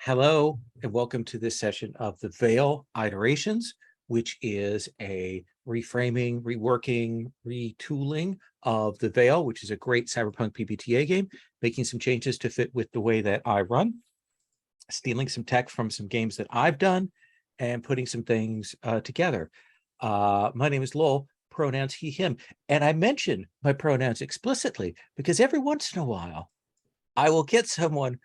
Hello, and welcome to this session of the Veil Iterations, which is a reframing, reworking, retooling of the Veil, which is a great cyberpunk PbtA game, making some changes to fit with the way that I run, stealing some tech from some games that I've done, and putting some things together. My name is Lowell, pronouns he, him, and I mention my pronouns explicitly because every once in a while, I will get someone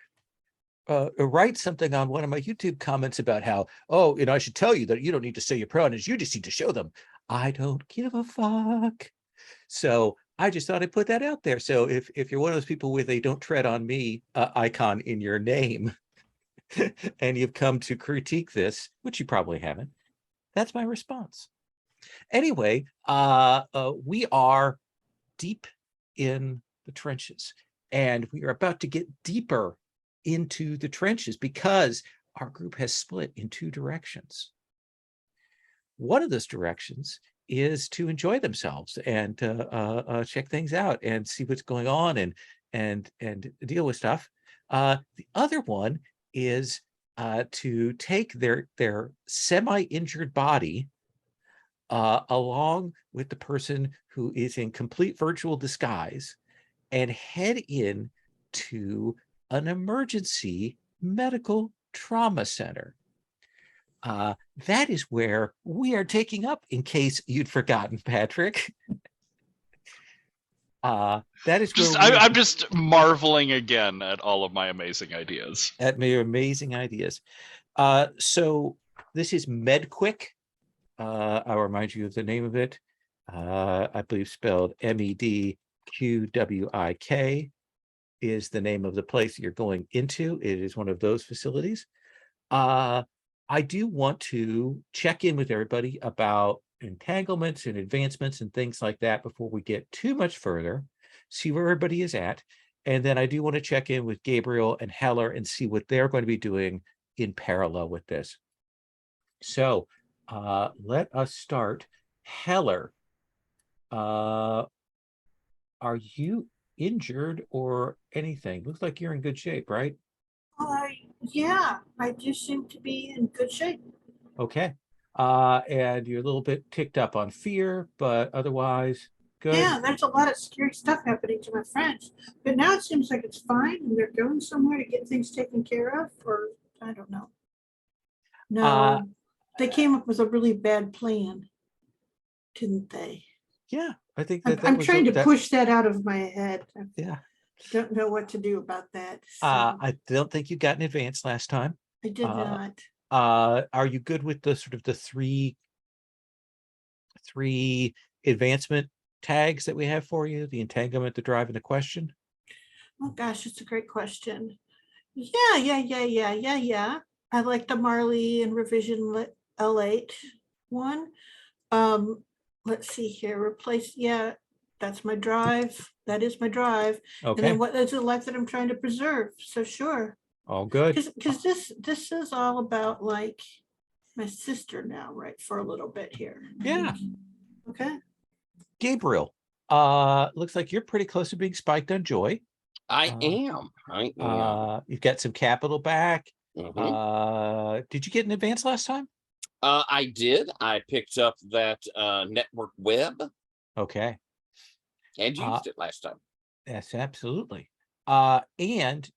write something on one of my YouTube comments about how, oh, I should tell you that you don't need to say your pronouns, you just need to show them. I don't give a fuck. So I just thought I'd put that out there. So if you're one of those people with a don't tread on me icon in your name, and you've come to critique this, which you probably haven't, that's my response. Anyway, we are deep in the trenches, and we are about to get deeper into the trenches because our group has split in two directions. One of those directions is to enjoy themselves and check things out and see what's going on and deal with stuff. The other one is to take their semi-injured body along with the person who is in complete virtual disguise and head in to an emergency medical trauma center. That is where we are taking up, in case you'd forgotten, Patrick. That is where I'm just marveling again at all of my amazing ideas. At my amazing ideas. So this is MedQuick. I'll remind you of the name of it. I believe spelled MEDQWIK is the name of the place you're going into. It is one of those facilities. I do want to check in with everybody about entanglements and advancements and things like that before we get too much further, see where everybody is at. And then I do want to check in with Gabriel and Heller and see what they're going to be doing in parallel with this. So let us start. Heller, are you injured or anything? Looks like you're in good shape, right? Yeah, I do seem to be in good shape. Okay. And you're a little bit ticked up on fear, but otherwise good. Yeah, there's a lot of scary stuff happening to my friends. But now it seems like it's fine and they're going somewhere to get things taken care of, or I don't know. No, they came up with a really bad plan, didn't they? Yeah, I think that I'm trying to push that out of my head. Yeah. Don't know what to do about that. So I don't think you got an advance last time. I did not. Are you good with the sort of the three advancement tags that we have for you? The entanglement, the drive, and the question? Oh gosh, it's a great question. Yeah. I like the Marley and revision L8 one. Let's see here. Replace, yeah, that's my drive. That is my drive. And Okay. then what is the life that I'm trying to preserve? So sure. All good. Because this is all about like my sister now, right? For a little bit here. Yeah. Okay. Gabriel, looks like you're pretty close to being spiked on joy. I am. You've got some capital back. Mhm. Did you get an advance last time? I did. I picked up that network web. Okay. And used it last time. Yes, absolutely. And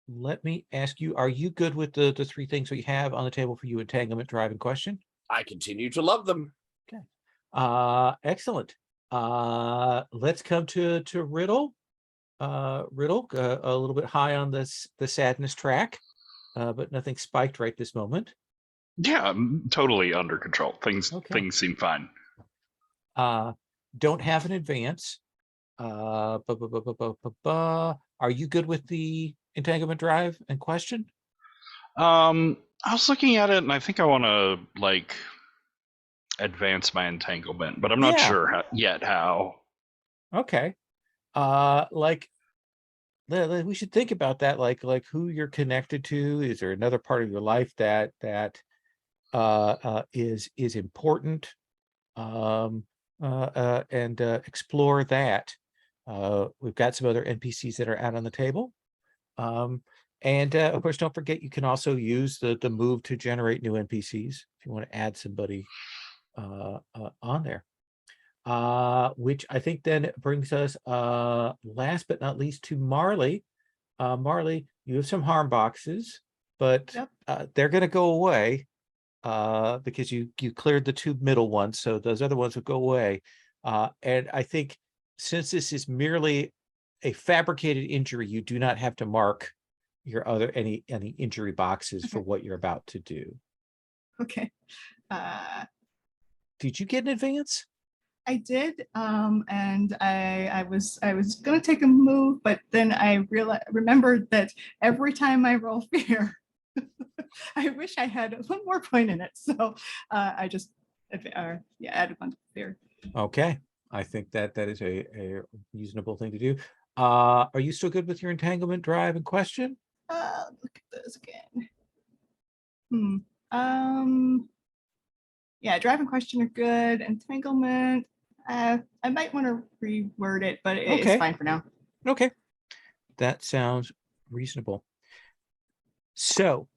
let me ask you, are you good with the three things we have on the table for you: entanglement, drive, and question? I continue to love them. Okay. Excellent. Let's come to Riddle. Riddle, a little bit high on the sadness track, but nothing spiked right this moment. Yeah, I'm totally under control. Things seem fine. Don't have an advance. Are you good with the entanglement, drive, and question? I was looking at it and I think I want to like advance my entanglement, but I'm not sure yet how. Okay. Like we should think about that, like who you're connected to. Is there another part of your life that is important? And explore that. We've got some other NPCs that are out on the table. And of course, don't forget, you can also use the move to generate new NPCs if you want to add somebody on there. Which I think then brings us last but not least to Marley. Marley, you have some harm boxes, but they're going to go away because you cleared the two middle ones, so those other ones will go away. And I think since this is merely a fabricated injury, you do not have to mark your other any injury boxes for what you're about to do. Okay. Did you get an advance? I did, and I was gonna take a move, but then I remembered that every time I roll fear, I wish I had one more point in it. So I just added one to fear. Okay, I think that is a reasonable thing to do. Are you still good with your entanglement, drive, and question? Look at those again. Yeah, drive and question are good. Entanglement, I might want to reword it, but it's fine for now. Okay, that sounds reasonable. So,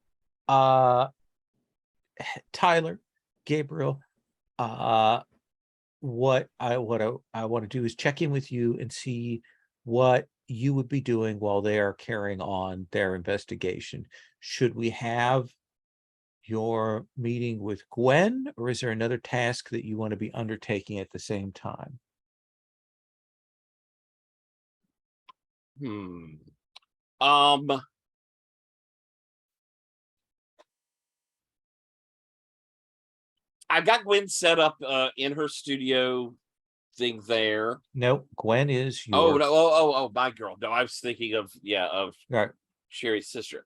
Tyler, Gabriel, what I want to do is check in with you and see what you would be doing while they are carrying on their investigation. Should we have your meeting with Gwen, or is there another task that you want to be undertaking at the same time? I've got Gwen set up in her studio thing there. No, Gwen is your. Oh no! Oh, my girl. No, I was thinking of Right. Sherry's sister.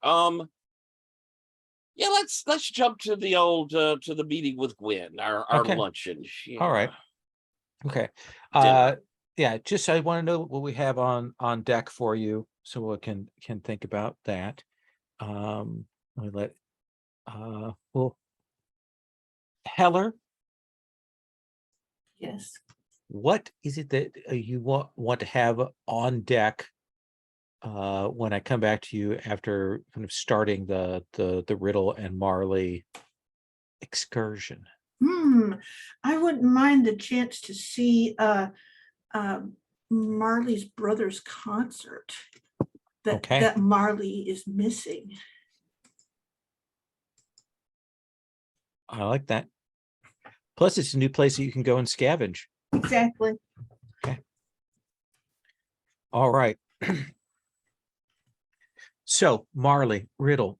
Yeah, let's jump to the old to the meeting with Gwen, our luncheon. Yeah. All right. Okay. Dinner. Yeah, just I want to know what we have on deck for you, so we can think about that. Let me let well, Heller, Yes. what is it that you want to have on deck when I come back to you after kind of starting the Riddle and Marley excursion? I wouldn't mind the chance to see Marley's brother's concert that Marley is missing. I like that. Plus, it's a new place that you can go and scavenge. Exactly. Okay. All right. So, Marley, Riddle,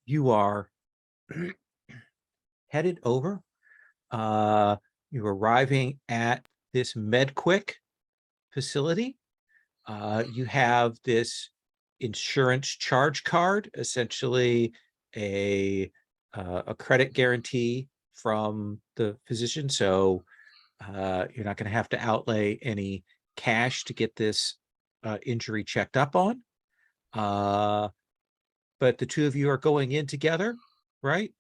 you are headed over. You're arriving at this MedQuick facility. You have this insurance charge card, essentially a credit guarantee from the physician. So you're not going to have to outlay any cash to get this injury checked up on. But the two of you are going in together, right?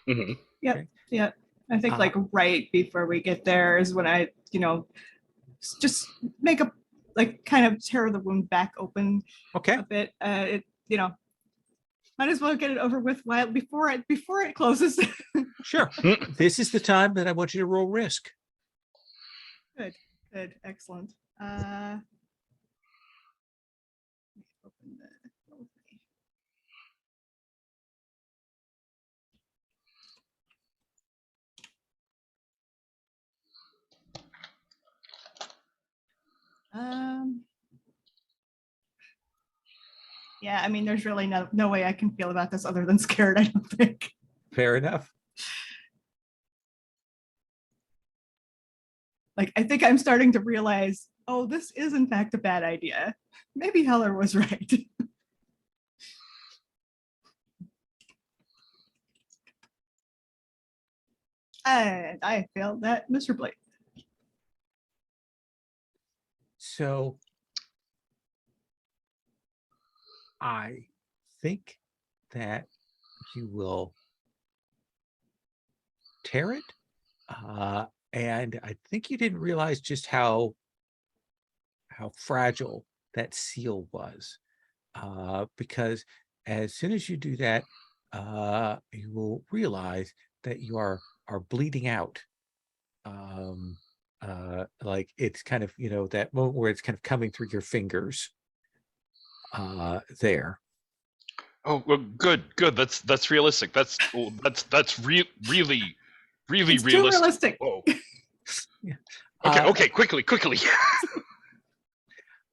Mm-hmm. Yep. Okay. Yeah. I think like right before we get there is when I, just make a kind of tear the wound back open a bit. Might as well get it over with before it closes. Sure. This is the time that I want you to roll risk. Good. Excellent. Open the roll thing. Yeah, I mean, there's really no way I can feel about this other than scared, I don't think. Fair enough. I think I'm starting to realize, oh, this is in fact a bad idea. Maybe Heller was right. And I failed that miserably. So I think that you will tear it. And I think you didn't realize just how fragile that seal was. because as soon as you do that, you will realize that you are bleeding out. Like it's kind of, that moment where it's kind of coming through your fingers there. Oh, well, good. That's realistic. That's really It's too realistic. realistic. Whoa. Yeah. Okay, quickly.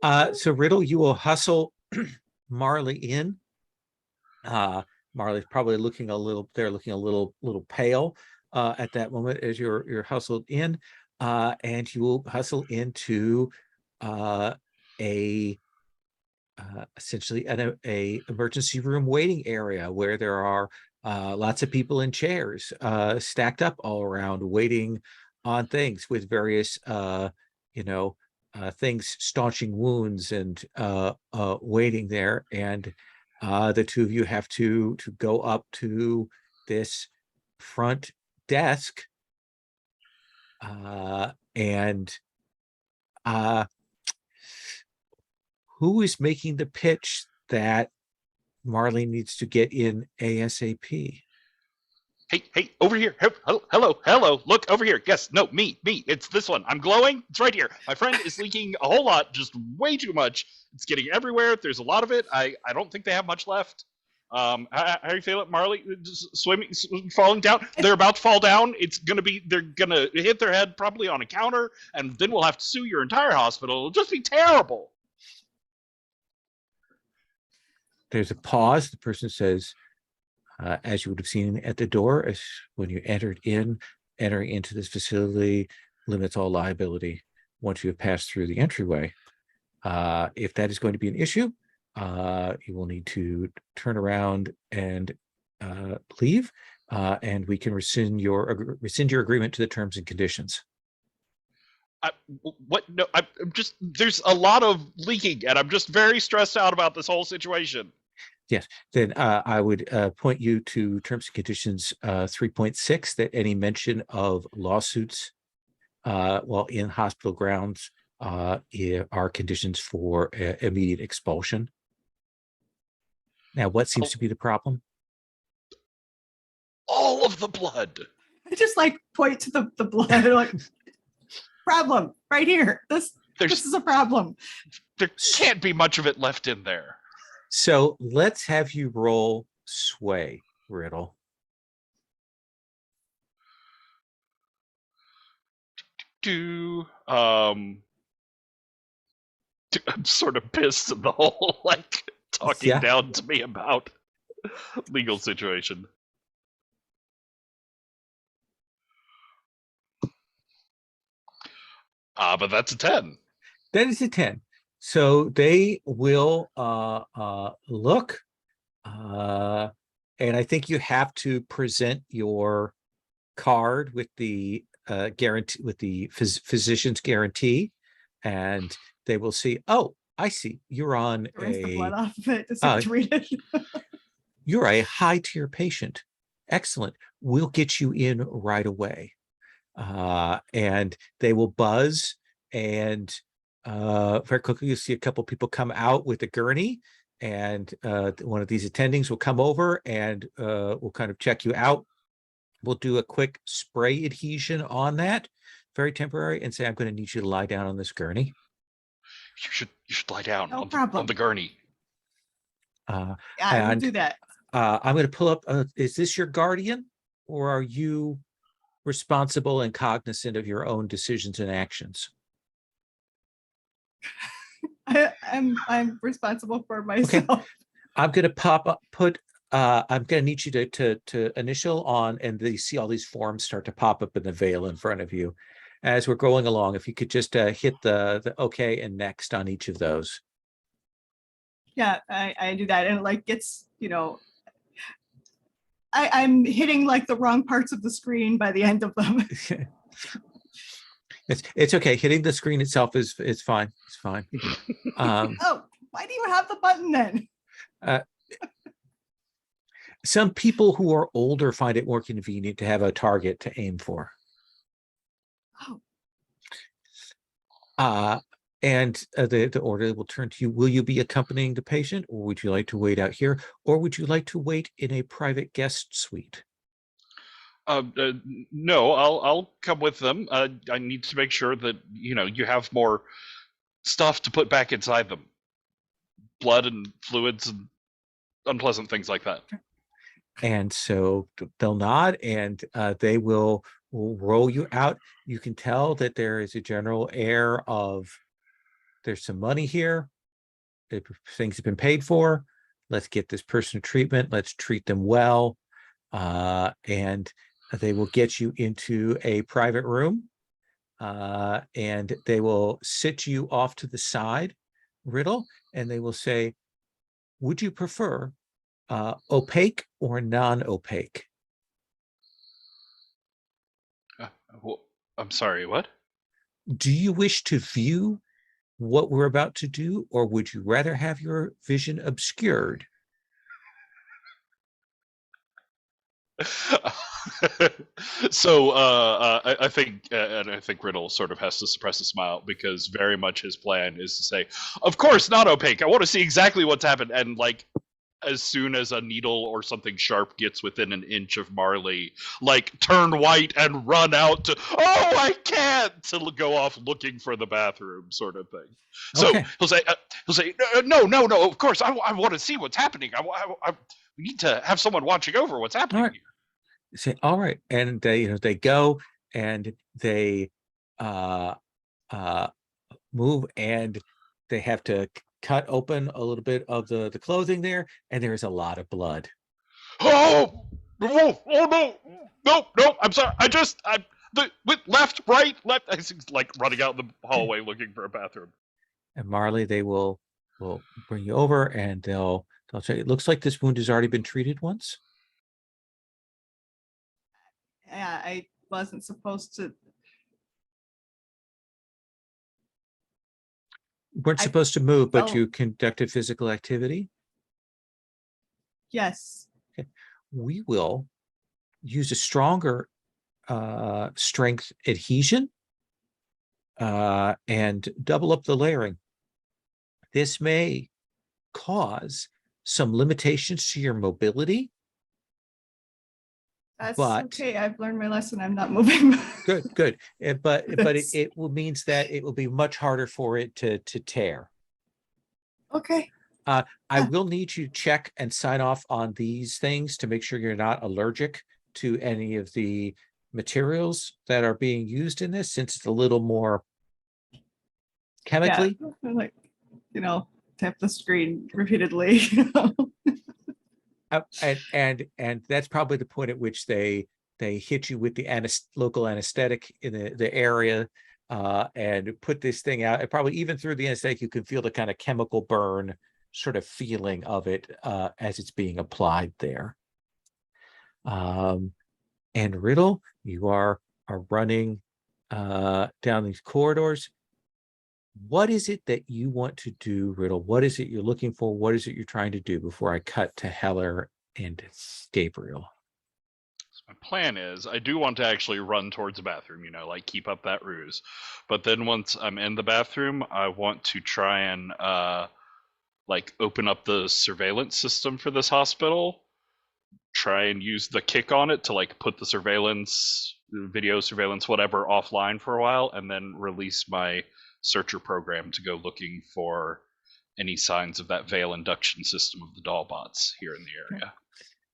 So Riddle, you will hustle Marley in. Marley's probably looking a little pale at that moment as you're hustled in, and you will hustle into a essentially a emergency room waiting area where there are lots of people in chairs stacked up all around waiting on things with various things staunching wounds and waiting there. And the two of you have to go up to this front desk and who is making the pitch that Marley needs to get in ASAP? Hey, over here. Hello. Look over here. Yes, no, me. It's this one. I'm glowing. It's right here. My friend is leaking a whole lot, just way too much. It's getting everywhere. There's a lot of it. I don't think they have much left. How are you feeling, Marley? Swimming, falling down. They're about to fall down. They're gonna hit their head probably on a counter, and then we'll have to sue your entire hospital. It'll just be terrible. There's a pause. The person says, as you would have seen at the door, as when you entering into this facility limits all liability once you have passed through the entryway. If that is going to be an issue, you will need to turn around and leave, and we can rescind your agreement to the terms and conditions. What? No, I'm just. There's a lot of leaking, and I'm just very stressed out about this whole situation. Yes, then I would point you to terms and conditions 3.6, that any mention of lawsuits while in hospital grounds are conditions for immediate expulsion. Now, what seems to be the problem? All of the blood. I just point to the blood. Like, problem right here. This is a problem. There can't be much of it left in there. So let's have you roll sway, Riddle. I'm sort of pissed at the whole talking down to me about legal situation. But that's a 10. That is a 10. So they will look, and I think you have to present your card with the guarantee, with the physician's guarantee, and they will see, oh, I see, you're on Rinse the blood off of it to read it. You're a high tier patient. Excellent. We'll get you in right away. And they will buzz, and very quickly you'll see a couple people come out with a gurney, and one of these attendings will come over and will kind of check you out. We'll do a quick spray adhesion on that, very temporary, and say, I'm going to need you to lie down on this gurney. You should lie down on the gurney. Yeah, I will do that. I'm going to pull up. Is this your guardian, or are you responsible and cognizant of your own decisions and actions? I'm responsible for myself. Okay. I'm going to I'm going to need you to initial on, and you see all these forms start to pop up in the veil in front of you as we're going along. If you could just hit the okay and next on each of those. Yeah, I do that, and it's I'm hitting the wrong parts of the screen by the end of them. It's okay. Hitting the screen itself is fine. It's fine. Oh, why do you have the button then? Some people who are older find it more convenient to have a target to aim for. Oh. And the order will turn to you. Will you be accompanying the patient, or would you like to wait out here, or would you like to wait in a private guest suite? No, I'll come with them. I need to make sure that you have more stuff to put back inside them, blood and fluids and unpleasant things like that. And so they'll nod, and they will roll you out. You can tell that there is a general air of there's some money here. Things have been paid for. Let's get this person treatment. Let's treat them well. And they will get you into a private room, and they will sit you off to the side, Riddle, and they will say, would you prefer opaque or non-opaque? Well, I'm sorry, what? Do you wish to view what we're about to do, or would you rather have your vision obscured? So I think, and I think Riddle sort of has to suppress a smile, because very much his plan is to say, "Of course, not opaque. I want to see exactly what's happened." And like, as soon as a needle or something sharp gets within an inch of Marley, like turn white and run out to, "Oh, I can't!" to go off looking for the bathroom, sort of thing. Okay. So he'll say, "No, no, no. Of course, I want to see what's happening. We need to have someone watching over what's happening All right. here." Say, all right. And they go and they move, and they have to cut open a little bit of the clothing there, and there is a lot of blood. Oh, oh, no, no! I'm sorry. Left, right, left. I was like running out in the hallway looking for a bathroom. And Marley, they will bring you over, and they'll say, it looks like this wound has already been treated once. Yeah, I wasn't supposed to. You weren't supposed to move, but felt- you conducted physical activity. Yes. Okay. We will use a stronger strength adhesion and double up the layering. This may cause some limitations to your mobility. That's But- okay. I've learned my lesson. I'm not moving. Good. But Yes. it will means that it will be much harder for it to tear. Okay. I will need you to check and sign off on these things to make sure you're not allergic to any of the materials that are being used in this, since it's a little more chemically. Yeah. Like, tap the screen repeatedly. And that's probably the point at which they hit you with the local anesthetic in the area, and put this thing out. And probably even through the anesthetic, you can feel the kind of chemical burn sort of feeling of it as it's being applied there. And Riddle, you are running down these corridors. What is it that you want to do, Riddle? What is it you're looking for? What is it you're trying to do before I cut to Heller and Gabriel? So my plan is, I do want to actually run towards the bathroom, like keep up that ruse. But then once I'm in the bathroom, I want to try and like open up the surveillance system for this hospital. Try and use the kick on it to like put the video surveillance, whatever, offline for a while, and then release my searcher program to go looking for any signs of that veil induction system of the doll bots here in the area.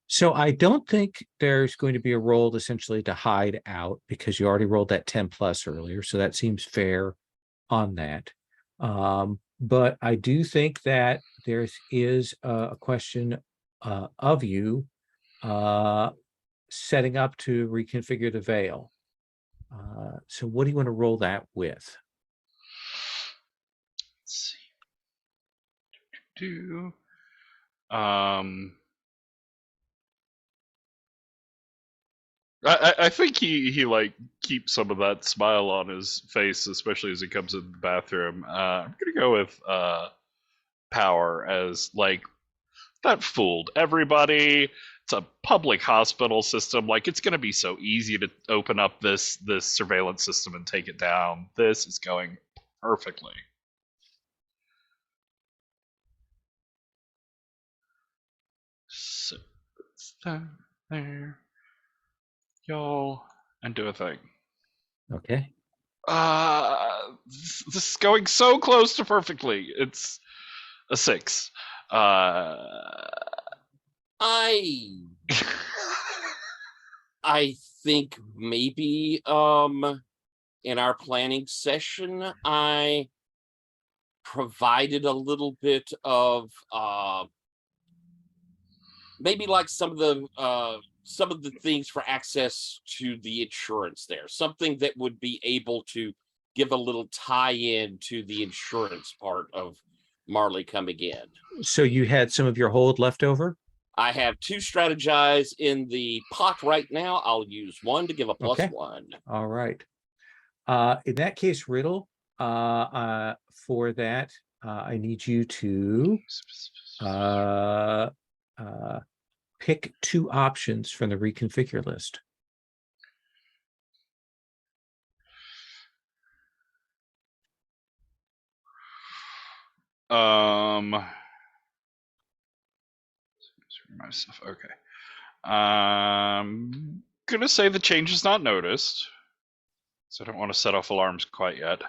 So I don't think there's going to be a roll essentially to hide out, because you already rolled that 10 plus earlier. So that seems fair on that. But I do think that there is a question of you setting up to reconfigure the veil. So what do you want to roll that with? Let's see. I think he like keeps some of that smile on his face, especially as he comes in the bathroom. I'm gonna go with power, as like that fooled everybody. It's a public hospital system. Like, it's gonna be so easy to open up this surveillance system and take it down. This is going perfectly. there, y'all, and do a thing. Okay. This is going so close to perfectly. It's a 6. I think maybe in our planning session I provided a little bit of maybe like some of the things for access to the insurance there, something that would be able to give a little tie-in to the insurance part of Marley coming in. So you had some of your hold left over? I have 2 strategize in the pot right now. I'll use 1 to give a Okay. +1. All right. In that case, Riddle, for that, I need you to pick 2 options from the reconfigure list. My stuff. Okay. Gonna say the change is not noticed, so I don't want to set off alarms quite yet.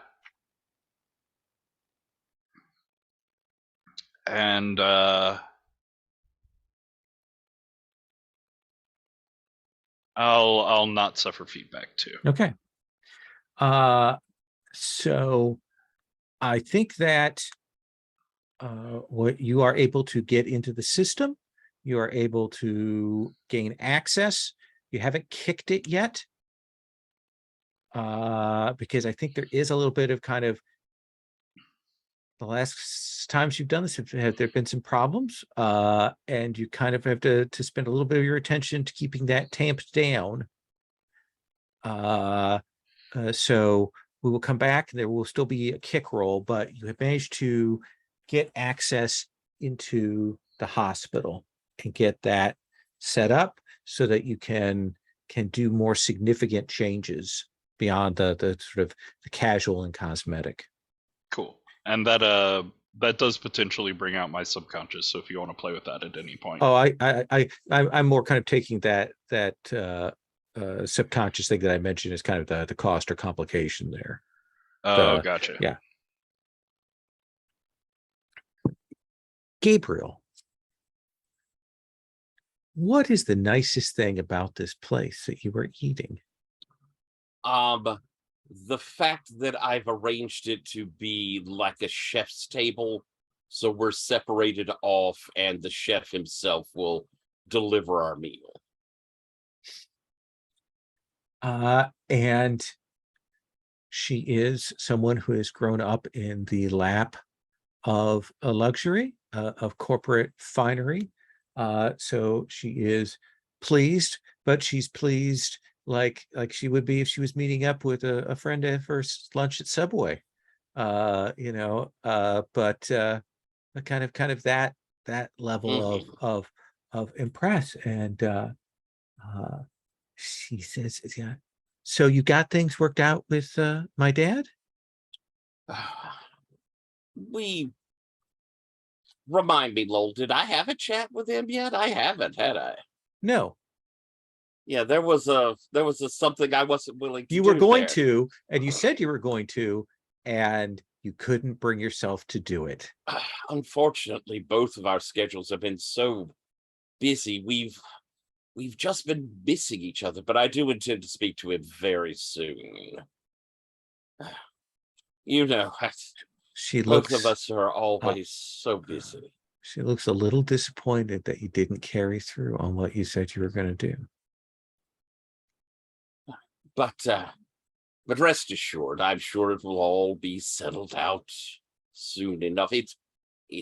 And I'll not suffer feedback too. Okay. So I think that what you are able to get into the system, you are able to gain access. You haven't kicked it yet, because I think there is a little bit of kind of the last times you've done this, have there been some problems, and you kind of have to spend a little bit of your attention to keeping that tamped down. So we will come back. There will still be a kick roll, but you have managed to get access into the hospital and get that set up so that you can do more significant changes beyond the sort of the casual and cosmetic. Cool. And that does potentially bring out my subconscious. So if you want to play with that at any point. Oh, I'm more kind of taking that subconscious thing that I mentioned as kind of the cost or complication there. Oh, gotcha. Yeah. Gabriel, what is the nicest thing about this place that you were eating? The fact that I've arranged it to be like a chef's table, so we're separated off and the chef himself will deliver our meal. And she is someone who has grown up in the lap of a luxury, of corporate finery. So she is pleased, but she's pleased like she would be if she was meeting up with a friend at first lunch at Subway. But kind of that level of impress. And she says, yeah. So you got things worked out with my dad? We remind me, Lowell, did I have a chat with him yet? I haven't, had I? No. Yeah, there was a something I wasn't willing to You were do going there. to, and you said you were going to, and you couldn't bring yourself to do it. Unfortunately, both of our schedules have been so busy. We've just been missing each other, but I do intend to speak to him very soon. You know, both of us are always so busy. She looks a little disappointed that you didn't carry through on what you said you were going to do. But rest assured, I'm sure it will all be settled out soon enough. It's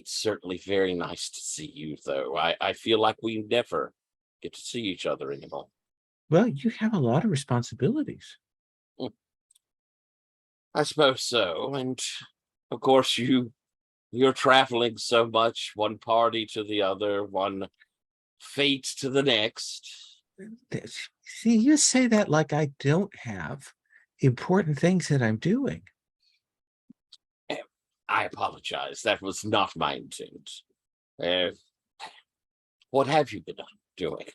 certainly very nice to see you, though. I feel like we never get to see each other anymore. Well, you have a lot of responsibilities. I suppose so. And of course, you're traveling so much, one party to the other, one fate to the next. See, you say that like I don't have important things that I'm doing. I apologize. That was not my intent. What have you been doing?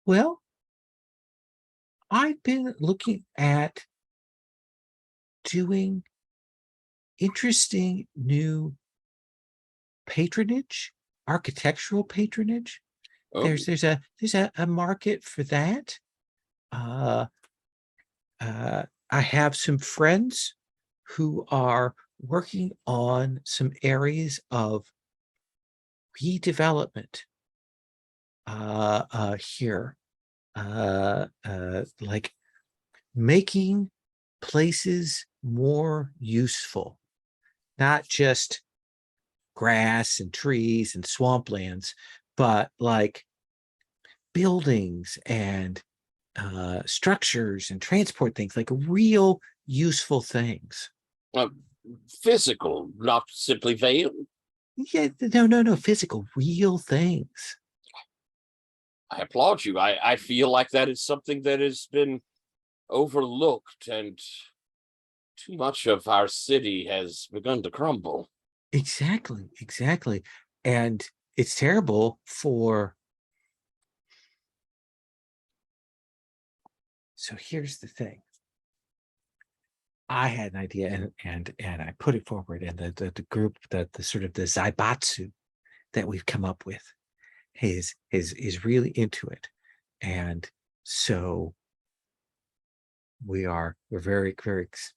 Well, I've been looking at doing interesting new patronage, architectural patronage. Oh, There's a market for that. Uh, I have some friends who are working on some areas of redevelopment here, like making places more useful, not just grass and trees and swamplands, but like buildings and structures and transport things, like real useful things. uh, physical, not simply veil. Yeah, no, physical, real things. I applaud you. I feel like that is something that has been overlooked, and too much of our city has begun to crumble. Exactly. And it's terrible for. So here's the thing. I had an idea and I put it forward, and the group, the sort of the Zaibatsu that we've come up with is really into it. And so we're very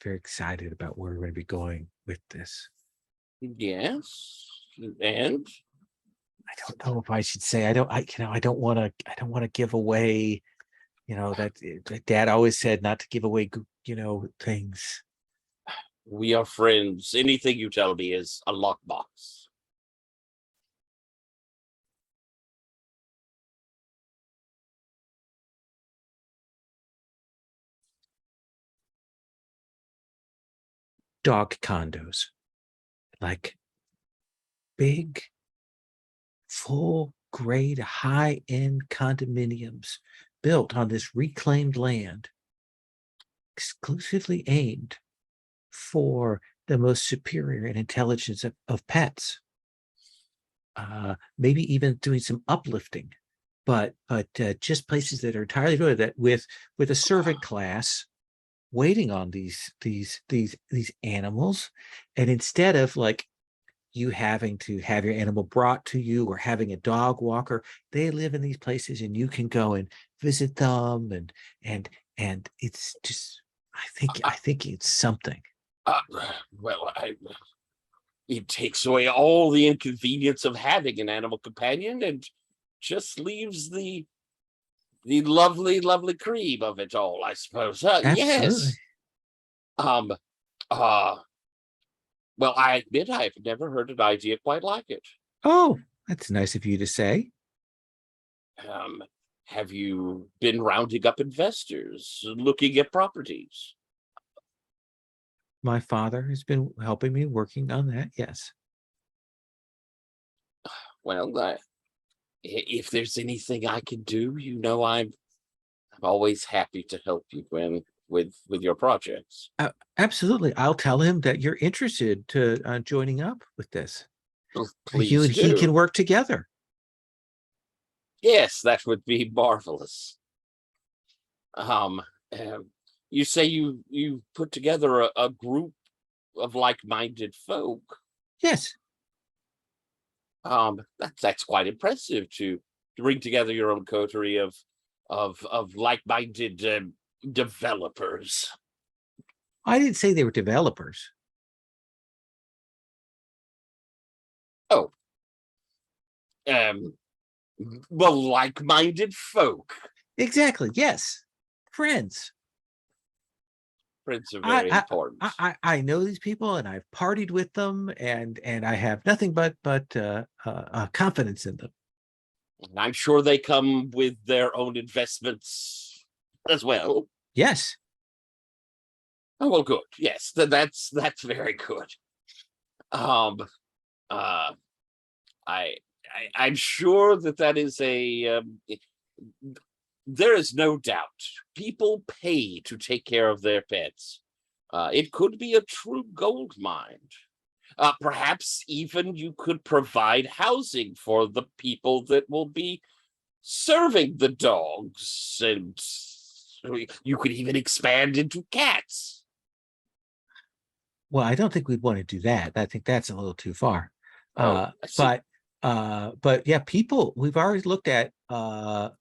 excited about where we're going to be going with this. Yes, and I don't know if I should say. I don't want to give away. That Dad always said not to give away. Things. we are friends. Anything you tell me is a lockbox. Dog condos, like big, full grade, high end condominiums built on this reclaimed land, exclusively aimed for the most superior in intelligence of pets. Maybe even doing some uplifting, but just places that are entirely devoted that with a servant class waiting on these animals, and instead of like you having to have your animal brought to you or having a dog walker, they live in these places and you can go and visit them, and it's just I think it's something. Uh, well, it takes away all the inconvenience of having an animal companion and just leaves the lovely cream of it all, I suppose. Absolutely. Yes. Um. Uh. Well, I admit I've never heard an idea quite like it. Oh, that's nice of you to say. Um. Have you been rounding up investors, looking at properties? My father has been helping me working on that. Yes. Well, if there's anything I can do, I'm always happy to help you when with your projects. Absolutely. I'll tell him that you're interested to joining up with this. Oh, You please and he can do. work together. Yes, that would be marvelous. Um, um, you say you put together a group of like-minded folk. Yes. That's quite impressive to bring together your own coterie of like-minded developers. I didn't say they were developers. Oh, um, well, like-minded folk. Exactly. Yes. Friends. Friends are I very I important. I know these people and I've partied with them, and I have nothing but confidence in them. And I'm sure they come with their own investments as well. Yes. Oh well, good. Yes, that's very good. Um, uh, I, I'm sure that is a. There is no doubt people pay to take care of their pets. It could be a true gold mine. Perhaps even you could provide housing for the people that will be serving the dogs, and you could even expand into cats. Well, I don't think we'd want to do that. I think that's a little too far. I see. But yeah, people, we've already looked at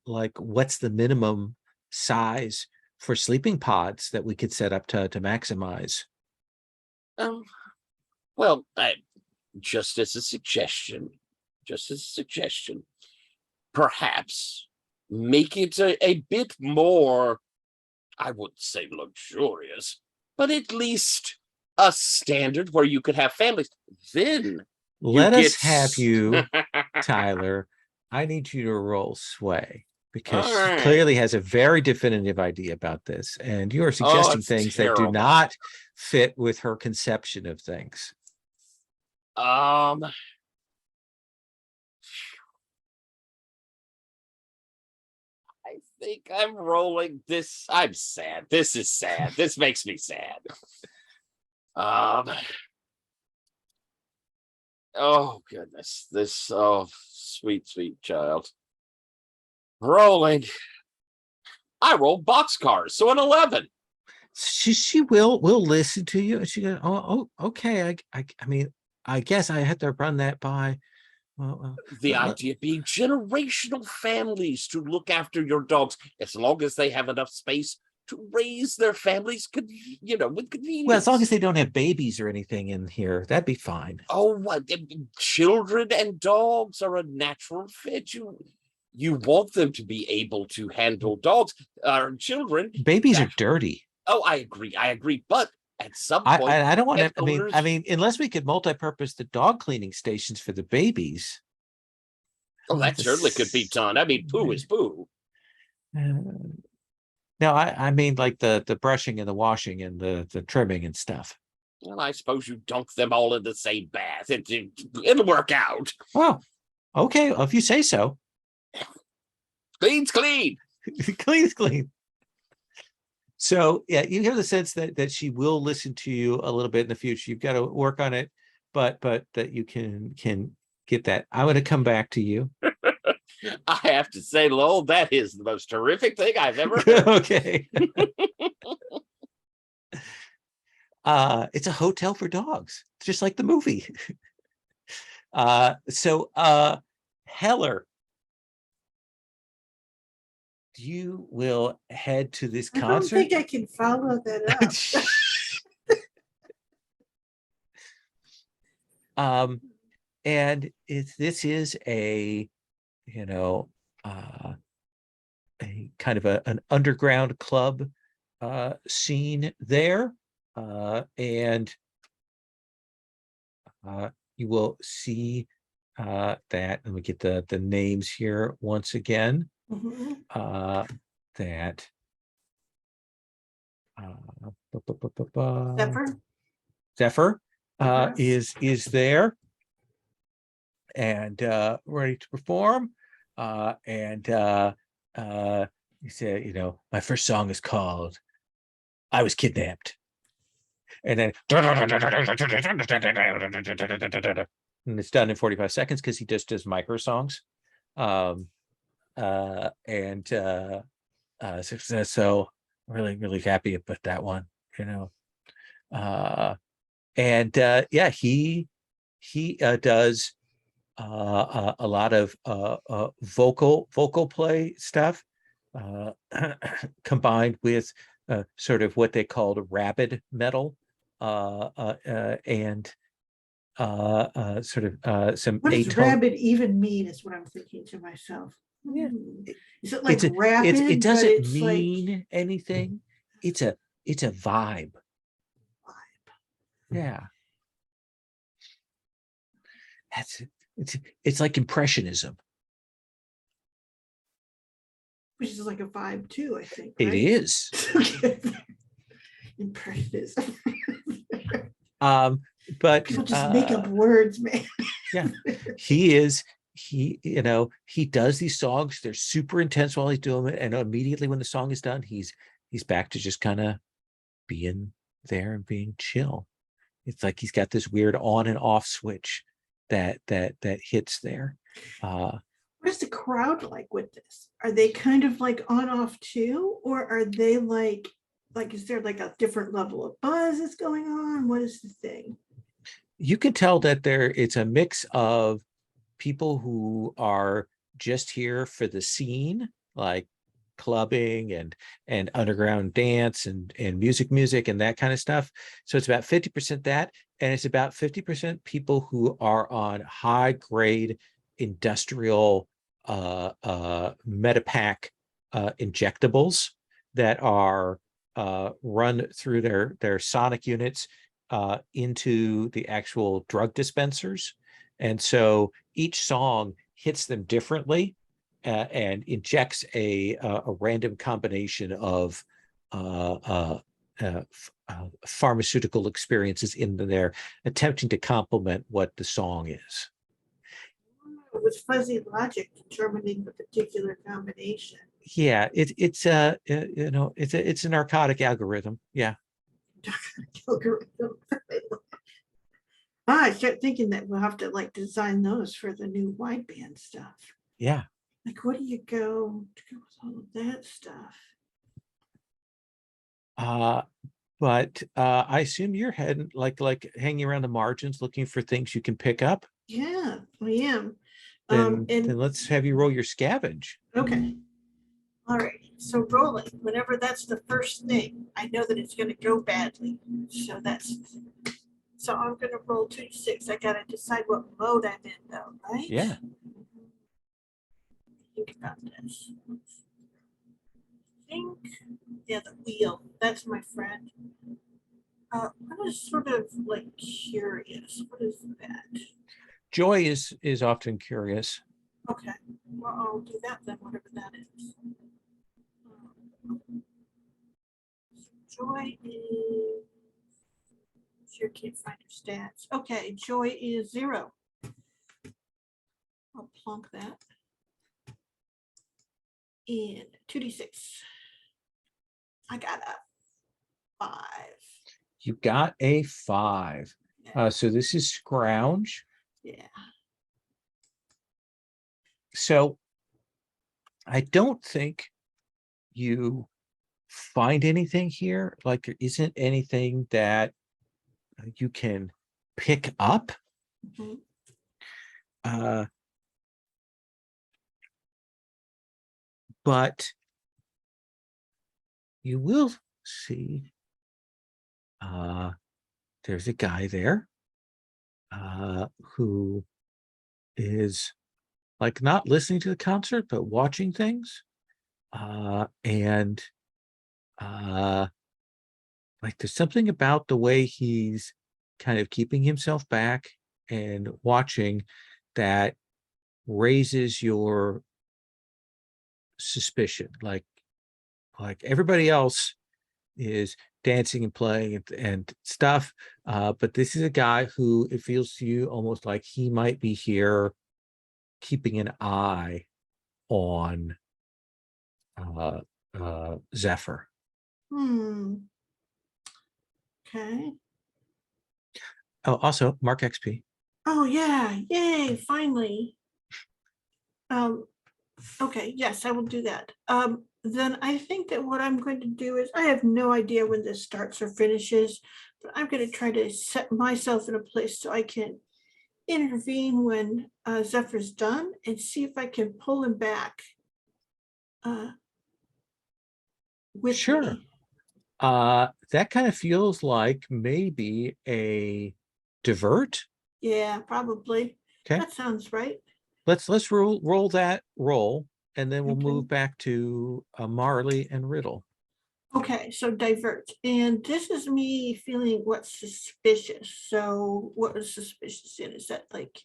like what's the minimum size for sleeping pods that we could set up to maximize. Well, just as a suggestion, perhaps make it a bit more, I wouldn't say luxurious, but at least a standard where you could have families. Then Let us get have you, Tyler. I need you to roll sway because All she right. clearly has a very definitive idea about this, and you are suggesting it's things that do terrible. not fit with her conception of things. I think I'm rolling this. I'm sad. This is sad. This makes me sad. Oh goodness. This, oh sweet, sweet child. Rolling. I rolled boxcars, so an 11. She will listen to you, and she goes, oh okay. I mean, I guess I had to run that by. The idea being generational families to look after your dogs, as long as they have enough space to raise their families, with convenience. Well, as long as they don't have babies or anything in here, that'd be fine. Oh, what? Children and dogs are a natural fit. You want them to be able to handle dogs. Children. Babies are dirty. Oh, I agree. But at some point, I don't want to. owners, I mean, unless we could multi-purpose the dog cleaning stations for the babies. Oh, that certainly could be done. I mean, poo is poo. No, I mean like the brushing and the washing and the trimming and stuff. Well, I suppose you dunk them all in the same bath. It'll work out. Oh, okay. Well, if you say so. Clean's clean. Clean's clean. So yeah, you have the sense that she will listen to you a little bit in the future. You've got to work on it, but that you can get that. I'm going to come back to you. I have to say, Lowell, that is the most terrific thing I've ever heard. Okay. It's a hotel for dogs, just like the movie. So Heller, you will head to this I don't concert. think I can follow that up. And this is a kind of an underground club scene there, and you will see that. Let me get the names here once again. Mhm. That Zephyr? Zephyr is there and ready to perform. And he said, my first song is called I Was Kidnapped. And then and it's done in 45 seconds because he just does micro songs. So really happy about that one, yeah, he does a lot of vocal play stuff combined with sort of what they called rabid metal and sort of some What does atone. rabid even mean is what I'm thinking to myself. Yeah. Is it like rabid? It doesn't but mean anything. It's a vibe. Yeah. It's like impressionism. Which is like a vibe too, I think. It right? is. Impressionism. But People just make up words, man. Yeah, he does these songs. They're super intense while he's doing it, and immediately when the song is done, he's back to just kind of being there and being chill. It's like he's got this weird on and off switch that hits there. Well, What is the crowd like with this? Are they kind of like on off too? Or are they like, is there like a different level of buzz that's going on? What is the thing? You can tell that it's a mix of people who are just here for the scene, like clubbing and underground dance and music and that kind of stuff. So it's about 50% that, and it's about 50% people who are on high grade industrial Metapack injectables that are run through their sonic units into the actual drug dispensers. And so each song hits them differently and injects a random combination of pharmaceutical experiences into there, attempting to complement what the song is. With fuzzy logic determining the particular combination. Yeah, it's a narcotic algorithm. Yeah. Algorithm. I start thinking that we'll have to like design those for the new wideband stuff. Yeah. Like, what do you go to go with all of that stuff? But I assume you're heading like hanging around the margins looking for things you can pick up. Yeah, I am. Then And let's have you roll your scavenge. okay. All right. So rolling, whenever that's the first thing, I know that it's going to go badly. So I'm going to roll 2d6. I got to decide what mode I'm in, though, right? Yeah. Think about this. Yeah, the wheel. That's my friend. I'm just sort of like curious. What is that? Joy is often curious. Okay. Well, I'll do that then, whatever that is. Joy is. Sure can't find her stats. Okay, joy is 0. I'll plonk that. And 2d6. I got a 5. You got a 5. Yeah. So this is scrounge. Yeah. So I don't think you find anything here. Like there isn't anything that you can pick up. Mhm. But you will see there's a guy there who is like not listening to the concert but watching things and like there's something about the way he's kind of keeping himself back and watching that raises your suspicion. Like everybody else is dancing and playing and stuff, but this is a guy who it feels to you almost like he might be here keeping an eye on Zephyr. Okay. Oh, also mark XP. Oh yeah, yay, finally. Okay, yes, I will do that. Then I think that what I'm going to do is I have no idea when this starts or finishes, but I'm going to try to set myself in a place so I can intervene when Zephyr's done and see if I can pull him back with Sure. me. That kind of feels like maybe a divert. Yeah, probably. Okay. That sounds right. Let's roll that roll, and then we'll Okay. move back to Marley and Riddle. Okay, so divert. And this is me feeling what's suspicious. So what is suspicious in? Is that like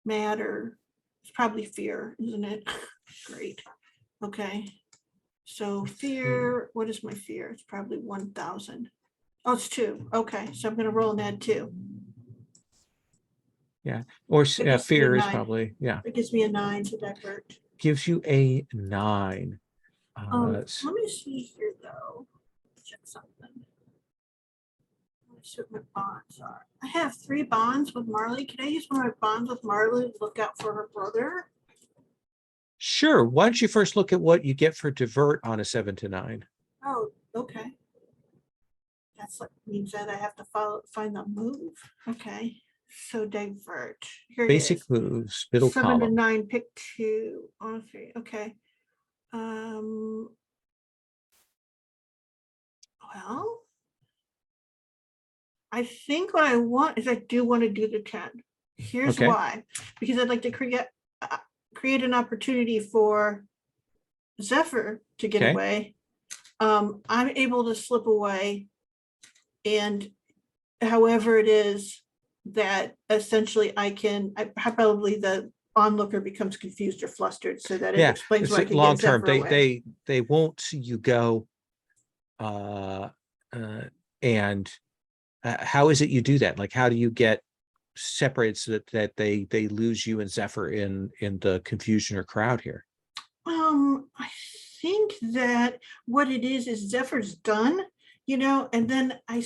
mad or it's probably fear, isn't it? Great. Okay. So fear, what is my fear? It's probably 1,000. Oh, it's 2. Okay, so I'm gonna roll an add 2. Yeah, or That gives me a fear is 9. probably, yeah, It gives me a 9 to divert. gives you a 9. Let me see here though. Check something. Let me see what my bonds are. I have 3 bonds with Marley. Can I use one of my bonds with Marley to look out for her brother? Sure. Why don't you first look at what you get for divert on a 7 to 9? Oh, okay. That's like means that I have to find the move. Okay. So divert. Here it Basic is. moves, middle 7 to column. 9, pick 2 on 3. Okay. Well, I think what I want is I do want to do the 10. Here's Okay. why. Because I'd like to create an opportunity for Zephyr to get Okay. away. I'm able to slip away, and however it is that essentially probably the onlooker becomes confused or flustered, so that it Yeah. explains It's why I can long get term. Zephyr away. They won't see you go. And how is it you do that? Like, how do you get separated so that they lose you and Zephyr in the confusion or crowd here? I think that what it is Zephyr's done, and then I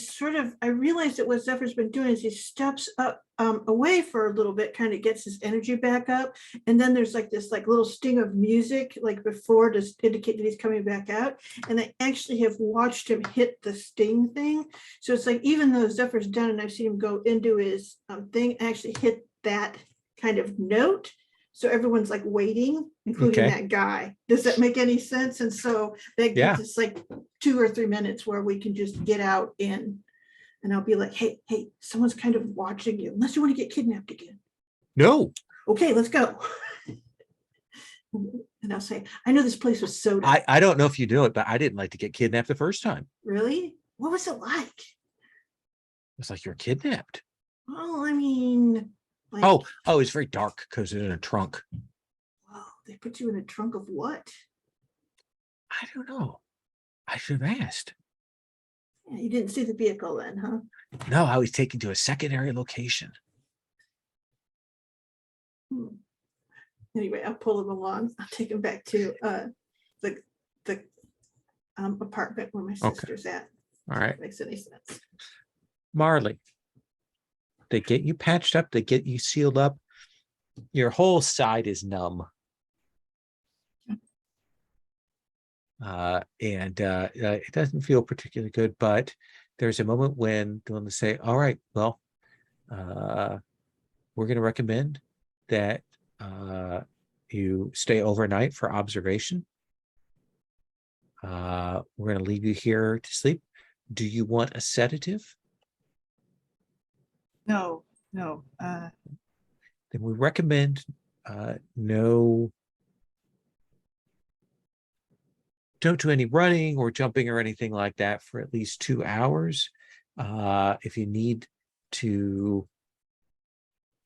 realized that what Zephyr's been doing is he steps up away for a little bit, kind of gets his energy back up, and then there's like this like little sting of music like before to indicate that he's coming back out. And I actually have watched him hit the sting thing, so it's like even though Zephyr's done and I've seen him go into his thing, actually hit that kind of note. So everyone's like waiting, including Okay. that guy. Does that make any sense? And so that Yeah. gives us like 2 or 3 minutes where we can just get out in, and I'll be like, hey, someone's kind of watching you, unless you want to get kidnapped again. No, Okay, let's go. And I'll say, I know this place was soda. I don't know if you know it, but I didn't like to get kidnapped the first time. Really? What was it like? It's like you're kidnapped. Well, I mean, like, Oh, it's very dark because it's in a trunk. wow, they put you in a trunk of what? I don't know. I should have asked. Yeah, you didn't see the vehicle then, huh? No, I was taken to a secondary location. Anyway, I'll pull him along. I'll take him back to the apartment where my sister's at. All right. If that makes any sense. Marley, they get you patched up, they get you sealed up. Your whole side is numb. It doesn't feel particularly good, but there's a moment when they want to say, all right, well, we're going to recommend that you stay overnight for observation. We're going to leave you here to sleep. Do you want a sedative? No. Then we recommend don't do any running or jumping or anything like that for at least 2 hours. If you need to, you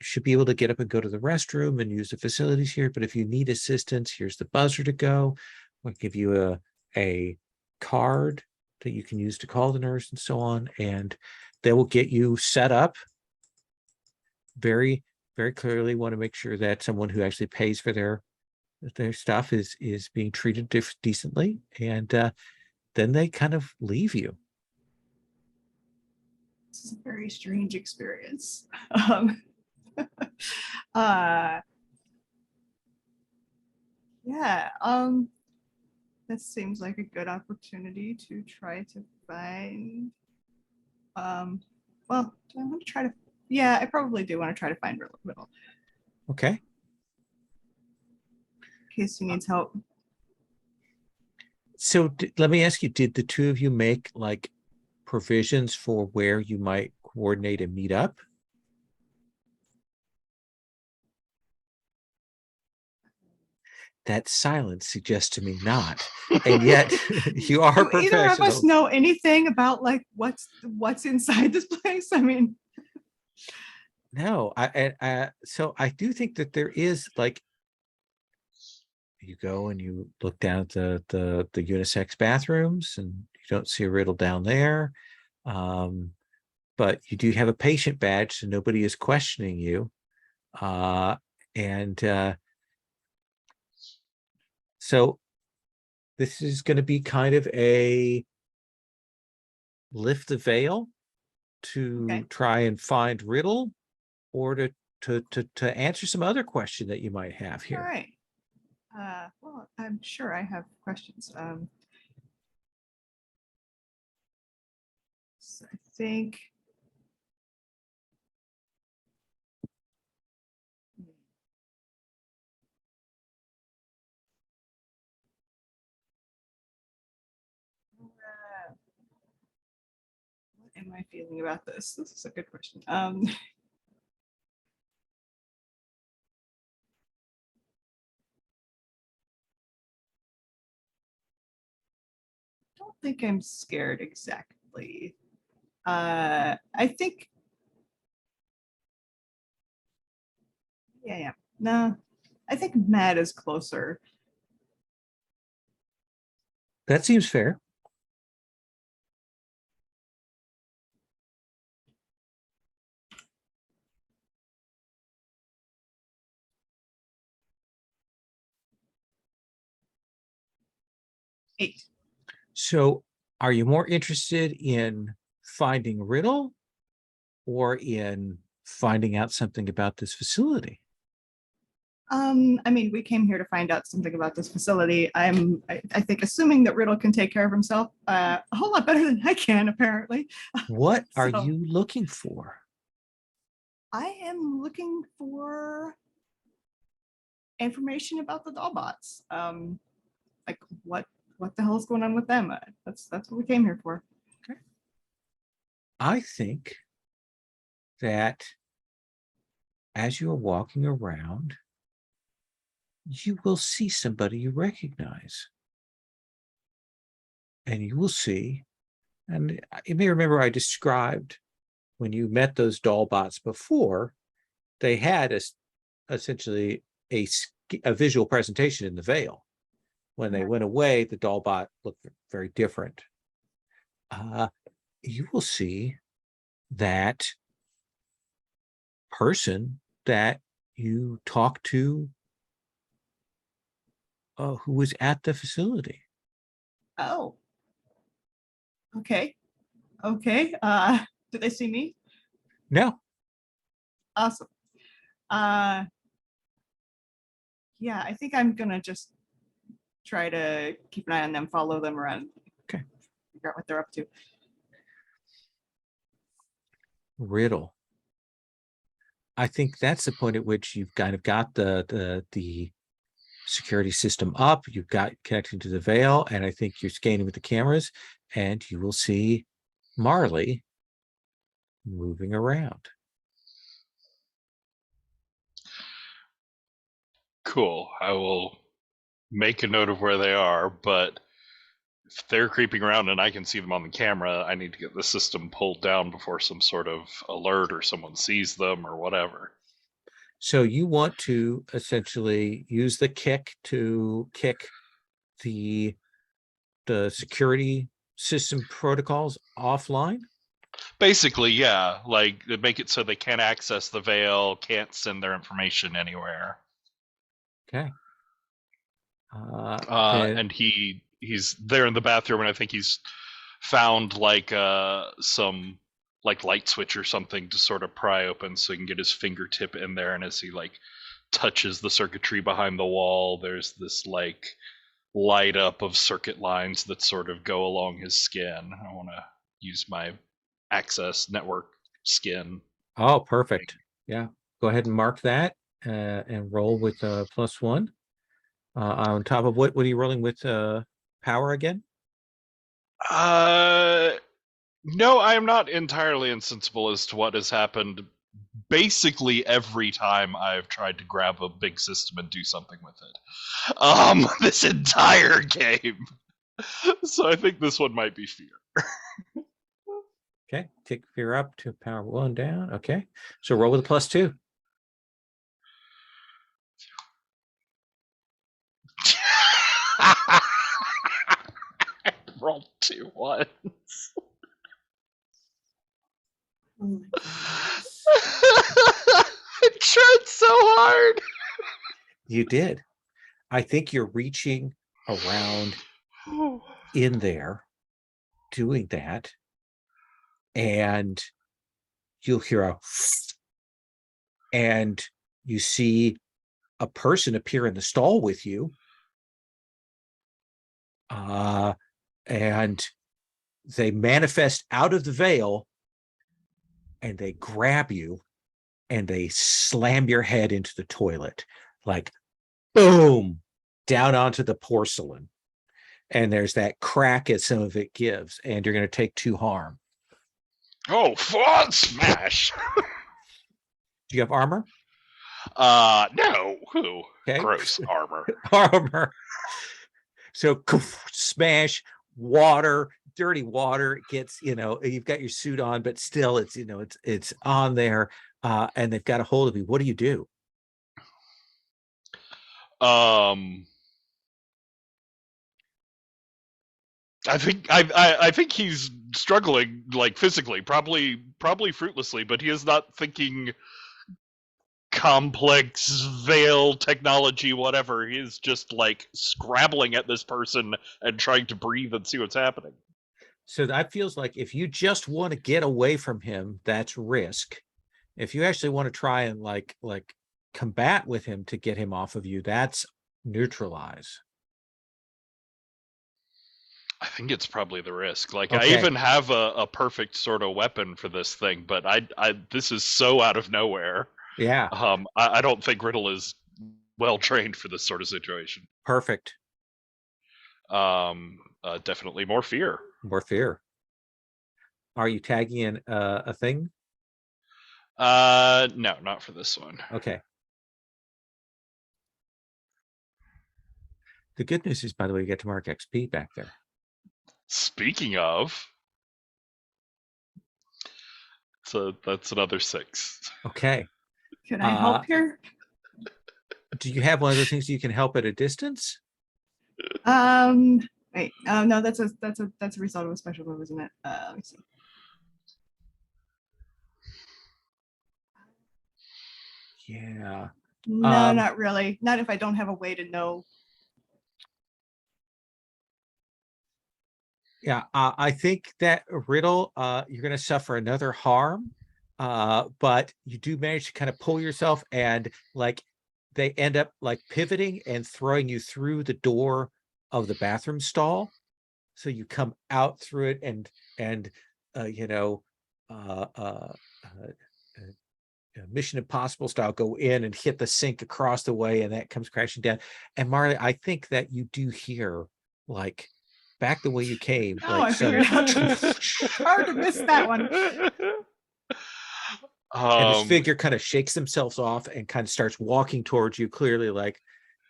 should be able to get up and go to the restroom and use the facilities here. But if you need assistance, here's the buzzer to go. We'll give you a card that you can use to call the nurse and so on. And they will get you set up. Very, very clearly want to make sure that someone who actually pays for their stuff is being treated decently, and then they kind of leave you. This is a very strange experience. This seems like a good opportunity to try to find well, do I want to try to I probably do want to try to find Riddle. Okay. In case he needs help. So let me ask you, did the two of you make like provisions for where you might coordinate and meet up? That silence suggests to me not, and yet you are Do either of us professional. know anything about like what's inside this place? I mean, No, so I do think that there is like, you go and you look down at the unisex bathrooms and you don't see a Riddle down there, but you do have a patient badge, so nobody is questioning you, so this is going to be kind of a lift the veil to try and find Riddle, or to answer some other question that you might have here. all right. Well, I'm sure I have questions. So I think. What am I feeling about this? This is a good question. Don't think I'm scared exactly. I think, yeah. No, I think mad is closer. That seems fair. Eight. So are you more interested in finding Riddle or in finding out something about this facility? I mean, we came here to find out something about this facility. I think, assuming that Riddle can take care of himself a whole lot better than I can, apparently. What are So- you looking for? I am looking for information about the Dollbots. Like what the hell is going on with them? That's what we came here for. I think that as you're walking around, you will see somebody you recognize. And you will see, and you may remember I described when you met those Dollbots before, they had essentially a visual presentation in the veil. When they went away, the Dollbot looked very different. You will see that person that you talked to who was at the facility. Oh. Okay. Did they see me? No, Awesome. Yeah, I think I'm gonna just try to keep an eye on them, follow them around. Okay. Figure out what they're up to. Riddle. I think that's the point at which you've kind of got the security system up, you've got connecting to the veil, and I think you're scanning with the cameras, and you will see Marley moving around. Cool. I will make a note of where they are, but if they're creeping around and I can see them on the camera, I need to get the system pulled down before some sort of alert or someone sees them or whatever. So you want to essentially use the kick to kick the security system protocols offline? Basically, yeah. Like, make it so they can't access the veil, can't send their information anywhere. Okay. And he's there in the bathroom, and I think he's found like some like light switch or something to sort of pry open so he can get his fingertip in there, and as he like touches the circuitry behind the wall, there's this like light up of circuit lines that sort of go along his skin. I want to use my access network skin. Oh, perfect. Yeah. Go ahead and mark that and roll with +1. On top of what are you rolling with power again? No, I am not entirely insensible as to what has happened basically every time I've tried to grab a big system and do something with it. This entire game. So I think this one might be fear. Okay, take fear up to power 1 down. Okay, so roll with a +2. Roll 2 1s. Oh my goodness. I tried so hard. You did. I think you're reaching around in there doing that, and you'll hear a and you see a person appear in the stall with you. And they manifest out of the veil and they grab you and they slam your head into the toilet, like boom, down onto the porcelain. And there's that crack as some of it gives, and you're going to take 2 harm. Oh, frog smash! Do you have armor? No. Who? Okay. Gross armor. Armor. So smash, water, dirty water gets, you've got your suit on, but still it's on there, and they've got a hold of you. What do you do? I think he's struggling, like, physically, probably fruitlessly, but he is not thinking complex veil technology, whatever. He is just like scrabbling at this person and trying to breathe and see what's happening. So that feels like if you just want to get away from him, that's risk. If you actually want to try and like combat with him to get him off of you, that's neutralize. I think it's probably the risk. Like, Okay. I even have a perfect sort of weapon for this thing, but I this is so out of nowhere. Yeah. I don't think Riddle is well trained for this sort of situation. Perfect. Definitely more fear. More fear. Are you tagging in a thing? No, not for this one. Okay. The good news is, by the way, you get to mark XP back there. Speaking of, so that's another 6. Okay. Can I help here? Do you have one of those things you can help at a distance? Wait. No, that's a result of a special move, isn't it? Let me see. Yeah. No, not really. Not if I don't have a way to know. Yeah, I think that Riddle, you're going to suffer another harm, but you do manage to kind of pull yourself, and like they end up like pivoting and throwing you through the door of the bathroom stall, so you come out through it and Mission Impossible style, go in and hit the sink across the way, and that comes crashing down. And Marley, I think that you do hear like back the way you came. Oh, Like, I figured out. Hard to miss that one. And this figure kind of shakes themselves off and kind of starts walking towards you. Clearly, like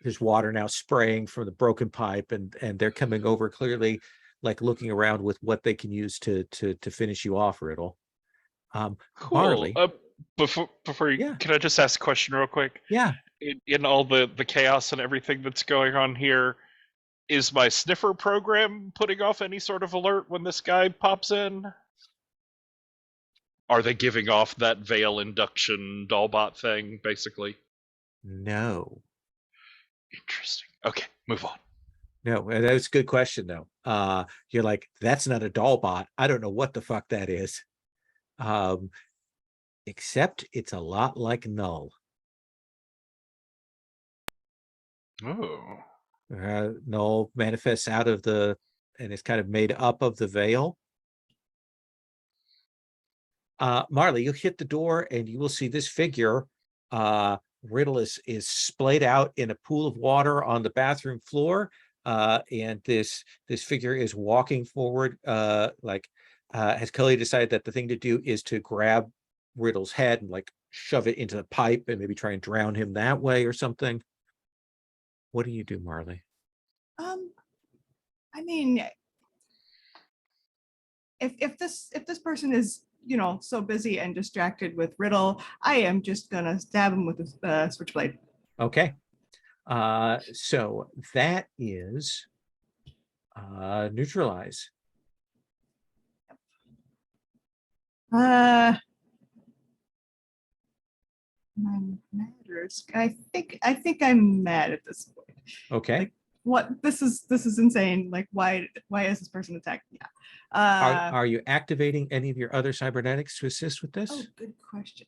there's water now spraying from the broken pipe, and they're coming over, clearly like looking around with what they can use to finish you off, Riddle. Cool. Marley. Before you, Yeah. Can I just ask a question real quick? Yeah. In all the chaos and everything that's going on here, is my sniffer program putting off any sort of alert when this guy pops in? Are they giving off that veil induction dollbot thing, basically? No. Interesting. Okay, move on. No, that's a good question though. You're like, that's not a doll bot. I don't know what the fuck that is. Except it's a lot like Null. Oh. Null manifests out of and is kind of made up of the veil. Marley, you hit the door and you will see this figure. Riddle is splayed out in a pool of water on the bathroom floor. And this figure is walking forward, has Cully decided that the thing to do is to grab Riddle's head and like shove it into the pipe and maybe try and drown him that way or something. What do you do, Marley? I mean, if this person is so busy and distracted with Riddle, I am just gonna stab him with a switchblade. Okay. So that is neutralize. Matters. I think I'm mad at this point. Okay. Like, what? This is insane. Like, why is this person attacking? Yeah. Are you activating any of your other cybernetics to assist with this? Oh, good question.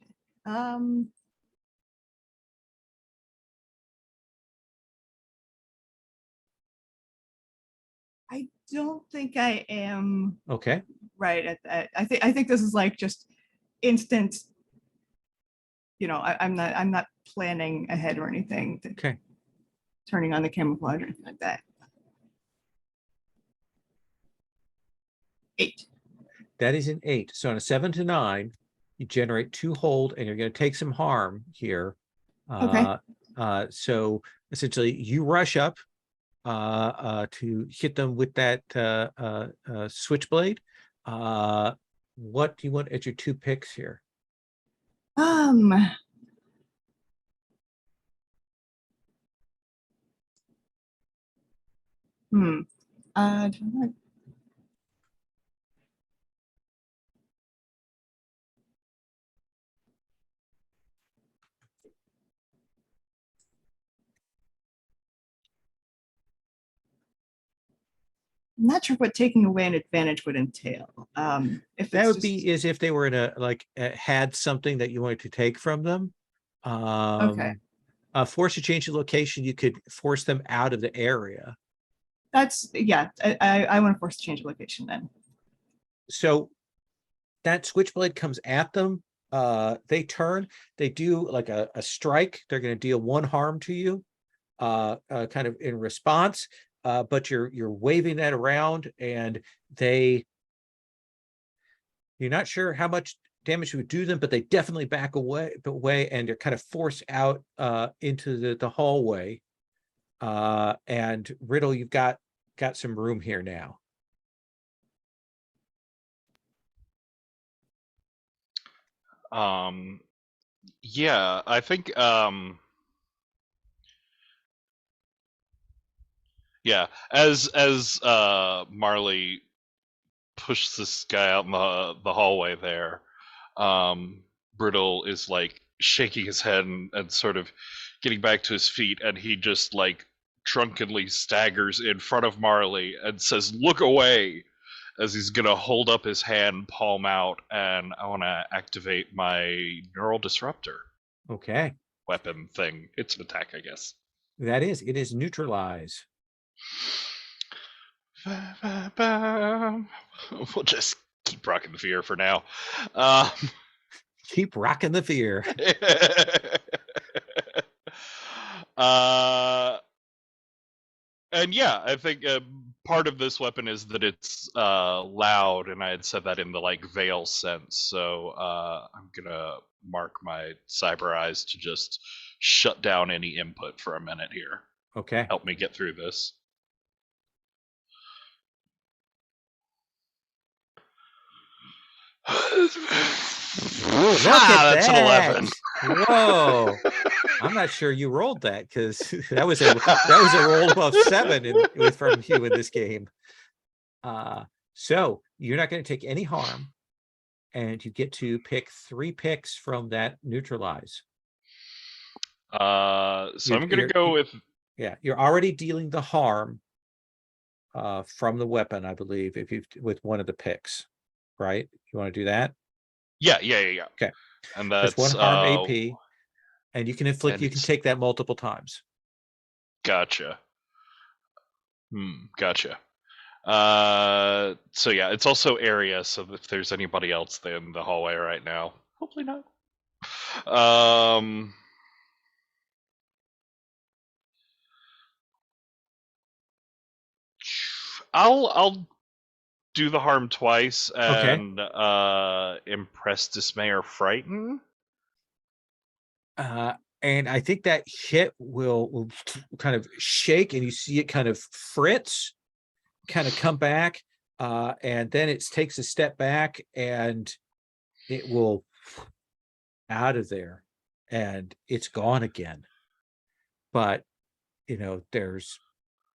I don't think I am Okay. right at that. I think this is like just instant. I'm not planning ahead or anything. Okay. Turning on the camouflage or anything like that. 8. That is an 8. So on a 7 to 9, you generate 2 hold, and you're going to take some harm here. Okay. So essentially, you rush up to hit them with that switchblade. What do you want as your 2 picks here? Hmm. I'm not sure what taking away an advantage would entail. If That it's would be is if they were in had something that you wanted to take from them. okay. Force to change the location, you could force them out of the area. I want to force to change location then. So that switchblade comes at them. They turn, they do like a strike. They're going to deal 1 harm to you, kind of in response. But you're waving that around, and you're not sure how much damage you would do them, but they definitely back away, and they're kind of forced out into the hallway. And Riddle, you've got some room here now. Yeah, I think yeah, as Marley pushed this guy out in the hallway there, Brittle is like shaking his head and sort of getting back to his feet, and he just like drunkenly staggers in front of Marley and says, "Look away," as he's gonna hold up his hand, palm out, and I want to activate my neural disruptor Okay. weapon thing. It's an attack, I guess. It is neutralize. We'll just keep rocking the fear for now. Keep rocking the fear. And yeah, I think part of this weapon is that it's loud, and I had said that in the like veil sense. So I'm gonna mark my cyber eyes to just shut down any input for a minute here. Okay. Help me get through this. Look at that's that. an 11. Whoa. I'm not sure you rolled that, because that was a roll above 7 from you in this game. So you're not going to take any harm, and you get to pick 3 picks from that neutralize. So I'm gonna go with you're already dealing the harm from the weapon, I believe, with one of the picks, right? You want to do that? Yeah. Okay. And That's that's 1 harm AP, and you can inflict. You can take that multiple times. Gotcha. Gotcha. So yeah, it's also area. So if there's anybody else in the hallway right now, hopefully not. I'll do the harm twice and impress, dismay, or frighten. And I think that hit will kind of shake, and you see it kind of fritz, kind of come back, and then it takes a step back, and it will out of there, and it's gone again. But there's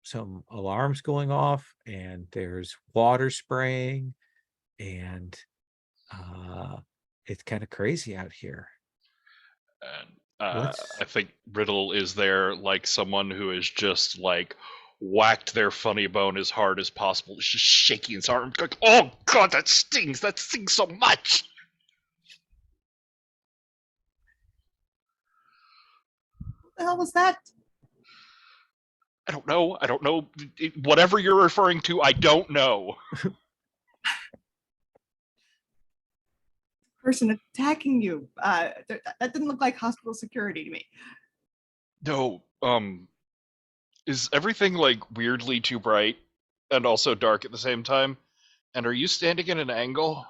some alarms going off, and there's water spraying, and it's kind of crazy out here. And I think Riddle is there like someone who is just like whacked their funny bone as hard as possible. It's just shaking his arm, going, "Oh God, that stings! That stings so much!" What the hell was that? I don't know. I don't know. Whatever you're referring to, I don't know. Person attacking you. That didn't look like hospital security to me. No. Is everything like weirdly too bright and also dark at the same time? And are you standing at an angle?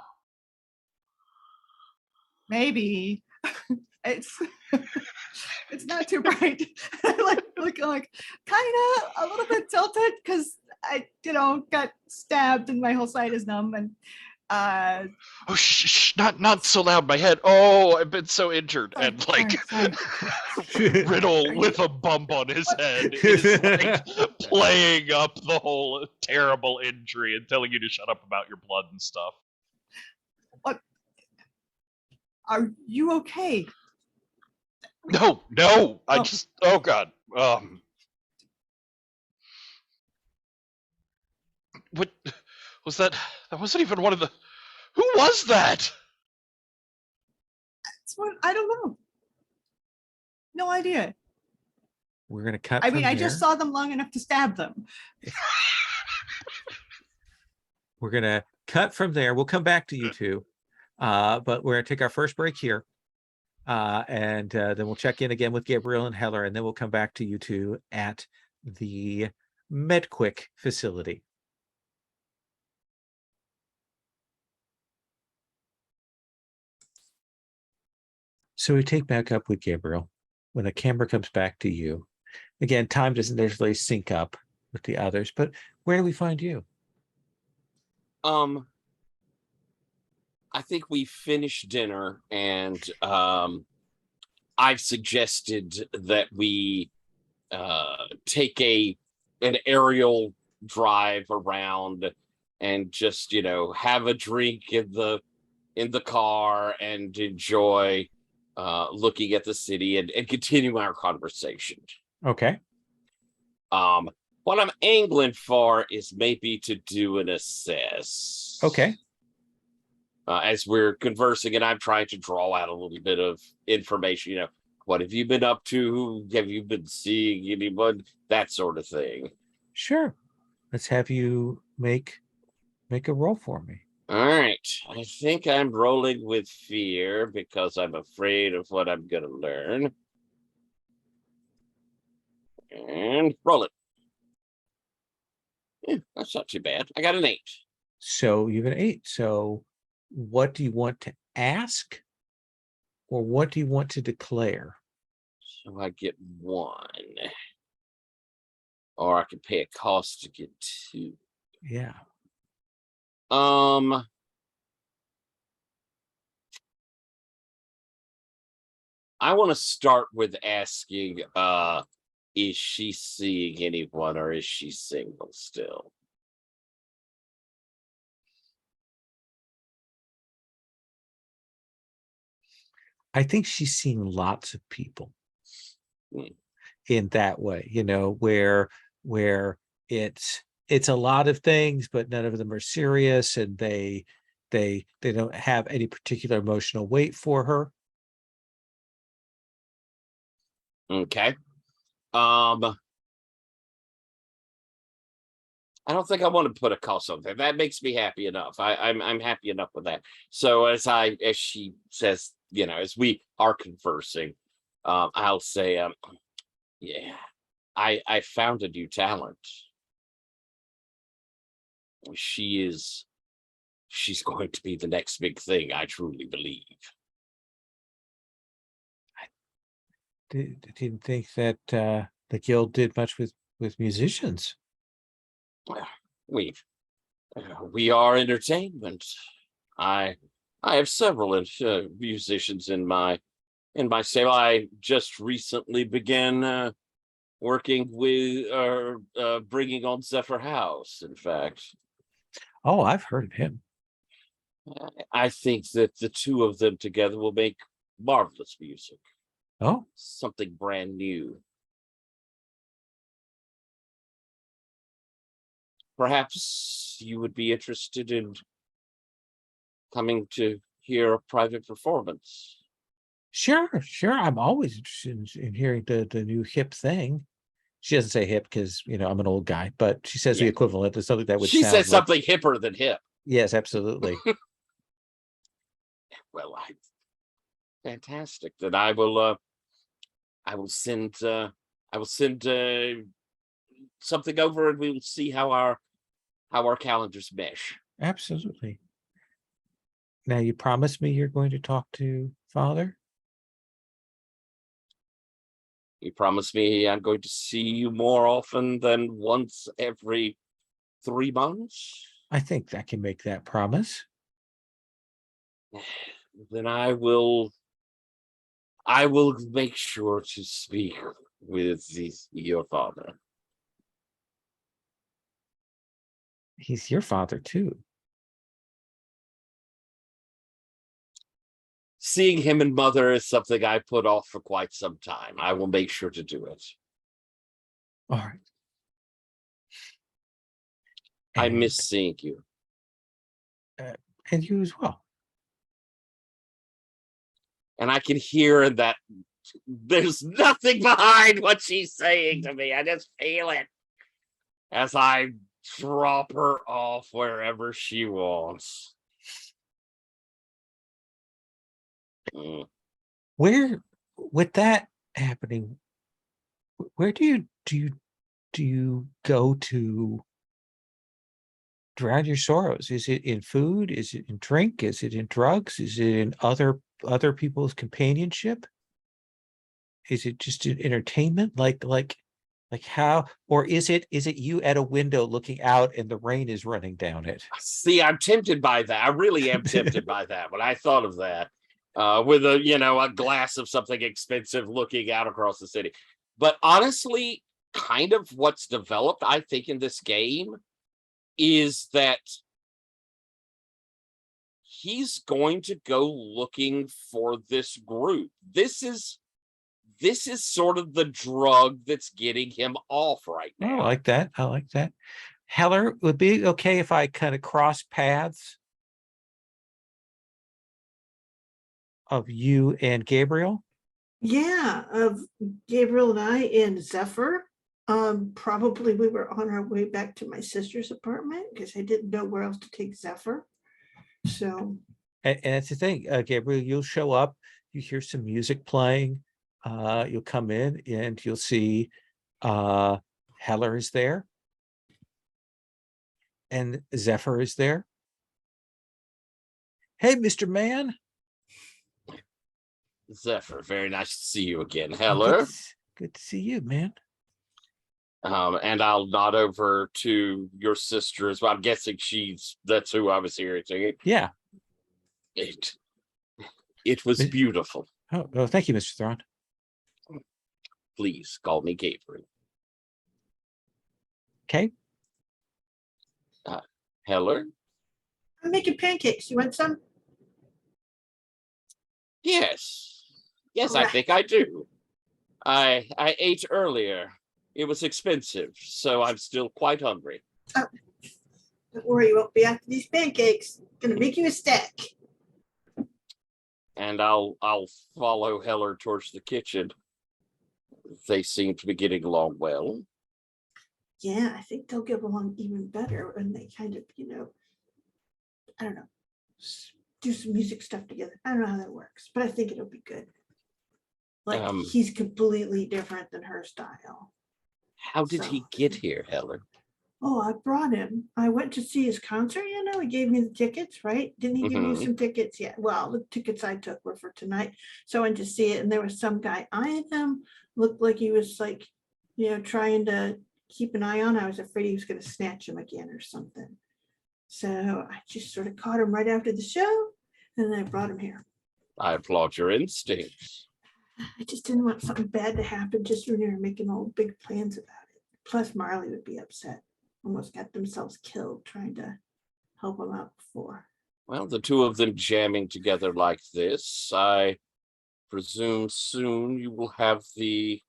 Maybe it's it's not too bright. like kind of a little bit tilted because I got stabbed and my whole side is numb and Oh, shh, not so loud. My head. Oh, I've been so injured. sorry, And like sorry. Riddle Are with a bump on his head is like playing up the whole terrible injury and telling you to shut up about your blood and stuff. What? Are you okay? No, I just, oh God. What was that? That wasn't even one of the, who was that? It's what I don't know. No idea. We're gonna cut. I mean, from I there. just saw them long enough to stab them. We're gonna cut from there. We'll come back to you two, but we're gonna take our first break here, and then we'll check in again with Gabriel and Heller, and then we'll come back to you two at the MedQuick facility. So we take back up with Gabriel. When the camera comes back to you, again, time doesn't necessarily sync up with the others, but where do we find you? I think we finished dinner, and I've suggested that we take an aerial drive around and just have a drink in the car and enjoy looking at the city and continue our conversation. Okay. What I'm angling for is maybe to do an assess. Okay. As we're conversing, and I'm trying to draw out a little bit of information. What have you been up to? Have you been seeing anyone? That sort of thing. Sure. Let's have you make a roll for me. All right. I think I'm rolling with fear because I'm afraid of what I'm going to learn. And roll it. Yeah, that's not too bad. I got an 8. So you have an 8. So what do you want to ask, or what do you want to declare? So I get 1. Or I can pay a cost to get 2. Yeah. I want to start with asking, is she seeing anyone, or is she single still? I think she's seeing lots of people in that way, where it's a lot of things, but none of them are serious, and they don't have any particular emotional weight for her. Okay. I don't think I want to put a cost on that. That makes me happy enough. I'm happy enough with that. So as she says, as we are conversing, I'll say, yeah, I found a new talent. She's going to be the next big thing, I truly believe. I didn't think that the guild did much with musicians. We are entertainment. I have several musicians in my stable. I just recently began working with bringing on Zephyr House. In fact, Oh, I've heard of him. I think that the two of them together will make marvelous music. Oh, Something brand new. Perhaps you would be interested in coming to hear a private performance. sure. I'm always interested in hearing the new hip thing. She doesn't say hip because I'm an old guy, but she says the Yeah. equivalent of something that would She sound says like- something hipper than hip. Yes, absolutely. Well, fantastic. Then I will send something over, and we'll see how our calendars mesh. Absolutely. Now you promise me you're going to talk to Father? You promise me I'm going to see you more often than once every 3 months? I think I can make that promise. Then I will make sure to speak with your father. He's your father too. Seeing him and mother is something I put off for quite some time. I will make sure to do it. All right. I And- miss seeing you. and you as well. And I can hear that there's nothing behind what she's saying to me. I just feel it as I drop her off wherever she wants. Mm. Where, with that happening, where do you go to drown your sorrows? Is it in food? Is it in drink? Is it in drugs? Is it in other people's companionship? Is it just in entertainment? Like how, or is it you at a window looking out and the rain is running down it? See, I'm tempted by that. I really am tempted by that. When I thought of that, with a glass of something expensive looking out across the city. But honestly, kind of what's developed, I think, in this game is that he's going to go looking for this group. This is sort of the drug that's getting him off right Oh, I now. like that. I like that. Heller, would it be okay if I kind of cross paths of you and Gabriel? Yeah, of Gabriel and I and Zephyr. Probably we were on our way back to my sister's apartment because I didn't know where else to take Zephyr. So And that's the thing, Gabriel, you'll show up, you hear some music playing, you'll come in and you'll see Heller is there and Zephyr is there. Hey, Mr. Man. Zephyr, very nice to see you again. Good Heller. to good to see you, man. And I'll nod over to your sister as well. I'm guessing that's who I was hearing singing. Yeah. It was Mi- beautiful. Oh, thank you, Mr. Thrawn. Please call me Gabriel. Okay. Heller? I'm making pancakes. You want some? Yes. Yes, I Alright. think I do. I ate earlier. It was expensive, so I'm still quite hungry. Don't worry, you won't be after these pancakes. Gonna make you a stack. And I'll follow Heller towards the kitchen. They seem to be getting along well. Yeah, I think they'll get along even better when they kind of, I don't know, do some music stuff together. I don't know how that works, but I think it'll be good. Like he's completely different than her style. How did he get here, Heller? Oh, I brought him. I went to see his concert, he gave me the tickets, right? Didn't he give you some tickets? Yeah, well, the tickets I took were for tonight. So I went to see it, and there was some guy eyeing him, looked like he was like, trying to keep an eye on. I was afraid he was going to snatch him again or something. So I just sort of caught him right after the show, and then I brought him here. I applaud your instincts. I just didn't want something bad to happen just when they were making all big plans about it. Plus, Marley would be upset. Almost got themselves killed trying to help him out before. Well, the two of them jamming together like this, I presume soon you will have the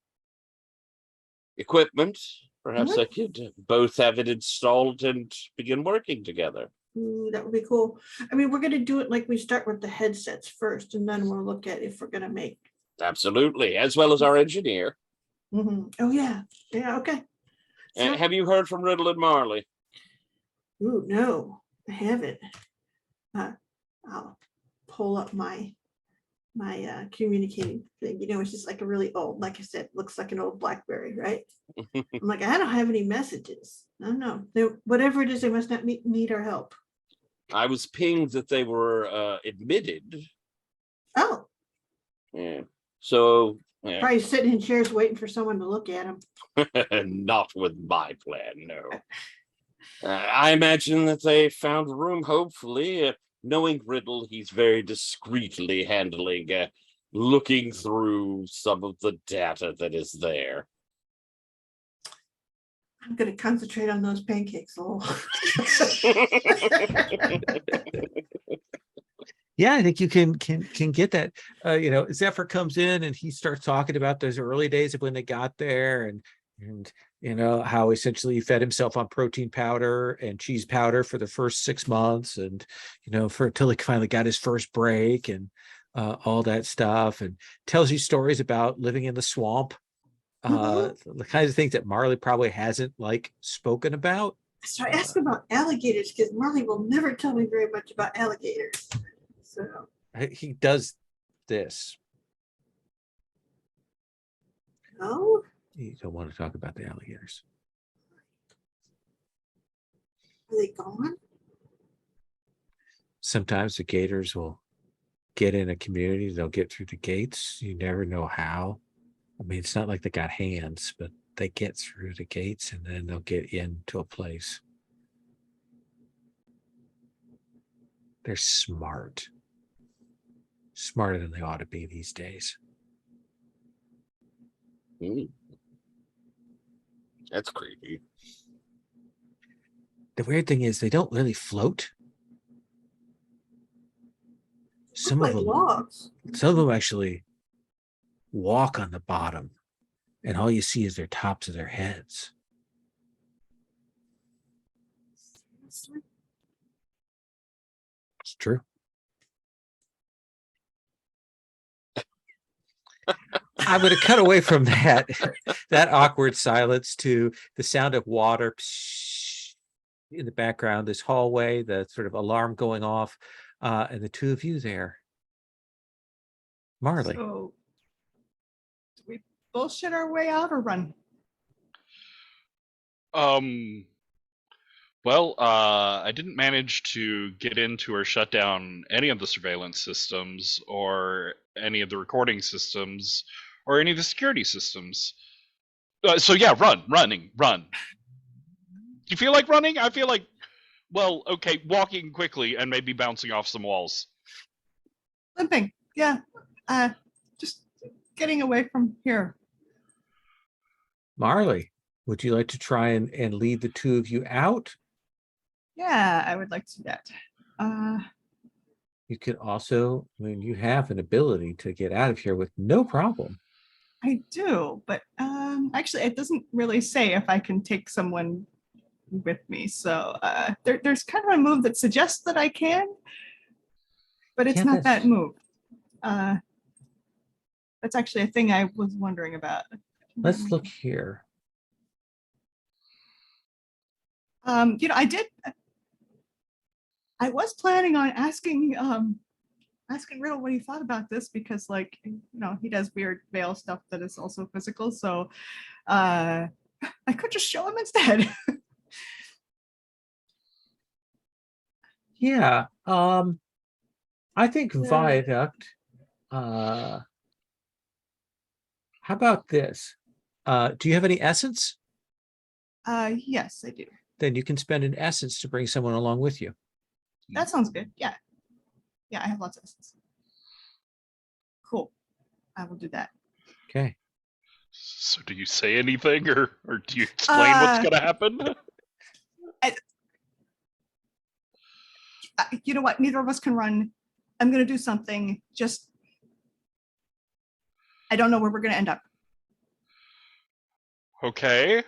equipment. Perhaps I could both have it installed and begin working together. Ooh, that would be cool. I mean, we're going to do it like we start with the headsets first, and then we'll look at if we're going to make. Absolutely, as well as our engineer. Oh yeah, yeah. Okay. So, Have you heard from Riddle and Marley? ooh, no, I haven't. I'll pull up my communicating thing. It's just like a really old, like I said, looks like an old BlackBerry, right? I'm like, I don't have any messages. I don't know. Whatever it is, they must not need our help. I was pinged that they were admitted. Oh, Yeah. So yeah. probably sitting in chairs waiting for someone to look at them. Not with my plan, no. I imagine that they found room, hopefully. Knowing Riddle, he's very discreetly handling, looking through some of the data that is there. I'm going to concentrate on those pancakes a little. Yeah, I think you can get that. Zephyr comes in and he starts talking about those early days of when they got there, and how essentially he fed himself on protein powder and cheese powder for the first 6 months, and until he finally got his first break, and all that stuff, and tells you stories about living in the swamp, the kinds of things that Marley probably hasn't spoken about. So I asked about alligators because Marley will never tell me very much about alligators. So He does this. oh, You don't want to talk about the alligators. are they gone? Sometimes the gators will get in a community. They'll get through the gates. You never know how. I mean, it's not like they got hands, but they get through the gates and then they'll get into a place. They're smart. Smarter than they ought to be these days. That's creepy. The weird thing is they don't really float. Some Look of like them, logs. some of them actually walk on the bottom, and all you see is their tops of their heads. It's true. I'm going to cut away from that awkward silence to the sound of water in the background, this hallway, the sort of alarm going off, and the two of you there. Marley. So, do we bullshit our way out or run? Well, I didn't manage to get into or shut down any of the surveillance systems or any of the recording systems or any of the security systems. So yeah, run. You feel like running? I feel like, well, okay, walking quickly and maybe bouncing off some walls. Limping, yeah. Just getting away from here. Marley, would you like to try and lead the two of you out? Yeah, I would like to do that. You could also, you have an ability to get out of here with no problem. I do, but actually, it doesn't really say if I can take someone with me. So there's kind of a move that suggests that I can, but it's not that move. That's actually a thing I was wondering about. Let's look here. I was planning on asking Riddle what he thought about this because, he does weird veil stuff that is also physical. So I could just show him instead. Yeah. I think Viaduct. How about this? Do you have any essence? Yes, I do. Then you can spend an essence to bring someone along with you. That sounds good. Yeah. Yeah, I have lots of essence. Cool. I will do that. Okay. So do you say anything or do you explain what's going to happen? You know what? Neither of us can run. I'm going to do something. Just, I don't know where we're going to end up. Okay.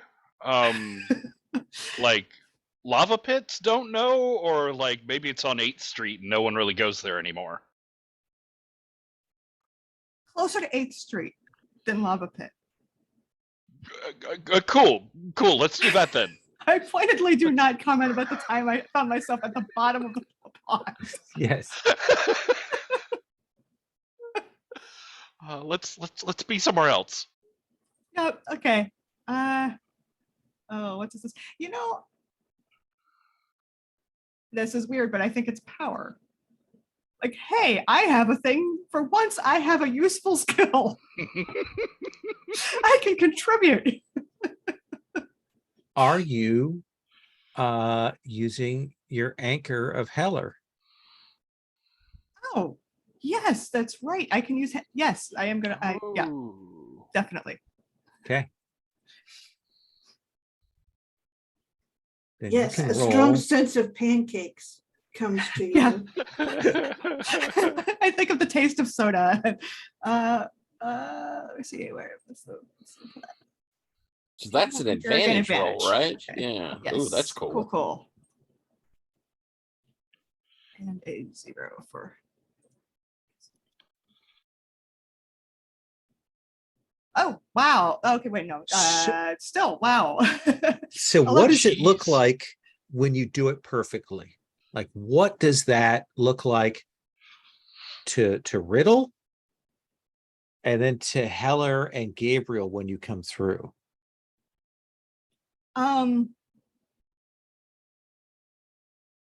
Like lava pits don't know, or like maybe it's on 8th Street and no one really goes there anymore. Closer to 8th Street than Lava Pit. Cool. Let's do that then. I pointedly do not comment about the time I found myself at the bottom of the pond. Yes. Let's be somewhere else. Yep. Okay. Oh, what is this? This is weird, but I think it's power. Like, hey, I have a thing. For once, I have a useful skill. I can contribute. Are you using your anchor of Heller? Oh, yes, that's right. I can use. Yes, I am gonna. Yeah, Ooh. definitely. Okay. Then you Yes, can a roll. strong sense of pancakes comes to you. Yeah. I think of the taste of soda. Let's see where. So that's an You're getting advantage roll, right? Okay. Yeah. Yes. Oh, that's cool. Cool. And a 0 for. Oh, wow. Okay, wait, no. Still, wow. So what 11. does it look Jeez. like when you do it perfectly? Like, what does that look like to Riddle and then to Heller and Gabriel when you come through?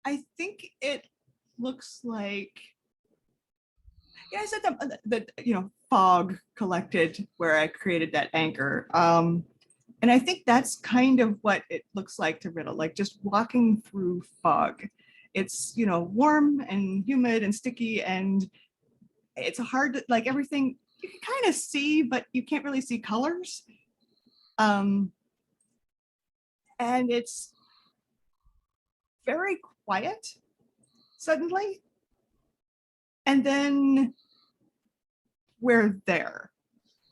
I think it looks like, I said that fog collected where I created that anchor. And I think that's kind of what it looks like to Riddle, like just walking through fog. It's, warm and humid and sticky, and it's hard to, like, everything you can kind of see, but you can't really see colors. And it's very quiet suddenly. And then we're there.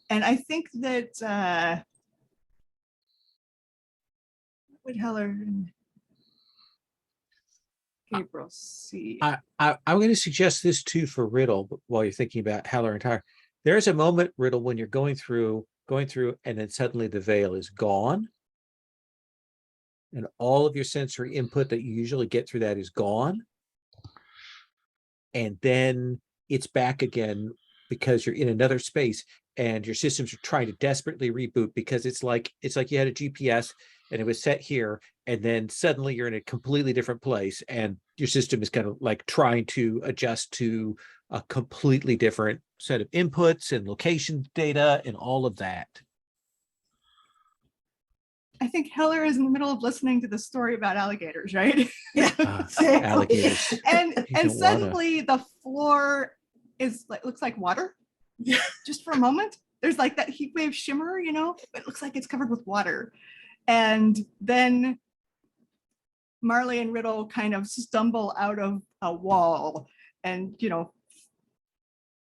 And I think that what would Heller and Gabriel see? I'm going to suggest this too for Riddle, but while you're thinking about Heller and Tyre. There's a moment, Riddle, when you're going through, and then suddenly the veil is gone. And all of your sensory input that you usually get through that is gone. And then it's back again because you're in another space and your systems are trying to desperately reboot, because it's like you had a GPS and it was set here, and then suddenly you're in a completely different place and your system is kind of like trying to adjust to a completely different set of inputs and location data and all of that. I think Heller is in the middle of listening to the story about alligators, right? Yeah, exactly. Alligators. and You and don't wanna- suddenly the floor is like, looks like water. Yeah. Just for a moment, there's like that heat wave shimmer, it looks like it's covered with water. And then Marley and Riddle kind of stumble out of a wall and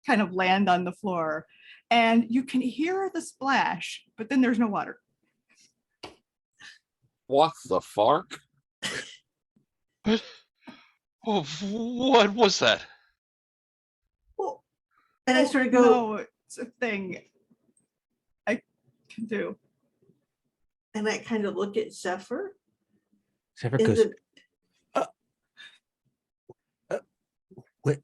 kind of land on the floor, and you can hear the splash, but then there's no water. What the fuck? Oh, what was that? Well, and I sort of go, No, it's a thing I can do. and I kind of look at Zephyr. Zephyr Is goes, it, what?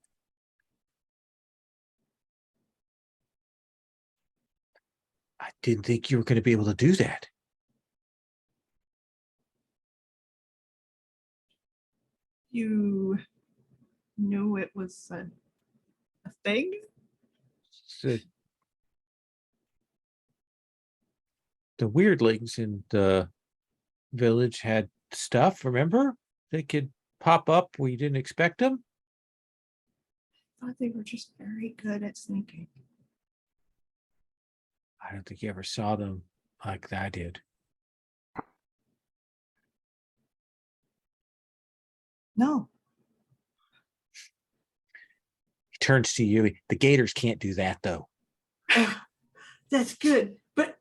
I didn't think you were going to be able to do that. You knew it was a thing? So the weirdlings in the village had stuff, remember? They could pop up where you didn't expect them. I thought they were just very good at sneaking. I don't think you ever saw them like I did. No. He turns to you. The gators can't do that, though. oh, that's good. But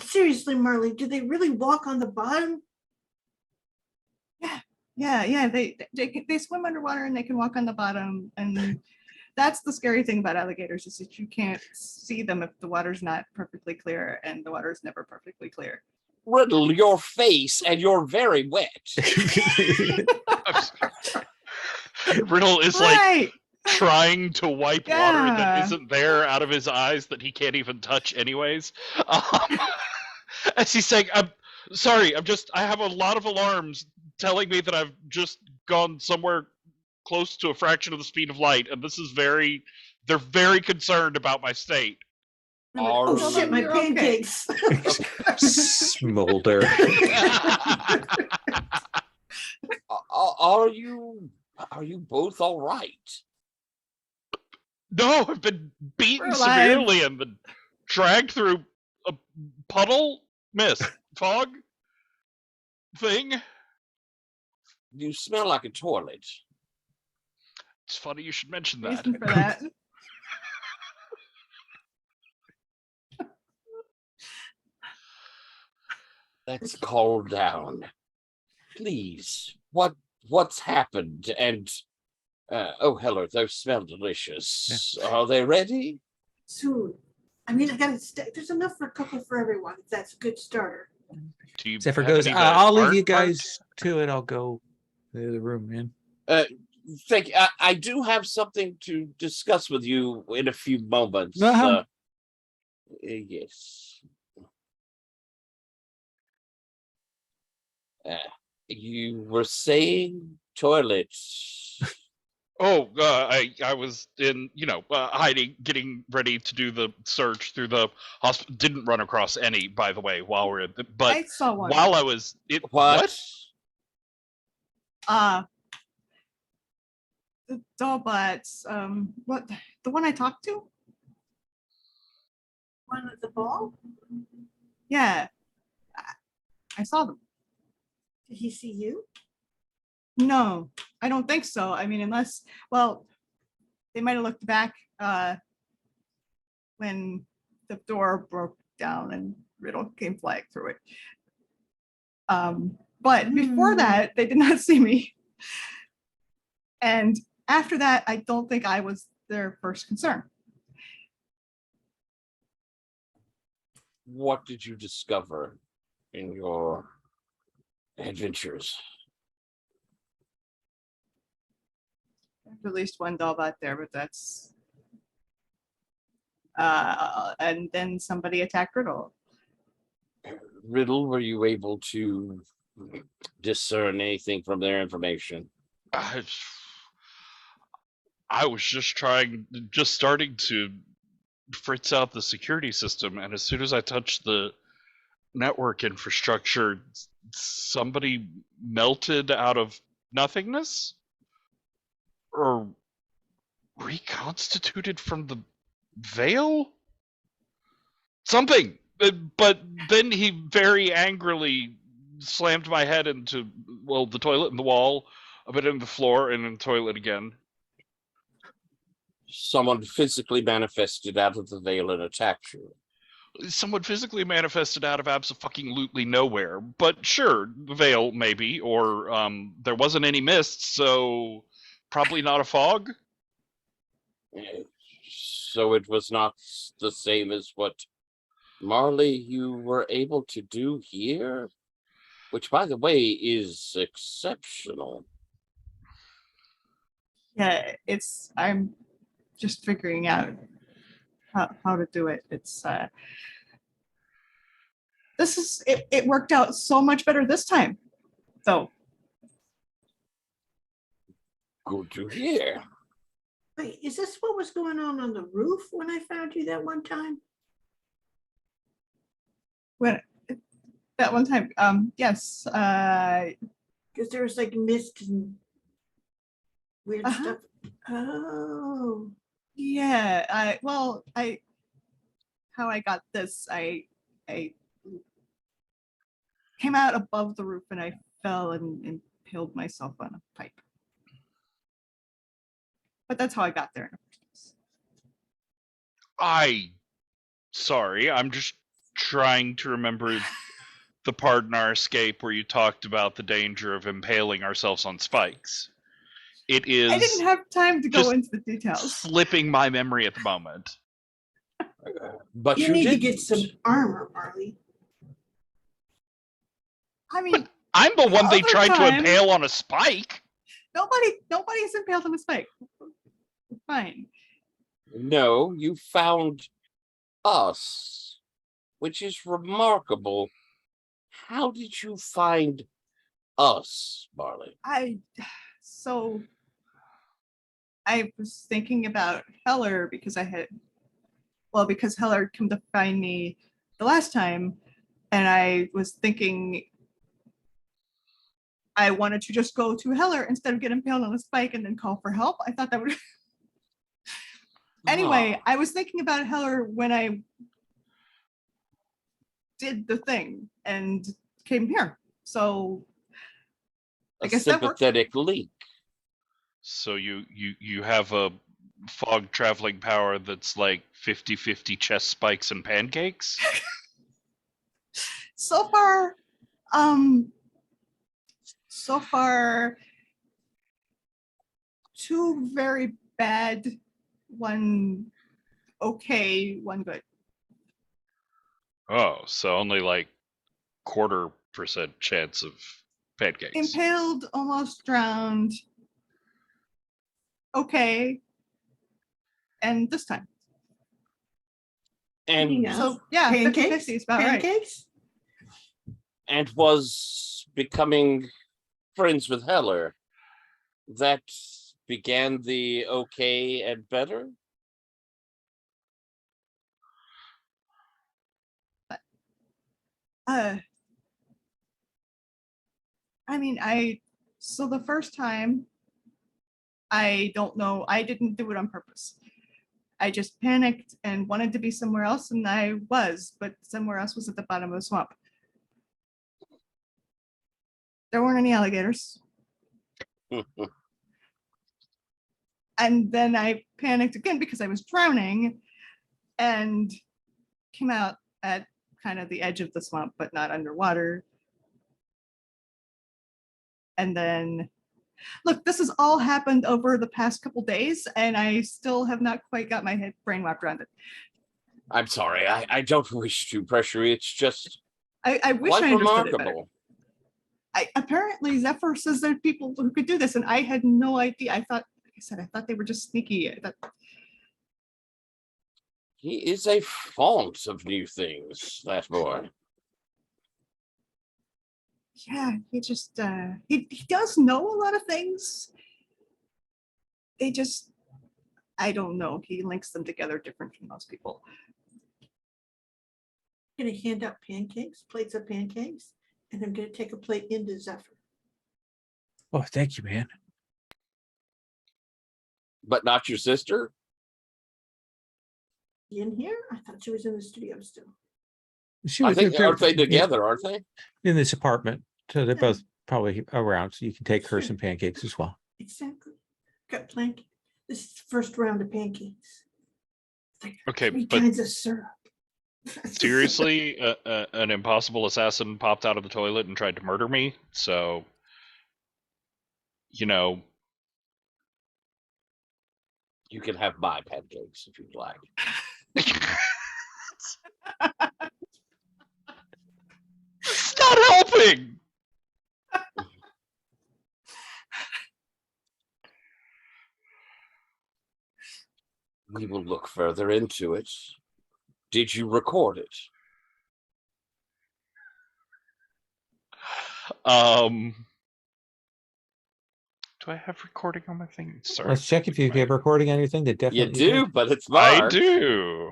seriously, Marley, do they really walk on the bottom? Yeah. They swim underwater and they can walk on the bottom, and that's the scary thing about alligators is that you can't see them if the water's not perfectly clear, and the water is never perfectly clear. Riddle, your face, and you're very wet. Riddle is like Right. trying to wipe water that Yeah. isn't there out of his eyes that he can't even touch anyways. As he's saying, I'm sorry, I have a lot of alarms telling me that I've just gone somewhere close to a fraction of the speed of light, and they're very concerned about my state. Oh Are shit, my you're okay. pancakes. Smolder. Are you both all right? No, I've been beaten We're alive. severely and been dragged through a puddle, fog thing. You smell like a toilet. It's funny you should mention that. Reason for that. Let's calm down, please. What's happened? And oh, hello. Those smell delicious. Are they ready? Soon. I mean, I gotta there's enough for a couple for everyone. That's a good starter. Do you Zephyr have goes, any of the I'll leave you hard part? guys to it. I'll go to the room, man. I do have something to discuss with you in a few moments. Uh-huh. Yes. You were saying toilets. Oh, I was in, hiding, getting ready to do the search through the hospital. Didn't run across any, by the way, while we're in the, but I saw one. while I was What? The Dollbots. What? The one I talked to? One at the ball? Yeah. I saw them. Did he see you? No, I don't think so. I mean, unless, well, they might have looked back when the door broke down and Riddle came flying through it. But before that, they did not see me. And after that, I don't think I was their first concern. What did you discover in your adventures? At least one Dollbot there, but that's and then somebody attacked Riddle. Riddle, were you able to discern anything from their information? I was just starting to fritz out the security system, and as soon as I touched the network infrastructure, somebody melted out of nothingness? Or reconstituted from the veil? Something! But then he very angrily slammed my head into, the toilet and the wall, a bit in the floor, and in the toilet again. Someone physically manifested out of the veil and attacked you. Someone physically manifested out of abso-fucking-lutely nowhere. But sure, the veil, maybe, or there wasn't any mist, so probably not a fog? So it was not the same as what Marley you were able to do here? Which, by the way, is exceptional. Yeah, I'm just figuring out how to do it. It worked out so much better this time, though. Good to hear. Wait, is this what was going on the roof when I found you that one time? When that one time, yes, Because there was like mist and weird Uh-huh. stuff. Oh, yeah. How I got this, I came out above the roof and I fell and impaled myself on a pipe. But that's how I got there in the first place. Sorry, I'm just trying to remember the part in our escape where you talked about the danger of impaling ourselves on spikes. It is I didn't have time to go just into the details. slipping my memory at the moment. But You you need to didn't. get some armor, Marley. I mean, I'm the one they Other tried to time- impale on a spike. nobody's impaled on a spike. Fine. No, you found us, which is remarkable. How did you find us, Marley? I was thinking about Heller because because Heller had come to find me the last time, and I was thinking I wanted to just go to Heller instead of get impaled on a spike and then call for help. I thought that would. Anyway, Ah, I was thinking about Heller when I did the thing and came here. So I a guess that works. sympathetic link. So you have a fog traveling power that's like 50-50 chest spikes and pancakes? So far, two very bad, one okay, one good. Oh, so only like 0.25% chance of pancakes. Impaled, almost drowned. Okay. And this time. And Yeah. So yeah, Pancakes? 50-50 is about right. Pancakes? and was becoming friends with Heller. That began the okay and better. I mean, so the first time, I don't know, I didn't do it on purpose. I just panicked and wanted to be somewhere else, and I was, but somewhere else was at the bottom of the swamp. There weren't any alligators. And then I panicked again because I was drowning and came out at kind of the edge of the swamp, but not underwater. And then, look, this has all happened over the past couple days, and I still have not quite got my brain wrapped around it. I'm sorry, I don't wish to pressure you. It's just I wish quite I understood it better. remarkable. Apparently Zephyr says there are people who could do this, and I had no idea. I thought, like I said, I thought they were just sneaky. He is a font of new things, that boy. Yeah, he just he does know a lot of things. They just, I don't know. He links them together different from most people. I'm gonna hand out pancakes, plates of pancakes, and I'm gonna take a plate into Zephyr. Oh, thank you, man. But not your sister? In here? I thought she was in the studio still. She I was think, they're- aren't they yeah, together, aren't they? in this apartment? So they're Yeah. both probably around, so you can take her Sure. some pancakes as well. Exactly. Got plank. This is the first round of pancakes. It's like Okay, 3 but kinds of syrup. seriously, an impossible assassin popped out of the toilet and tried to murder me. So, you know, You can have my pancakes if you'd like. it's not helping. We will look further into it. Did you record it? Do I have recording on my thing? Sorry. Let's check if you have recording anything. That You definitely do, did. but it's I marked. do.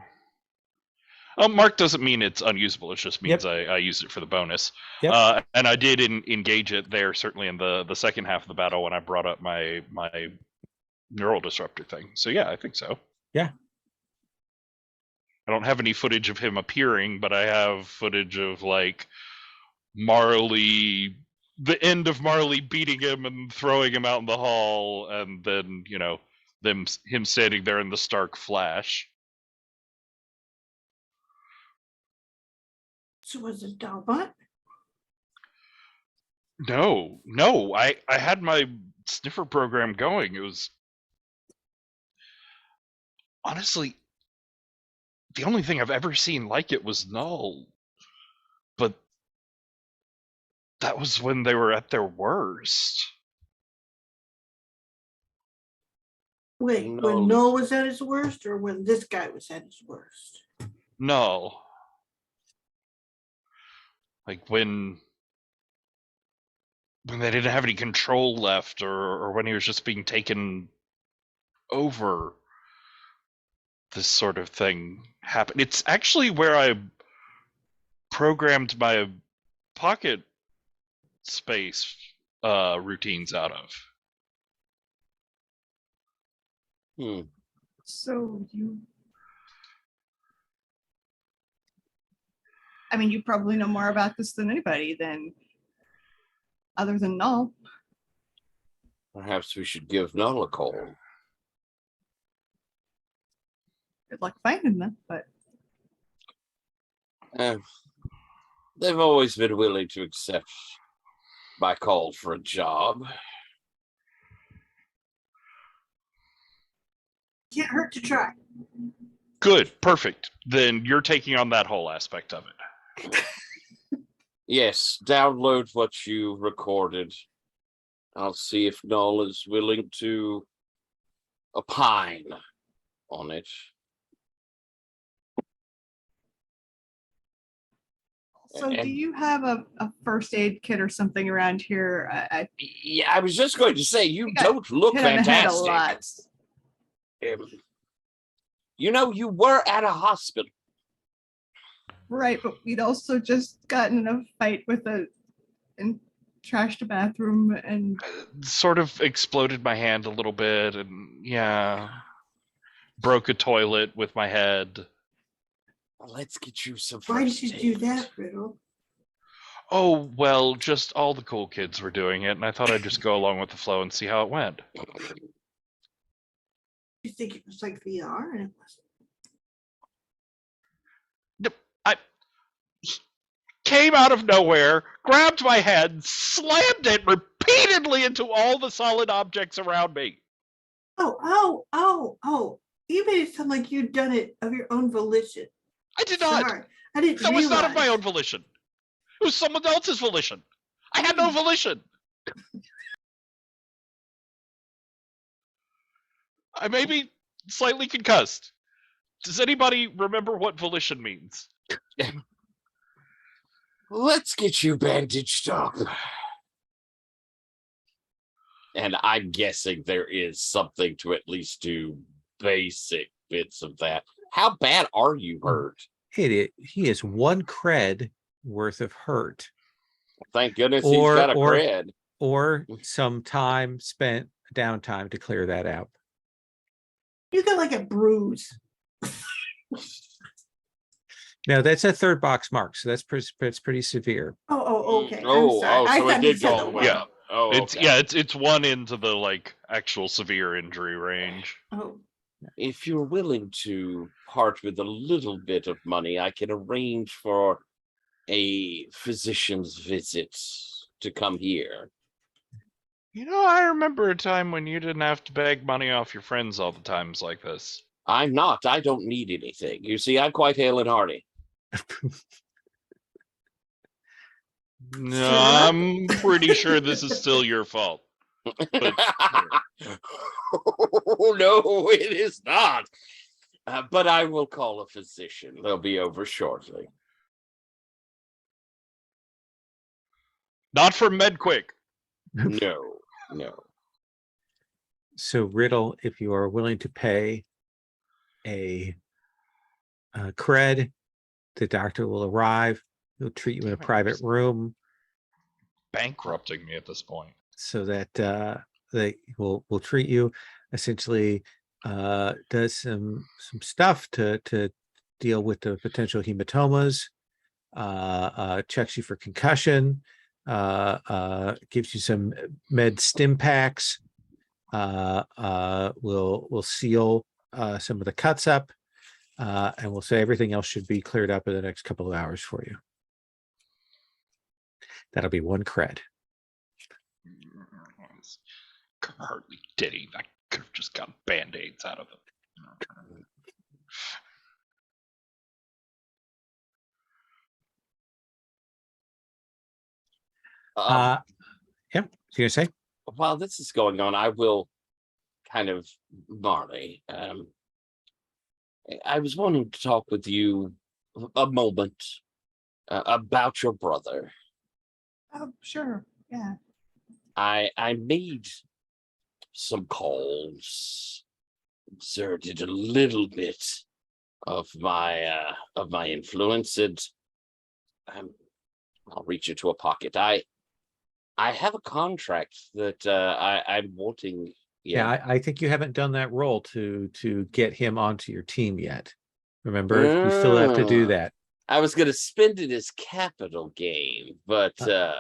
Mark doesn't mean it's unusable. It just means Yep. I used it for the bonus. Yep. And I did engage it there, certainly in the second half of the battle when I brought up my neural disruptor thing. So yeah, I think so. Yeah. I don't have any footage of him appearing, but I have footage of like Marley, the end of Marley beating him and throwing him out in the hall, and then him standing there in the stark flash. So was it Dalbot? No, I had my sniffer program going. It was honestly the only thing I've ever seen like it was Null, but that was when they were at their worst. Wait, No, when Noah was at his worst or when this guy was at his worst? Null. Like when they didn't have any control left, or when he was just being taken over, this sort of thing happened. It's actually where I programmed my pocket space routines out of. So I mean, you probably know more about this than anybody other than Null. Perhaps we should give Null a call. Good luck finding them, but They've always been willing to accept my call for a job. Can't hurt to try. Good, perfect. Then you're taking on that whole aspect of it. Yes, download what you recorded. I'll see if Null is willing to opine on it. so do you have a first aid kit or something around here? Yeah, I was just going to say, you got don't look hit on the head a fantastic. lot. You know, you were at a hospital. Right, but we'd also just gotten in a fight and trashed a bathroom and Sort of exploded my hand a little bit, and yeah, broke a toilet with my head. Well, let's get you some Why first did you do aid. that, Riddle? Oh, well, just all the cool kids were doing it, and I thought I'd just go along with the flow and see how it went. You think it was like VR and it wasn't? I came out of nowhere, grabbed my head, slammed it repeatedly into all the solid objects around me. Oh. You made it sound like you'd done it of your own volition. I did not. Sorry, I didn't That was not of my realize. own volition. It was someone else's volition. I had no volition. I may be slightly concussed. Does anybody remember what volition means? Let's get you bandaged up. And I'm guessing there is something to at least do basic bits of that. How bad are you hurt? He is 1 cred worth of hurt, Thank goodness Or- he's got a or- cred. or some time spent downtime to clear that out. You got like a bruise. Now that's a 3rd box mark, so that's pretty severe. Oh, okay. Oh, I'm sorry. I so it thought you did said go the all the word. way Yeah. up. Oh, okay. It's one into the like actual severe injury range. Oh, If you're willing to part with a little bit of money, I can arrange for a physician's visit to come here. You know, I remember a time when you didn't have to beg money off your friends all the times like this. I'm not. I don't need anything. You see, I'm quite hale and hearty. No, Sure. I'm pretty sure this is still your fault. But Oh, no, it is not. But I will call a physician. They'll be over shortly. not for MedQuick. No. So Riddle, if you are willing to pay a cred, the doctor will arrive. He'll treat you in a private room Bankrupting me at this point. so that they will treat you. Essentially, does some stuff to deal with the potential hematomas. Checks you for concussion. Gives you some med stim packs. We'll seal some of the cuts up, and we'll say everything else should be cleared up in the next couple of hours for you. That'll be 1 cred. things. Hardly did he. I could have just gotten band-aids out of it. Yeah, you gonna say? While this is going on, I will kind of, Marley, I was wanting to talk with you a moment about your brother. Oh, sure. Yeah. I made some calls, exerted a little bit of my influence, and I'll reach into a pocket. I have a contract that I'm wanting. Yeah, I think you haven't done that role to get him onto your team yet. Remember, you still have to do that. I was going to spend it as capital gain, but from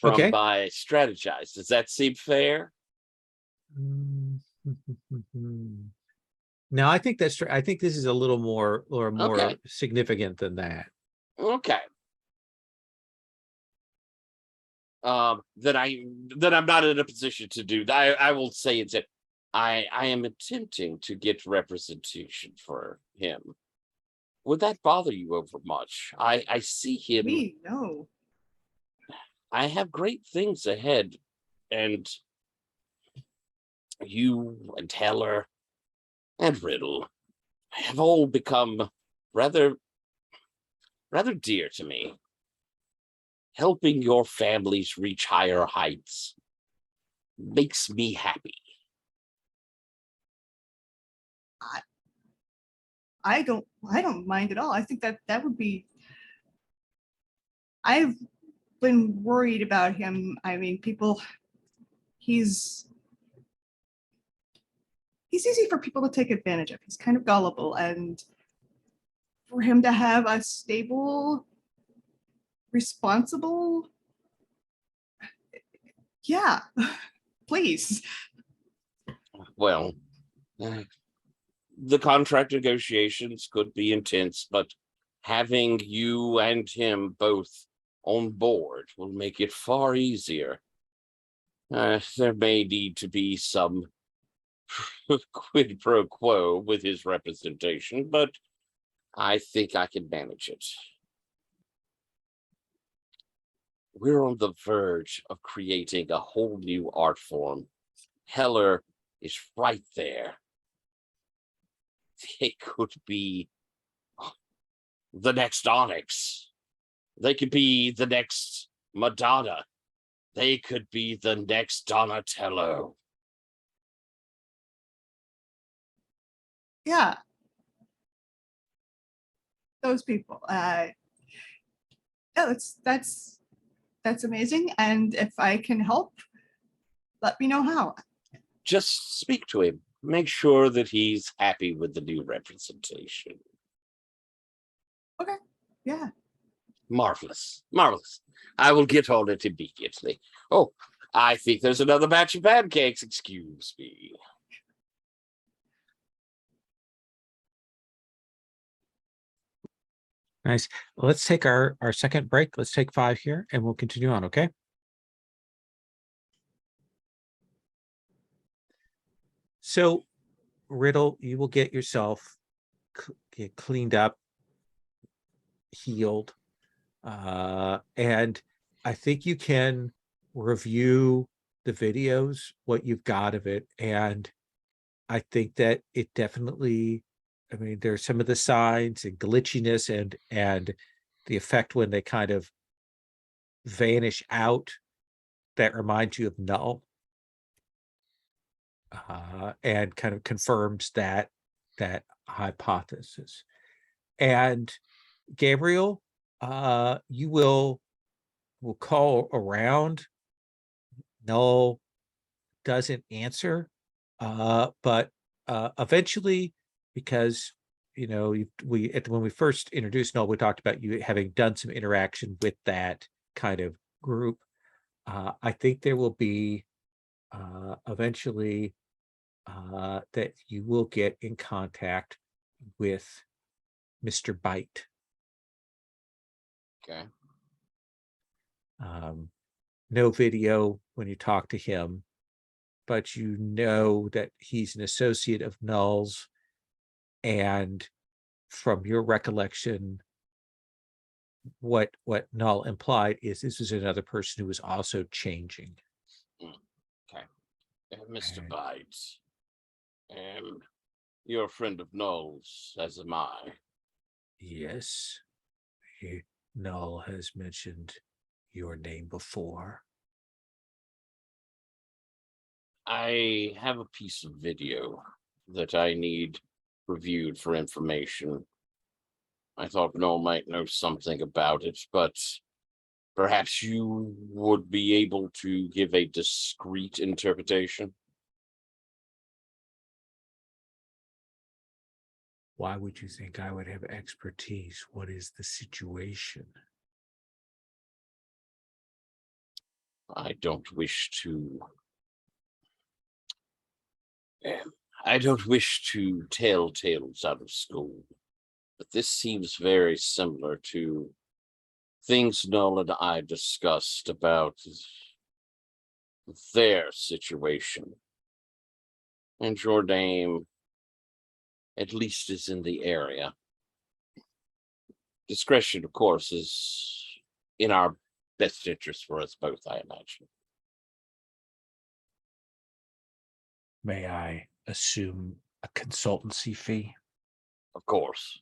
Okay. by strategize. Does that seem fair? No, I think that's true. I think this is a little more Okay. significant than that. Okay. That I'm not in a position to do. I will say it's that I am attempting to get representation for him. Would that bother you over much? I see him. Me, no. I have great things ahead, and you and Heller and Riddle have all become rather dear to me. Helping your families reach higher heights makes me happy. I don't mind at all. I think that would be. I've been worried about him. I mean, he's easy for people to take advantage of. He's kind of gullible, and for him to have a stable, responsible, yeah, please. Well, the contract negotiations could be intense, but having you and him both on board will make it far easier. There may need to be some quid pro quo with his representation, but I think I can manage it. We're on the verge of creating a whole new art form. Heller is right there. They could be the next Onyx. They could be the next Madonna. They could be the next Donatello. Yeah. Those people. No, that's amazing. And if I can help, let me know how. Just speak to him. Make sure that he's happy with the new representation. Okay. Yeah. Marvelous. Marvelous. I will get on it immediately. Oh, I think there's another batch of pancakes. Excuse me. Nice. Let's take our second break. Let's take 5 here and we'll continue on, okay? So, Riddle, you will get yourself get cleaned up, healed, and I think you can review the videos, what you've got of it, and I think that it definitely, I mean, there's some of the signs and glitchiness and the effect when they kind of vanish out that remind you of Null, and kind of confirms that hypothesis. And Gabriel, you will call around. Null doesn't answer, but eventually, because when we first introduced Null, we talked about you having done some interaction with that kind of group. I think there will be eventually that you will get in contact with Mr. Bite. Okay. no video when you talk to him, but you know that he's an associate of Null's, and from your recollection, what Null implied is this is another person who was also changing. Mr. Bites, you're a friend of Noel's, as am I. Yes, Null has mentioned your name before. I have a piece of video that I need reviewed for information. I thought Noel might know something about it, but perhaps you would be able to give a discreet interpretation. Why would you think I would have expertise? What is the situation? I don't wish to tell tales out of school, but this seems very similar to things Noel and I discussed about their situation. And your name, at least, is in the area. Discretion, of course, is in our best interest for us both, I imagine. May I assume a consultancy fee? Of course.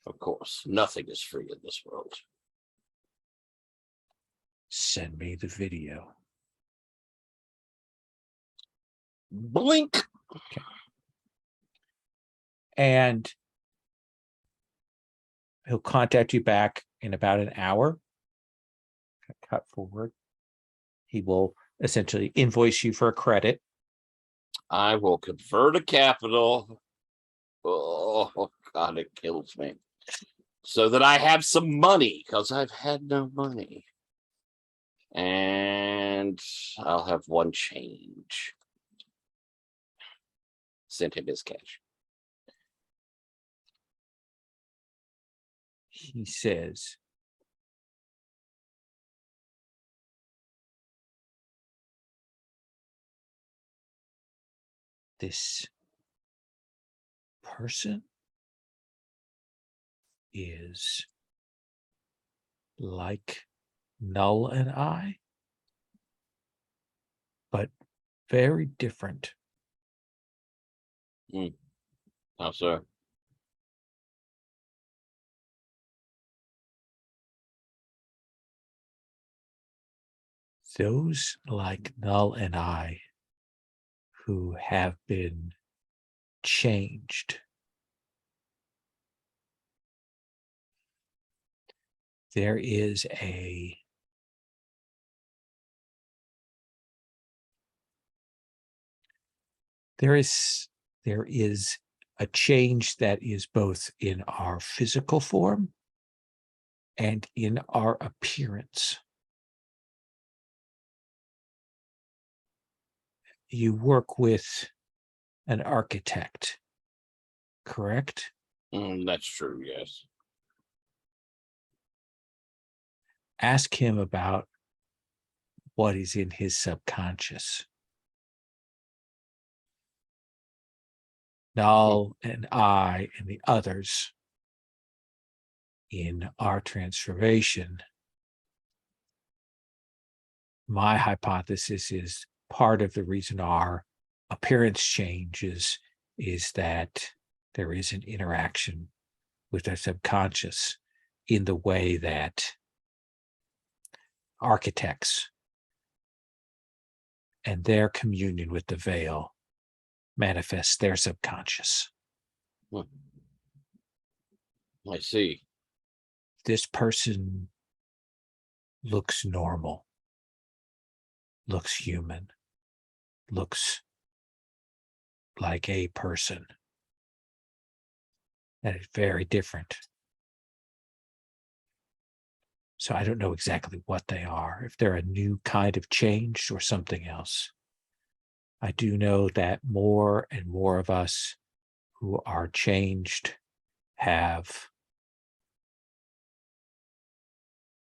Of course. Nothing is free in this world. Send me the video. Blink. And he'll contact you back in about an hour. Cut forward. He will essentially invoice you for a credit. I will convert a capital. Oh, God, it kills me. So that I have some money, because I've had no money. And I'll have one change. Send him his cash. He says, this person is like Null and I, but very different. How so? Those like Null and I who have been changed, there is a change that is both in our physical form and in our appearance. You work with an architect, correct? That's true, yes. Ask him about what is in his subconscious. Null and I and the others in our transformation, my hypothesis is part of the reason our appearance changes is that there is an interaction with our subconscious in the way that architects and their communion with the veil manifests their subconscious. I see. This person looks normal, looks human, looks like a person. That is very different. So I don't know exactly what they are, if they're a new kind of change or something else. I do know that more and more of us who are changed have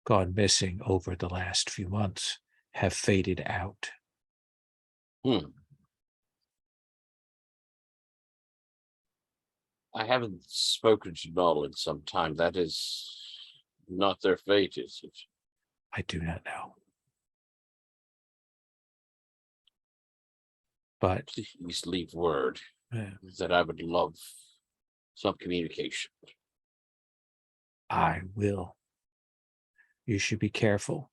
gone missing over the last few months. have faded out. I haven't spoken to Null in some time. That is not their fate, is it? I do not know. But Please leave word uh, that I would love some communication. I will. You should be careful.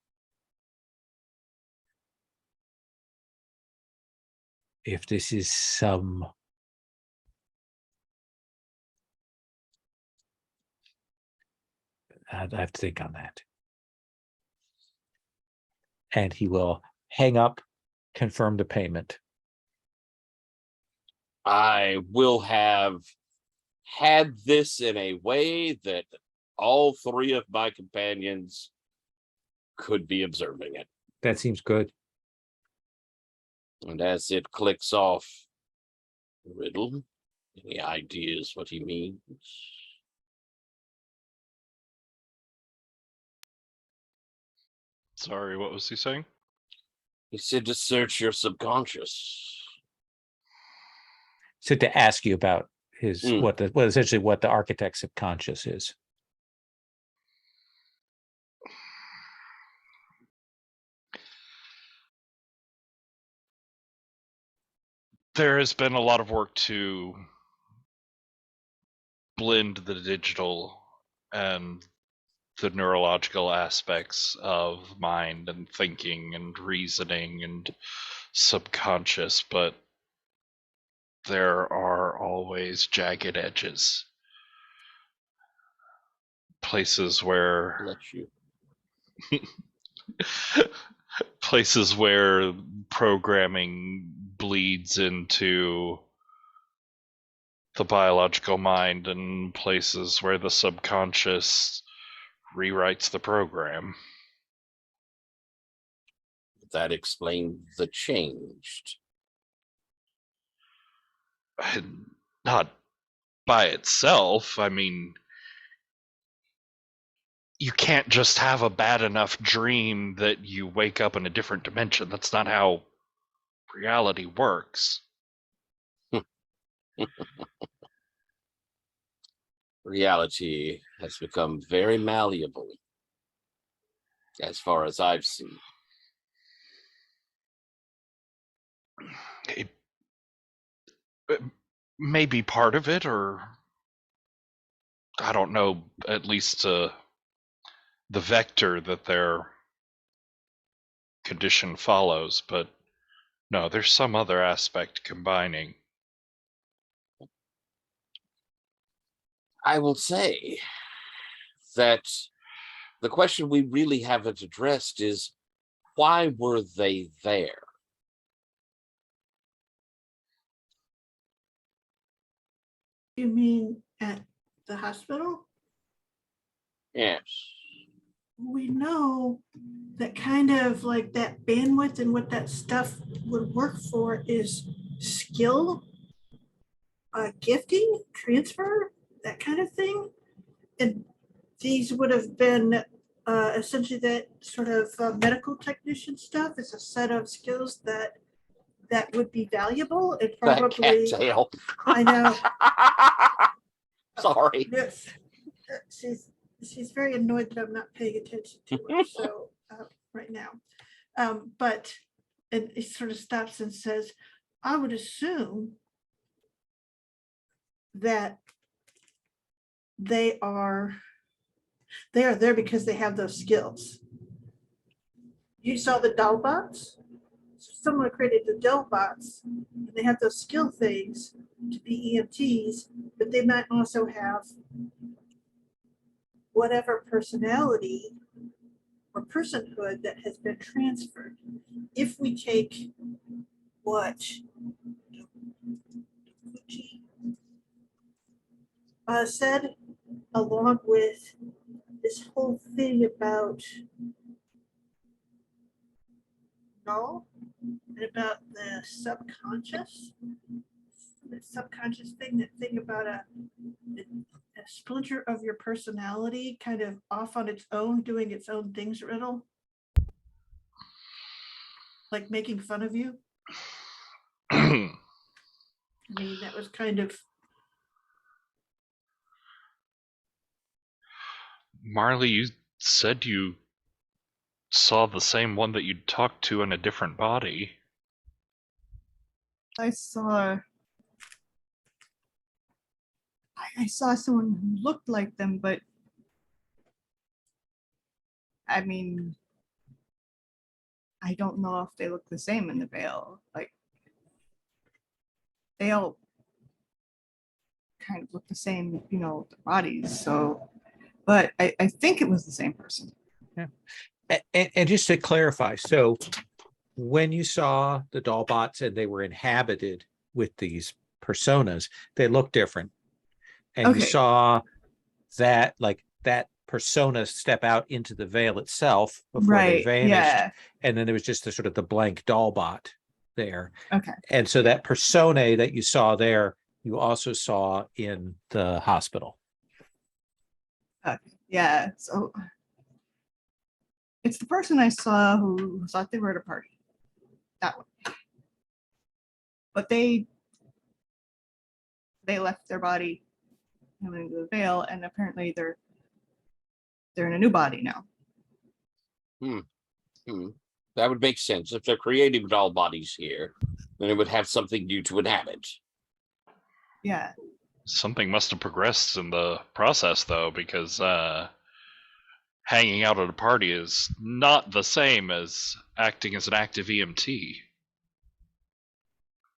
If this is some I have to think on that. And he will hang up, confirm the payment. I will have had this in a way that all three of my companions could be observing it. That seems good. And as it clicks off, Riddle, any ideas what he means? Sorry, what was he saying? He said to search your subconscious. So to ask you about his Mm. what essentially what the architect's subconscious is. There has been a lot of work to blend the digital and the neurological aspects of mind and thinking and reasoning and subconscious, but there are always jagged edges. Places where Let you. places where programming bleeds into the biological mind and places where the subconscious rewrites the program. That explained the changed. Not by itself. I mean, you can't just have a bad enough dream that you wake up in a different dimension. That's not how reality works. Reality has become very malleable, as far as I've seen. It may be part of it, or I don't know, at least the vector that their condition follows, but no, there's some other aspect combining. I will say that the question we really haven't addressed is, why were they there? You mean at the hospital? Yes. We know that kind of like that bandwidth and what that stuff would work for is skill, gifting, transfer, that kind of thing. And these would have been essentially that sort of medical technician stuff is a set of skills that would be valuable and That probably, cattail. I know. Sorry. Yes, she's very annoyed that I'm not paying attention to her. So right now, but and it sort of stops and says, "I would assume that they are there because they have those skills." You saw the doll bots. Someone created the doll bots. And they have those skill things to be EMTs, but they might also have whatever personality or personhood that has been transferred. If we take what said, along with this whole thing about null and about the subconscious thing, that thing about a splinter of your personality kind of off on its own, doing its own things, Riddle. like making fun of you? I mean, that was kind of, Marley, you said you saw the same one that you talked to in a different body. I saw someone who looked like them, but I mean, I don't know if they look the same in the veil. Like, they all kind of look the same, you know, the bodies. So, but I think it was the same person. And just to clarify, so when you saw the doll bots and they were inhabited with these personas, they look different. And you Okay. saw that, like, that persona step out into the veil itself before they Right. vanished. Yeah. And then there was just the sort of the blank doll bot there. Okay. And so that persona that you saw there, you also saw in the hospital. Yeah. So it's the person I saw who thought they were at a party. That one. But they left their body and went into the veil, and apparently they're in a new body now. That would make sense. If they're creating doll bodies here, then it would have something new to inhabit. Yeah. Something must have progressed in the process, though, because hanging out at a party is not the same as acting as an active EMT.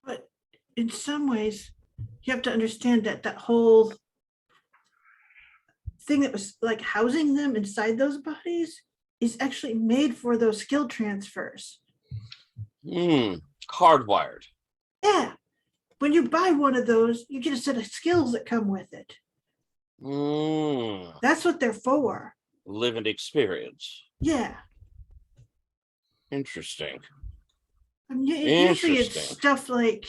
but in some ways, you have to understand that that whole thing that was like housing them inside those bodies is actually made for those skill transfers. Hardwired. Yeah. When you buy one of those, you get a set of skills that come with it. That's what they're for. Living experience. Yeah. Interesting. I mean, usually it's Interesting. stuff like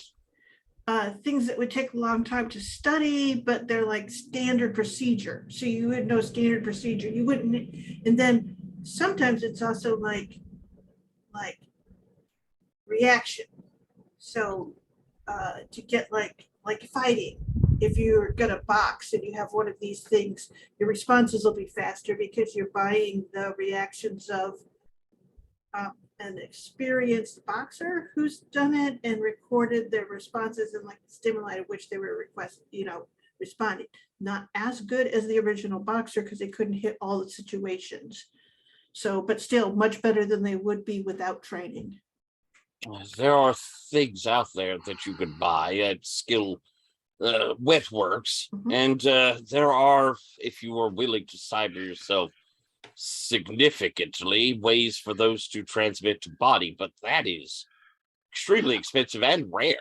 things that would take a long time to study, but they're like standard procedure. So you would know standard procedure. You wouldn't, and then sometimes it's also like reaction. So to get like fighting, if you're gonna box and you have one of these things, your responses will be faster because you're buying the reactions of an experienced boxer who's done it and recorded their responses and like the stimuli to which they were responding. Not as good as the original boxer because they couldn't hit all the situations. So, but still much better than they would be without training. There are things out there that you could buy at skill wetworks, and there are, if you are willing to cyber yourself significantly, ways for those to transmit to body, but that is extremely expensive and rare.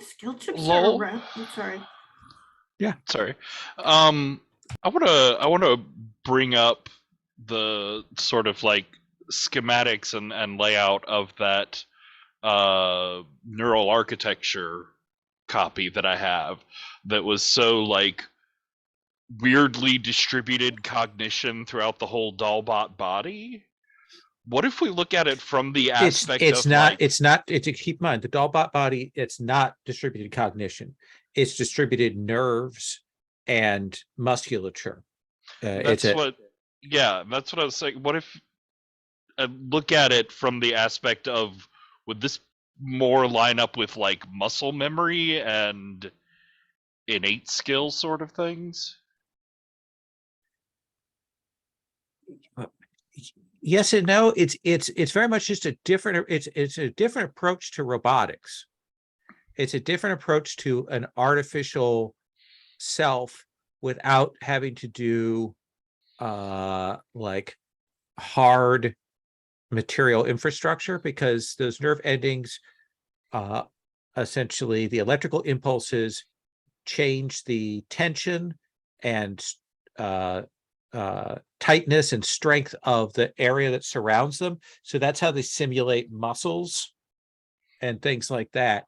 Skill chips Lol. are around. I'm sorry. Sorry. I wanna bring up the sort of like schematics and layout of that neural architecture copy that I have that was so like weirdly distributed cognition throughout the whole dollbot body. What if we look at it from the aspect It's of not, like, it's not, to keep in mind, the dollbot body, it's not distributed cognition. It's distributed nerves and musculature. that's what I was saying. What if I look at it from the aspect of, would this more line up with like muscle memory and innate skill sort of things? Yes and no. It's very much just a different, it's a different approach to robotics. It's a different approach to an artificial self without having to do like hard material infrastructure, because those nerve endings, essentially the electrical impulses change the tension and tightness and strength of the area that surrounds them. So that's how they simulate muscles and things like that.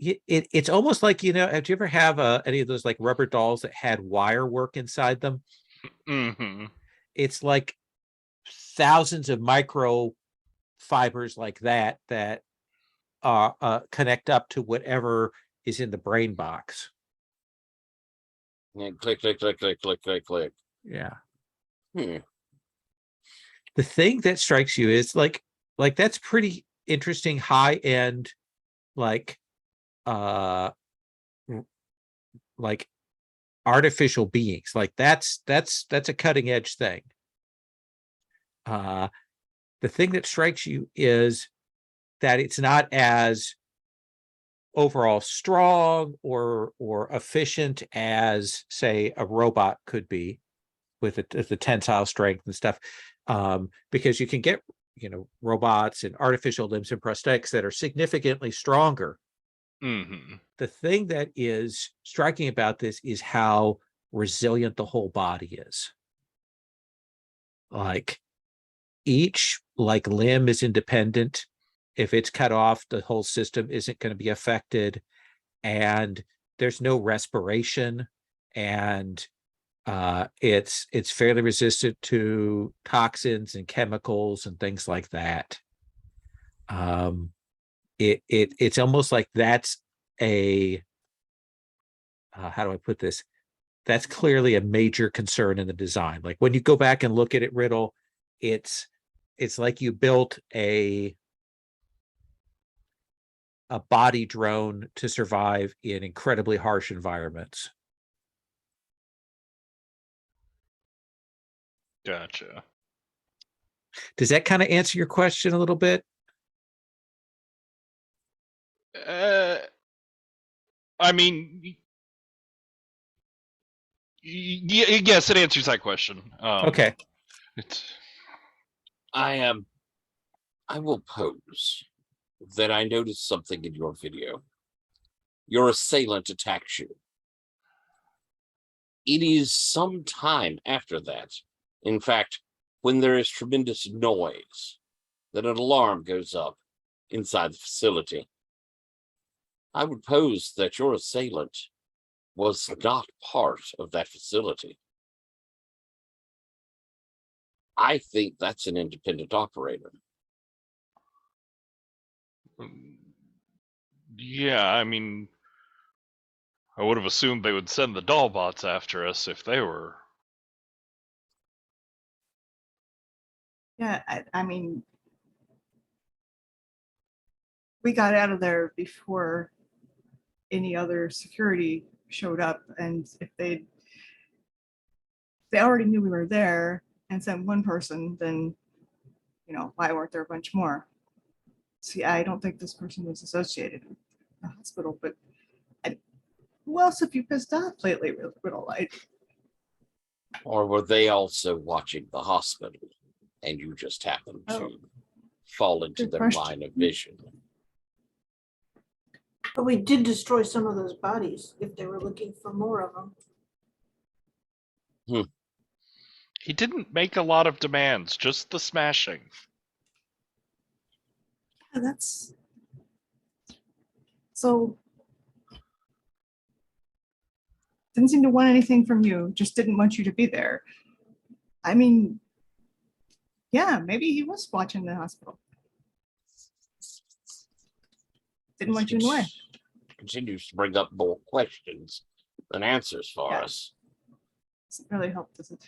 It's almost like, have you ever have any of those like rubber dolls that had wire work inside them? Mm-hmm. It's like thousands of micro fibers like that connect up to whatever is in the brain box. And click, click, click, click, click, click, click. Yeah. Hmm. The thing that strikes you is like that's pretty interesting, high end, like like artificial beings. Like that's a cutting edge thing. The thing that strikes you is that it's not as overall strong or efficient as, say, a robot could be with the tensile strength and stuff, because you can get robots and artificial limbs and prosthetics that are significantly stronger. Mm-hmm. The thing that is striking about this is how resilient the whole body is. Like each limb is independent. If it's cut off, the whole system isn't going to be affected, and there's no respiration, and it's fairly resistant to toxins and chemicals and things like that. It's almost like that's a how do I put this? That's clearly a major concern in the design. Like when you go back and look at it, Riddle, it's like you built a body drone to survive in incredibly harsh environments. Gotcha. Does that kind of answer your question a little bit? I mean, yes, it answers that question. Okay. I will pose that I noticed something in your video. Your assailant attacks you. It is some time after that, in fact, when there is tremendous noise, that an alarm goes up inside the facility. I would pose that your assailant was not part of that facility. I think that's an independent operator. Yeah, I mean, I would have assumed they would send the doll bots after us if they were. Yeah, I mean, we got out of there before any other security showed up, and if they already knew we were there and sent one person, then why weren't there a bunch more? See, I don't think this person was associated with the hospital, but who else have you pissed off lately, Riddle? Or were they also watching the hospital and you just happened to fall into Good their question. line of vision? But we did destroy some of those bodies if they were looking for more of them. He didn't make a lot of demands, just the smashing. Yeah, that's so. Didn't seem to want anything from you, just didn't want you to be there. I mean, yeah, maybe he was watching the hospital. Didn't want you in the way. Continues to bring up more questions than answers for us. Doesn't really help, does it?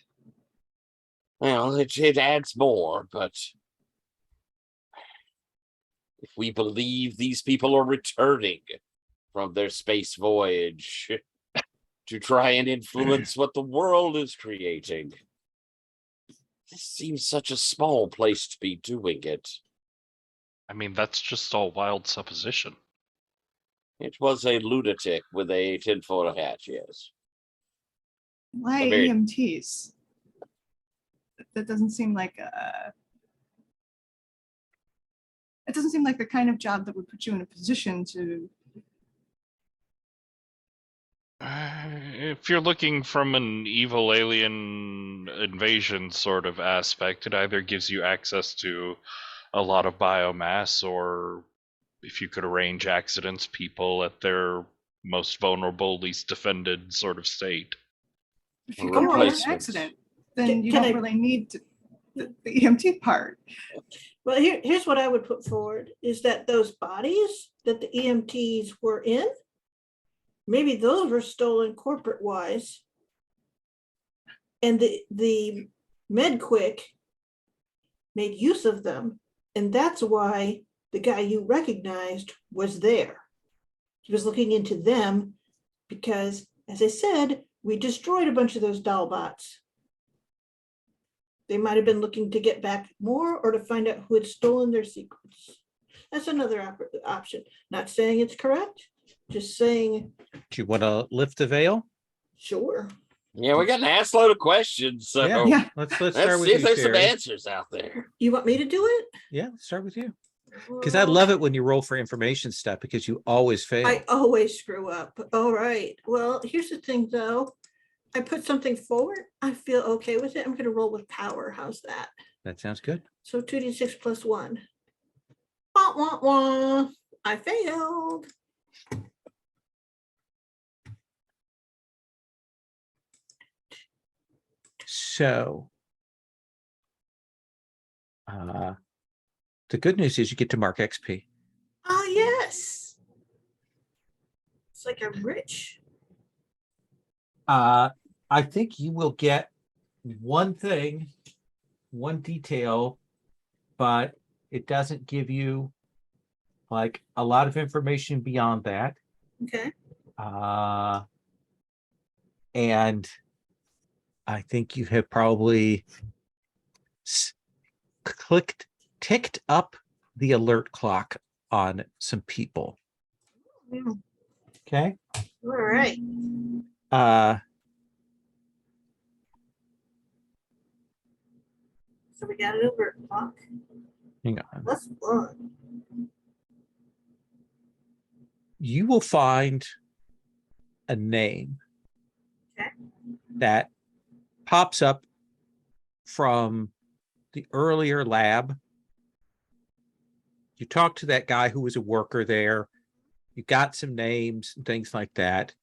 Well, it adds more, but if we believe these people are returning from their space voyage to try and influence what the world is creating, this seems such a small place to be doing it. I mean, that's just all wild supposition. It was a lunatic with a tinfoil hat, yes. Why very- EMTs? That doesn't seem like it doesn't seem like the kind of job that would put you in a position to. If you're looking from an evil alien invasion sort of aspect, it either gives you access to a lot of biomass, or if you could arrange accidents, people at their most vulnerable, least defended sort of state. If you Or can arrange an replacements. accident, then you Can don't I- really need to. the EMT part. Well, here's what I would put forward is that those bodies that the EMTs were in, maybe those were stolen corporate wise. And the MedQuick made use of them. And that's why the guy you recognized was there. He was looking into them because, as I said, we destroyed a bunch of those doll bots. They might have been looking to get back more or to find out who had stolen their secrets. That's another option. Not saying it's correct, just saying, Do you want to lift the veil? sure. Yeah, we got an ass load of questions. So Yeah. Let's let's start with see if you, there's some Sherry. answers out there. You want me to do it? Yeah, let's start with you. Because I love it when you roll for information stuff because you always fail. I always screw up. All right. Well, here's the thing though. I put something forward. I feel okay with it. I'm going to roll with power. How's that? That sounds good. So 2d6 plus 1. Wah, wah, wah. I failed. So the good news is you get to mark XP. Oh, yes. It's like I'm rich. I think you will get one thing, one detail, but it doesn't give you like a lot of information beyond that. Okay. And I think you have probably ticked up the alert clock on some people. Yeah. Okay. All right. So we got it over clock. Hang on. Plus 1. You will find a name Okay. that pops up from the earlier lab. You talk to that guy who was a worker there. You got some names and things like that.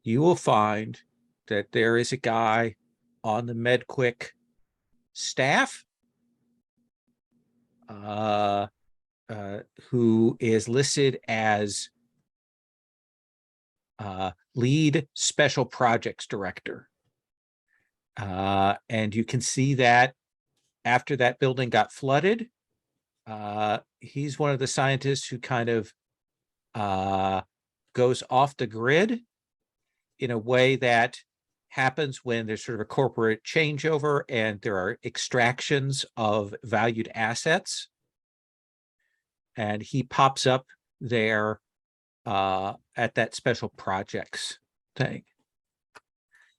You will find that there is a guy on the MedQuick staff who is listed as lead special projects director. And you can see that after that building got flooded, he's one of the scientists who kind of goes off the grid in a way that happens when there's sort of a corporate changeover and there are extractions of valued assets. And he pops up there at that special projects thing.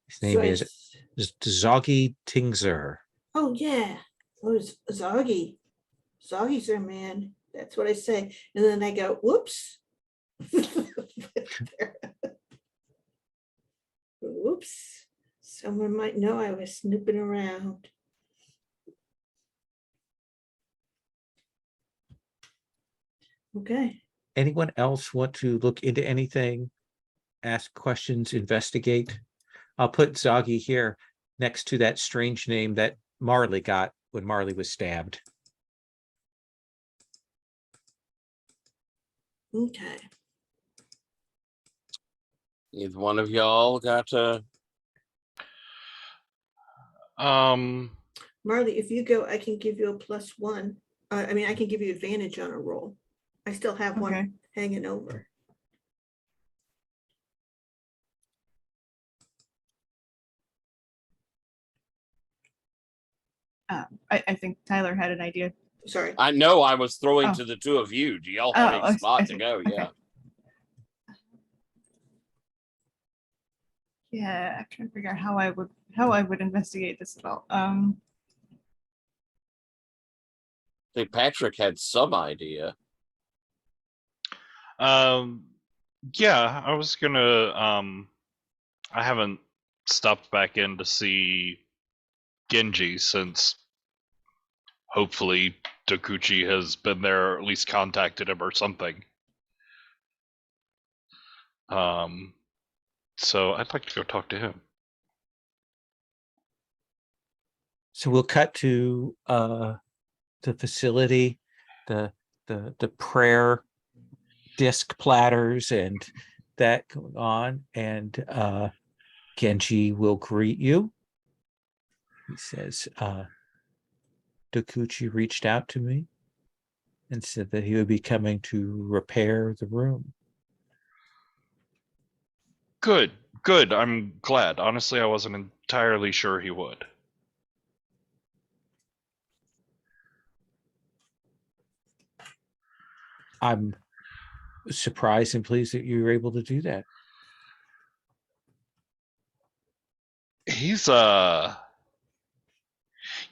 His name is Zoggy Tingzer. Oh, yeah. Oh, it's Zoggy. Zoggy's their man. That's what I say. And then I go, whoops. Whoops. Someone might know I was snooping around. Okay. Anyone else want to look into anything, ask questions, investigate? I'll put Zoggy here next to that strange name that Marley got when Marley was stabbed. Okay. Either one of y'all got Marley, if you go, I can give you a +1. I mean, I can give you advantage on a roll. I still have one Okay. hanging over. I think Tyler had an idea. Sorry. I know I was throwing Oh. to the two of you. Do y'all have Oh, a spot I to see. go? Okay. Yeah. Yeah, I'm trying to figure out how I would investigate this at all. I think Patrick had some idea. Yeah, I was gonna I haven't stopped back in to see Genji since hopefully Dokuchi has been there or at least contacted him or something. So I'd like to go talk to him. So we'll cut to the facility, the prayer disc platters and that going on, and Genji will greet you. He says, Dokuchi reached out to me and said that he would be coming to repair the room. Good, good. I'm glad. Honestly, I wasn't entirely sure he would. I'm surprised and pleased that you were able to do that. He's you aren't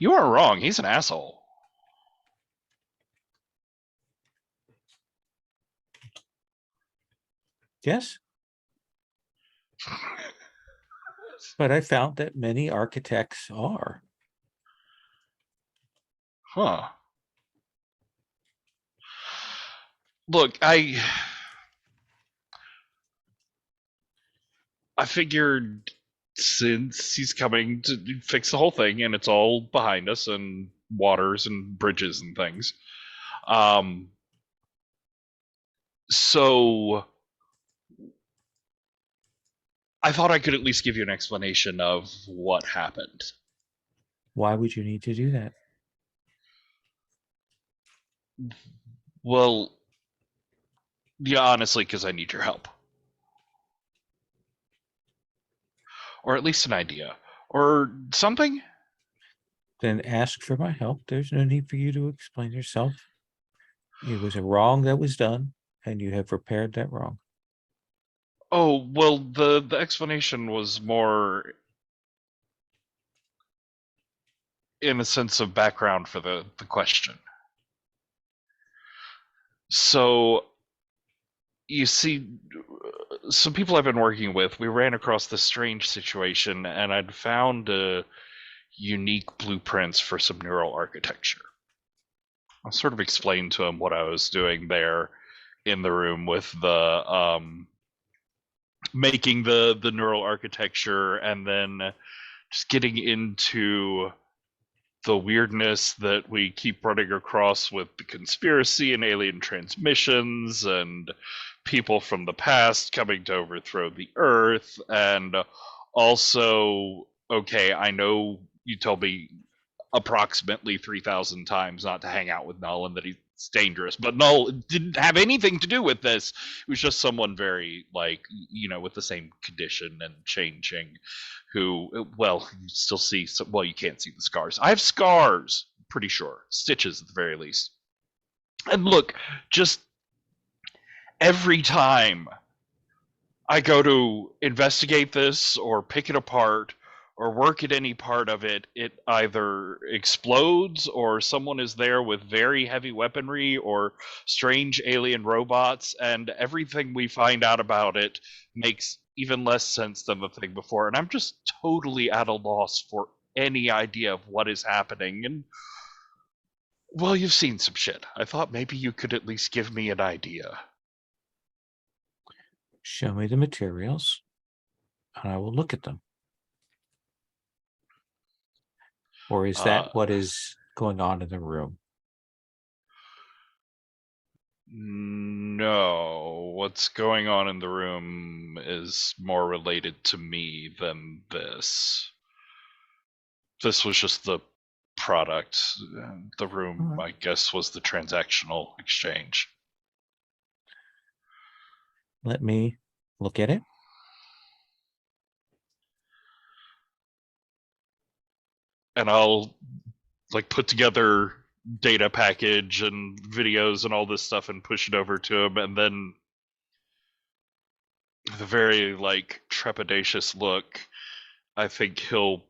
wrong. He's an asshole. Yes. But I found that many architects are. Huh. Look, I figured since he's coming to fix the whole thing and it's all behind us and waters and bridges and things. So I thought I could at least give you an explanation of what happened. Why would you need to do that? Well, yeah, honestly, because I need your help. Or at least an idea. Or something? Then ask for my help. There's no need for you to explain yourself. It was a wrong that was done, and you have repaired that wrong. Oh, well, the explanation was more in a sense of background for the question. So, you see, some people I've been working with, we ran across this strange situation, and I'd found unique blueprints for some neural architecture. I sort of explained to him what I was doing there in the room with the making the neural architecture, and then just getting into the weirdness that we keep running across with the conspiracy and alien transmissions and people from the past coming to overthrow the Earth. And also, okay, I know you told me approximately 3,000 times not to hang out with Null and that he's dangerous, but Null didn't have anything to do with this. It was just someone very, like, with the same condition and changing, who, well, you still see, well, you can't see the scars. I have scars, pretty sure. Stitches at the very least. And look, just every time I go to investigate this or pick it apart or work at any part of it, it either explodes or someone is there with very heavy weaponry or strange alien robots, and everything we find out about it makes even less sense than the thing before. And I'm just totally at a loss for any idea of what is happening. And, well, you've seen some shit. I thought maybe you could at least give me an idea. Show me the materials, and I will look at them. Or is that what is going on in the room? No, what's going on in the room is more related to me than this. This was just the product. The room, I guess, was the transactional exchange. Let me look at it. And I'll put together data package and videos and all this stuff and push it over to him, and then with a very trepidatious look, I think he'll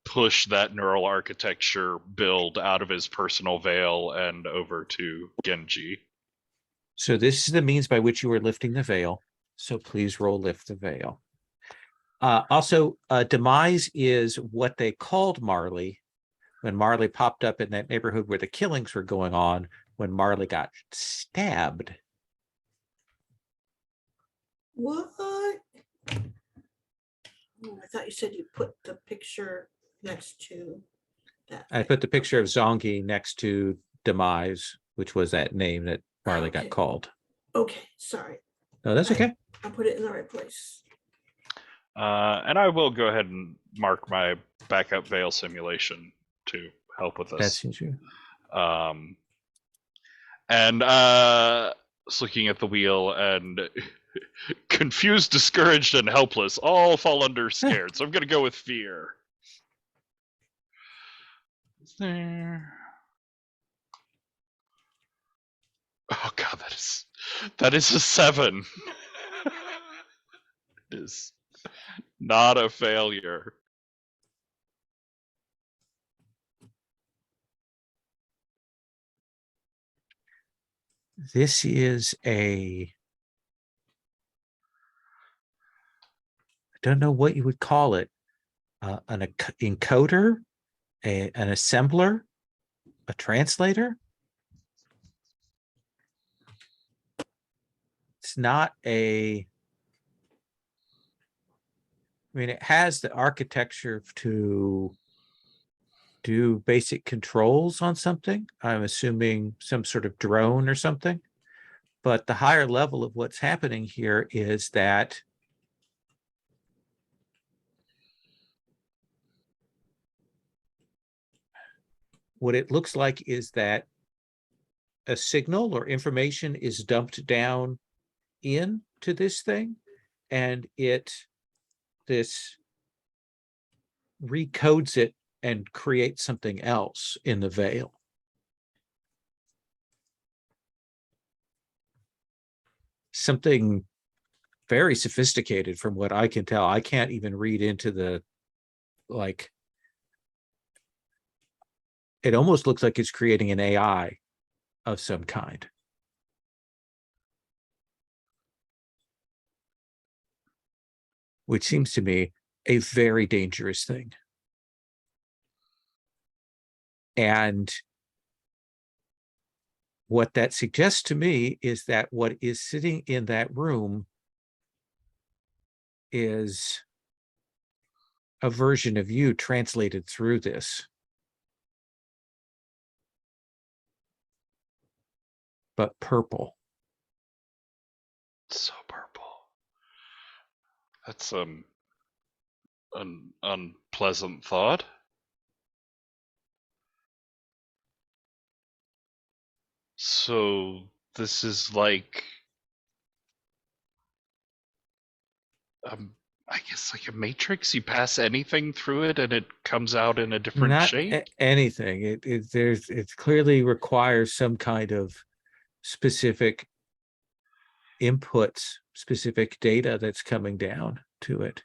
push that neural architecture build out of his personal veil and over to Genji. So this is the means by which you are lifting the veil. So please roll lift the veil. Also, demise is what they called Marley when Marley popped up in that neighborhood where the killings were going on, when Marley got stabbed. What? Oh, I thought you said you put the picture next to. that I thing. put the picture of Zongi next to Demise, which was that name that Marley Okay. got called. Okay, sorry. No, that's I- okay. I put it in the right place. And I will go ahead and mark my backup veil simulation to help with That this. seems you. And just looking at the wheel, and confused, discouraged, and helpless all fall under scared. So I'm gonna go with fear. Is there? Oh god, that is a 7. It is not a failure. This is I don't know what you would call it, an encoder, an assembler, a translator. It's not I mean, it has the architecture to do basic controls on something. I'm assuming some sort of drone or something. But the higher level of what's happening here is that what it looks like is that a signal or information is dumped down into this thing, and this recodes it and creates something else in the veil. Something very sophisticated from what I can tell. I can't even read into the, like, it almost looks like it's creating an AI of some kind. Which seems to me a very dangerous thing. And what that suggests to me is that what is sitting in that room is a version of you translated through this. But purple. So purple. That's an unpleasant thought. So this is like, I guess like a matrix. You pass anything through it, and it comes out in a different Not shape. anything. It clearly requires some kind of specific inputs, specific data that's coming down to it.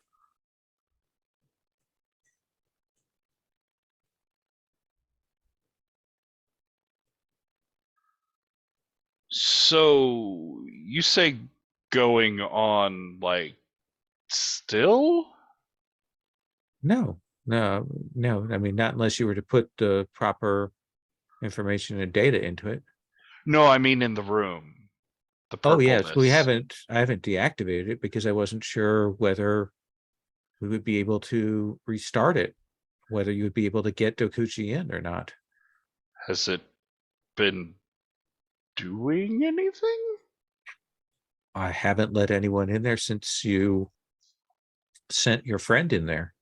So you say going on like still? No. I mean, not unless you were to put the proper information and data into it. No, I mean in the room. The Oh purpleness. yes, I haven't deactivated it because I wasn't sure whether we would be able to restart it, whether you would be able to get Dokuchi in or not. Has it been doing anything? I haven't let anyone in there since you sent your friend in there.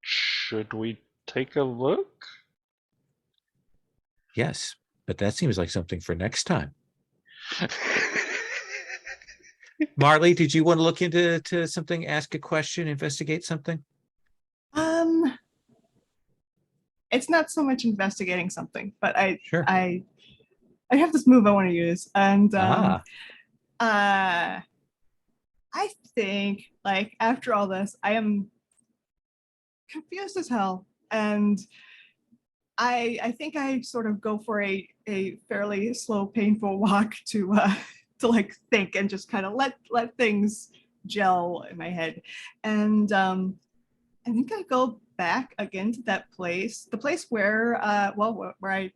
Should we take a look? Yes, but that seems like something for next time. Marley, did you want to look into something, ask a question, investigate something? It's not so much investigating something, but Sure. I have this move I want to use, and I think, like, after all this, I am confused as hell, and I think I sort of go for a fairly slow, painful walk to like think and just kind of let things gel in my head, and I think I go back again to that place, the place where where I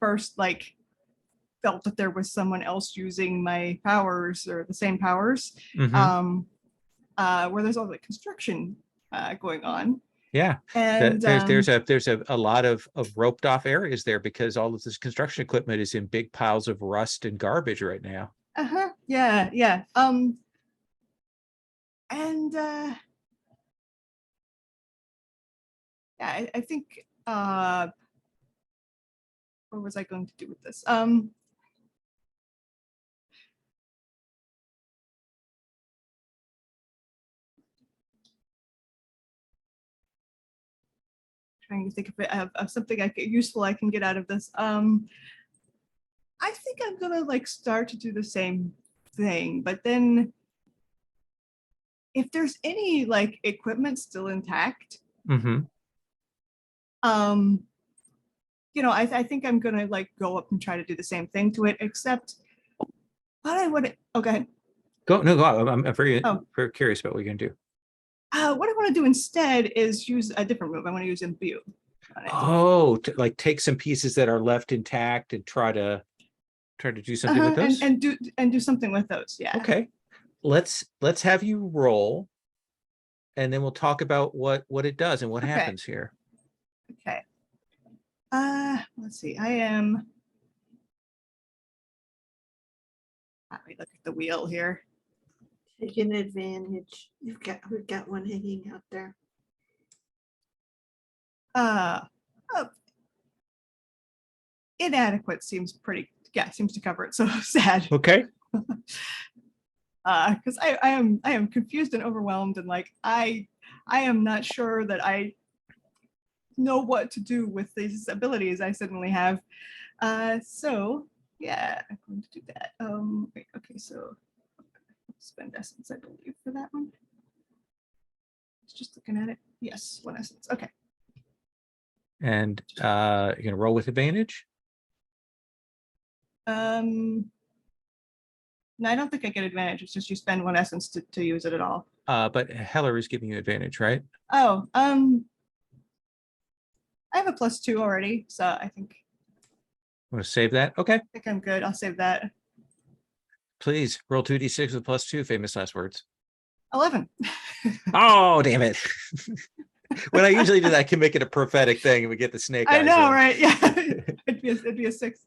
first like felt that there was someone else using my powers or the same powers, Mhm. where there's all the construction going on. Yeah. And There's a lot of roped off areas there because all of this construction equipment is in big piles of rust and garbage right now. yeah, yeah. And yeah, I think what was I going to do with this? Trying to think of something useful I can get out of this. I think I'm gonna like start to do the same thing, but then if there's any like equipment still intact, Mm-hmm. you know, I think I'm gonna like go up and try to do the same thing to it, except what I would, okay. Go on. I'm very Oh. very curious about what you're gonna do. What I want to do instead is use a different move. I want to use imbue on it. Oh, like take some pieces that are left intact and try to do something with those. and do something with those. Yeah. Okay, let's have you roll, and then we'll talk about what it does and what Okay. happens here. Okay. Let's see. I am. Let me look at the wheel here. Take an advantage. We've got one hanging out there. Oh, inadequate seems pretty. Yeah, seems to cover it. So sad. Okay. Because I am confused and overwhelmed, and like I am not sure that I know what to do with these abilities I suddenly have. So yeah, I'm going to do that. Wait, okay, so spend essence, I believe, for that one. Just looking at it. Yes, 1 essence. Okay. And you're gonna roll with advantage. No, I don't think I get advantage. It's just you spend 1 essence to use it at all. But Heller is giving you advantage, right? Oh, I have a +2 already, so I think Want to save that? Okay. I'm good. I'll save that. Please roll 2d6 with +2. Famous last words. 11. Oh, damn it. When I usually do that, I can make it a prophetic thing and we get the snake eyes. I know, in. right? Yeah, it'd be a 6.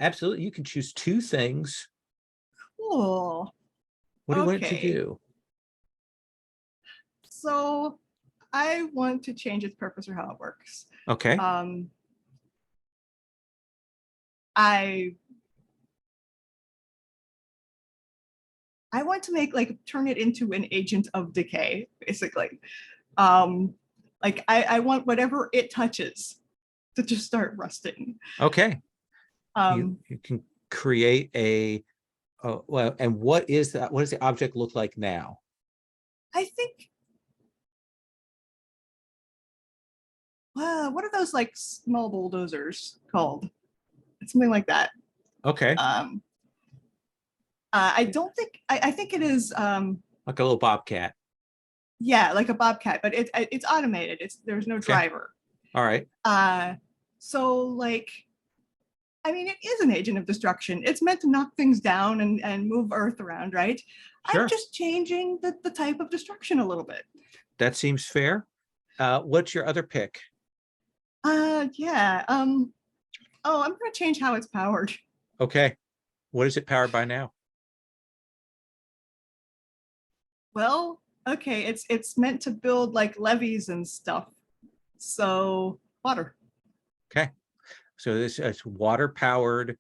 Absolutely. You can choose 2 things. Cool. What do you want it to Okay. do? So I want to change its purpose or how it works. Okay. I want to turn it into an agent of decay, basically. Like I want whatever it touches to just start rusting. Okay. You can create a well, and what is that? What does the object look like now? I think what are those like small bulldozers called? It's something like that. Okay. I don't think I think it is Like a little bobcat. yeah, like a bobcat, but it's automated. There's no driver. All right. So like I mean, it is an agent of destruction. It's meant to knock things down and move Earth around, right? Sure. I'm just changing the type of destruction a little bit. That seems fair. What's your other pick? Yeah. Oh, I'm gonna change how it's powered. Okay. What is it powered by now? Well, okay, it's meant to build like levees and stuff. So water. Okay. So this is water powered.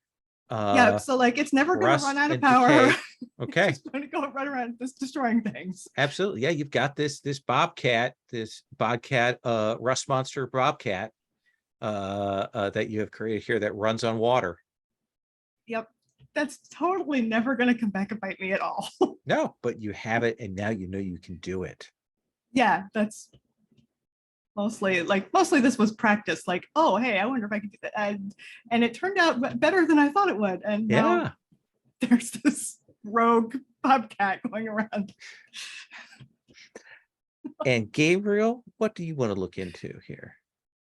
Yeah, so like it's never gonna rust run out of and power. decay. Okay. It's gonna go run around just destroying things. Absolutely. Yeah, you've got this bobcat, rust monster bobcat that you have created here that runs on water. Yep. That's totally never gonna come back and bite me at all. No, but you have it and now you know you can do it. Yeah, that's mostly this was practice. Like, oh, hey, I wonder if I could do that. And it turned out better than I thought it would. And now Yeah. there's this rogue bobcat going around. And Gabriel, what do you want to look into here?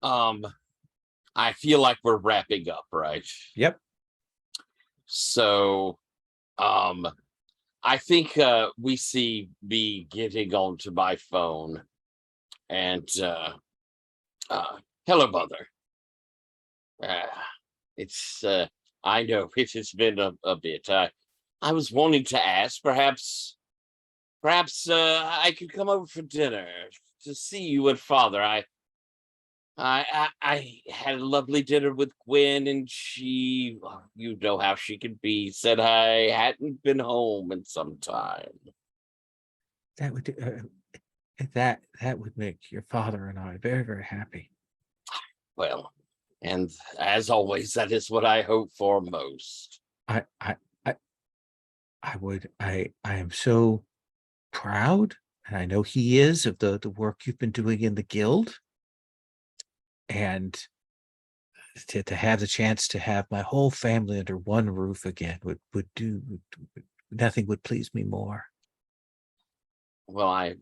I feel like we're wrapping up, right? Yep. So, I think we see me getting onto my phone, and hello, mother. Uh, it's I know it has been a bit. I was wanting to ask, perhaps I could come over for dinner to see you and father. I had a lovely dinner with Gwen, and she, well, you know how she can be, said I hadn't been home in some time. That would that would make your father and I very, very happy. Well, and as always, that is what I hope for most. I I I I am so proud, and I know he is, of the work you've been doing in the guild. And to have the chance to have my whole family under one roof again nothing would please me more. Well, I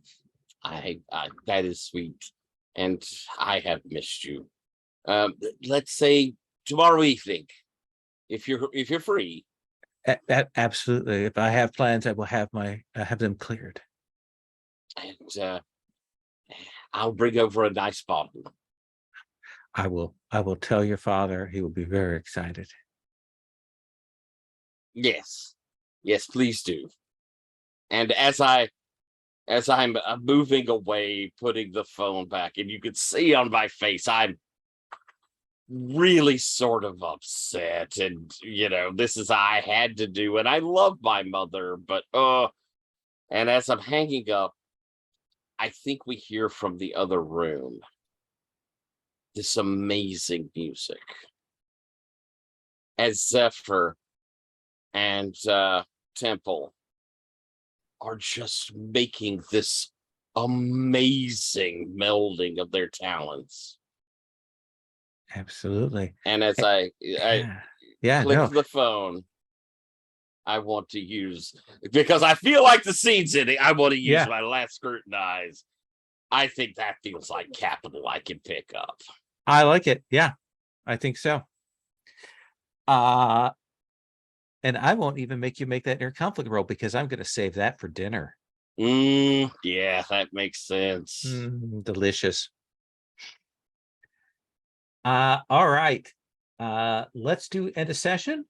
that is sweet, and I have missed you. Let's say tomorrow evening, if you're free. Absolutely. If I have plans, I will have have them cleared. And I'll bring over a nice bottle. I will tell your father. He will be very excited. Yes, please do. And as I'm moving away, putting the phone back, and you can see on my face, I'm really sort of upset. And this is I had to do, and I love my mother, but and as I'm hanging up, I think we hear from the other room this amazing music as Zephyr and Temple are just making this amazing melding of their talents. Absolutely. And as I click no. the phone, I want to use, because I feel like the scene's in it, I want to use my last scrutinize. I think that feels like capital I can pick up. I like it. Yeah, I think so. And I won't even make you make that inner conflict roll, because I'm going to save that for dinner. Yeah, that makes sense. Delicious. All right. Let's do end of session.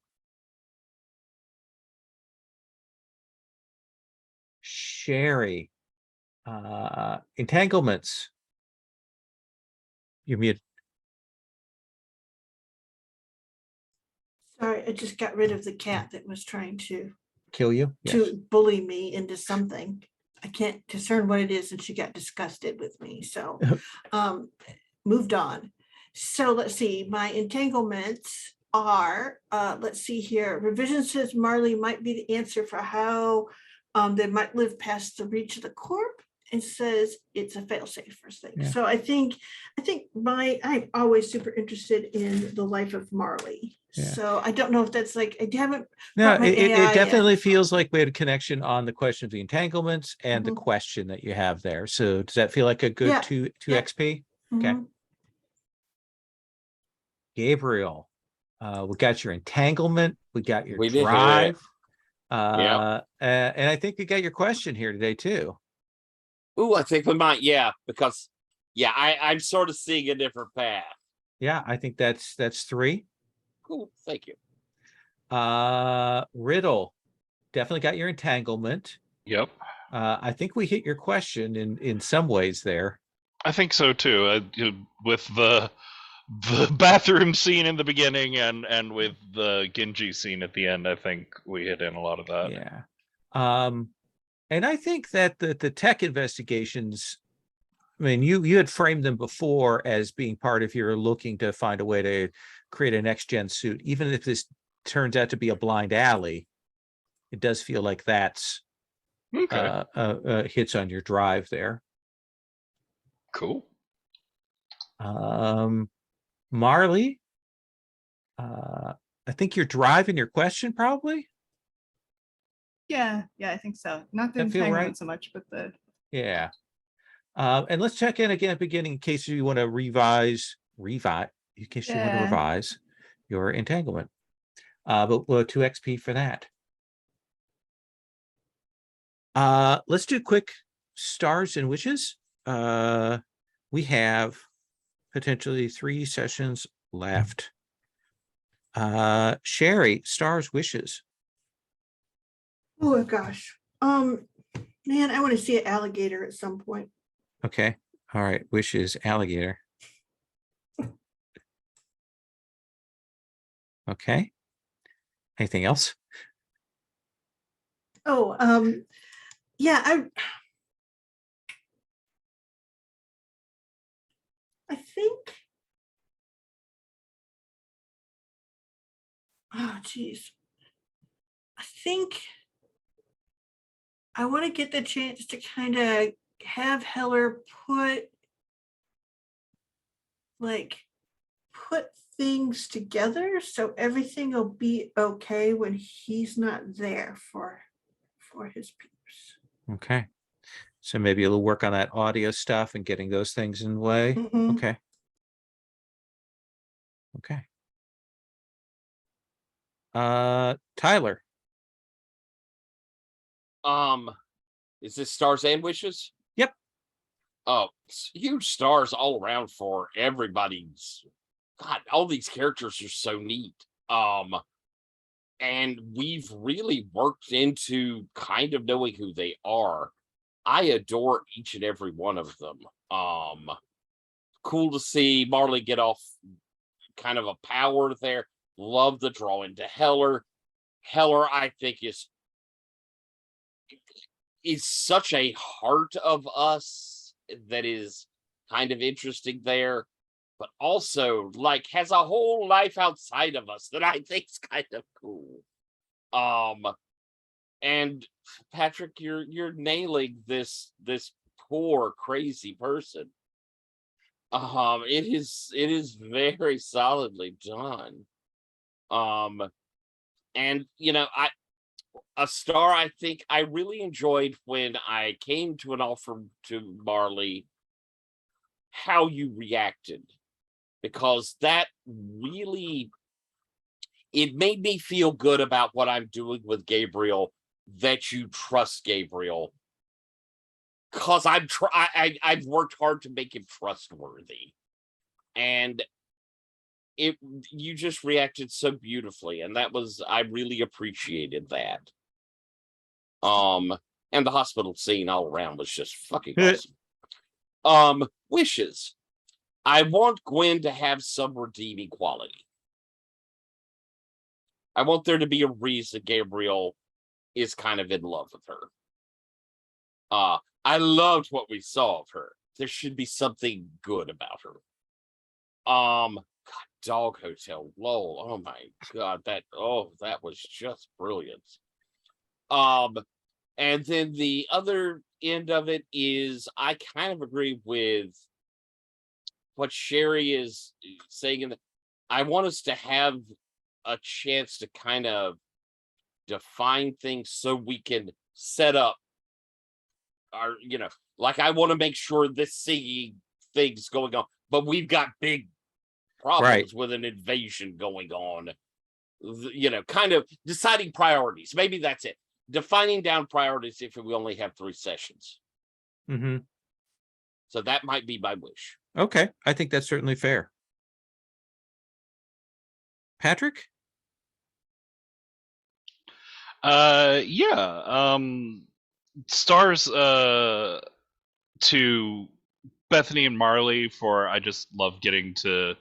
Sherry, entanglements. You're mute. Sorry, I just got rid of the cat that was trying to Kill you? Yes. bully me into something. I can't discern what it is, and she got disgusted with me. So moved on. So let's see, my entanglements are, let's see here. Revision says Marley might be the answer for how they might live past the reach of the corp. It says it's a failsafe first thing. Yeah. So I think I'm always super interested in the life of Marley. Yeah. So I don't know if that's like, I haven't. No, my it AI definitely yet. feels like we had a connection on the question of the entanglements and the question that you have there. So does that feel like a good two XP? Okay. Gabriel, we got your entanglement, we got your drive. And I think we got your question here today too. Ooh, I think we might, because I'm sort of seeing a different path. Yeah, I think that's 3. Cool, thank you. Riddle, definitely got your entanglement. Yep. I think we hit your question in some ways there. I think so too. With the bathroom scene in the beginning and with the Genji scene at the end, I think we hit in a lot of that. Yeah. And I think that the tech investigations, I mean, you had framed them before as being part of your looking to find a way to create a next gen suit. Even if this turns out to be a blind alley, it does feel like that's hits on your drive there. Cool. Marley, I think your drive and your question probably. Yeah, I think so. Not the That feel entanglement right? so much, but the And let's check in again at the beginning in case you want to revise in case you want to revise your entanglement. but we'll 2 XP for that. Let's do quick stars and wishes. We have potentially 3 sessions left. Sherry, stars, wishes. Oh gosh. Man, I want to see an alligator at some point. Okay. All right. Wishes, alligator. Okay. Anything else? Oh, yeah, I think. Oh, geez. I think I want to get the chance to kind of have Heller put things together so everything will be okay when he's not there for his peeps. Okay. So maybe a little work on that audio stuff and getting those things in the way. Mhm. Okay. Okay. Tyler. Is this stars and wishes? Yep. Oh, huge stars all around for everybody's. God, all these characters are so neat. And we've really worked into kind of knowing who they are. I adore each and every one of them. Cool to see Marley get off kind of a power there. Love the draw into Heller. Heller, I think, is such a heart of us that is kind of interesting there, but also like has a whole life outside of us that I think's kind of cool. And Patrick, you're nailing this poor crazy person. It is very solidly done. And a star, I think I really enjoyed when I came to an offer to Marley, how you reacted, because that really, it made me feel good about what I'm doing with Gabriel, that you trust Gabriel, because I've worked hard to make him trustworthy, and you just reacted so beautifully, and I really appreciated that. And the hospital scene all around was just fucking awesome. Wishes. I want Gwen to have some redeeming quality. I want there to be a reason Gabriel is kind of in love with her. I loved what we saw of her. There should be something good about her. God, Dog Hotel, lol. Oh my god, that was just brilliant. And then the other end of it is I kind of agree with what Sherry is saying. I want us to have a chance to kind of define things so we can set up our, like I want to make sure this singing thing's going on, but we've got big problems with an invasion going on. Kind of deciding priorities. Maybe that's it. Defining down priorities if we only have 3 sessions. Mm-hmm. So that might be my wish. Okay. I think that's certainly fair. Patrick? Yeah. Stars to Bethany and Marley for I just love getting to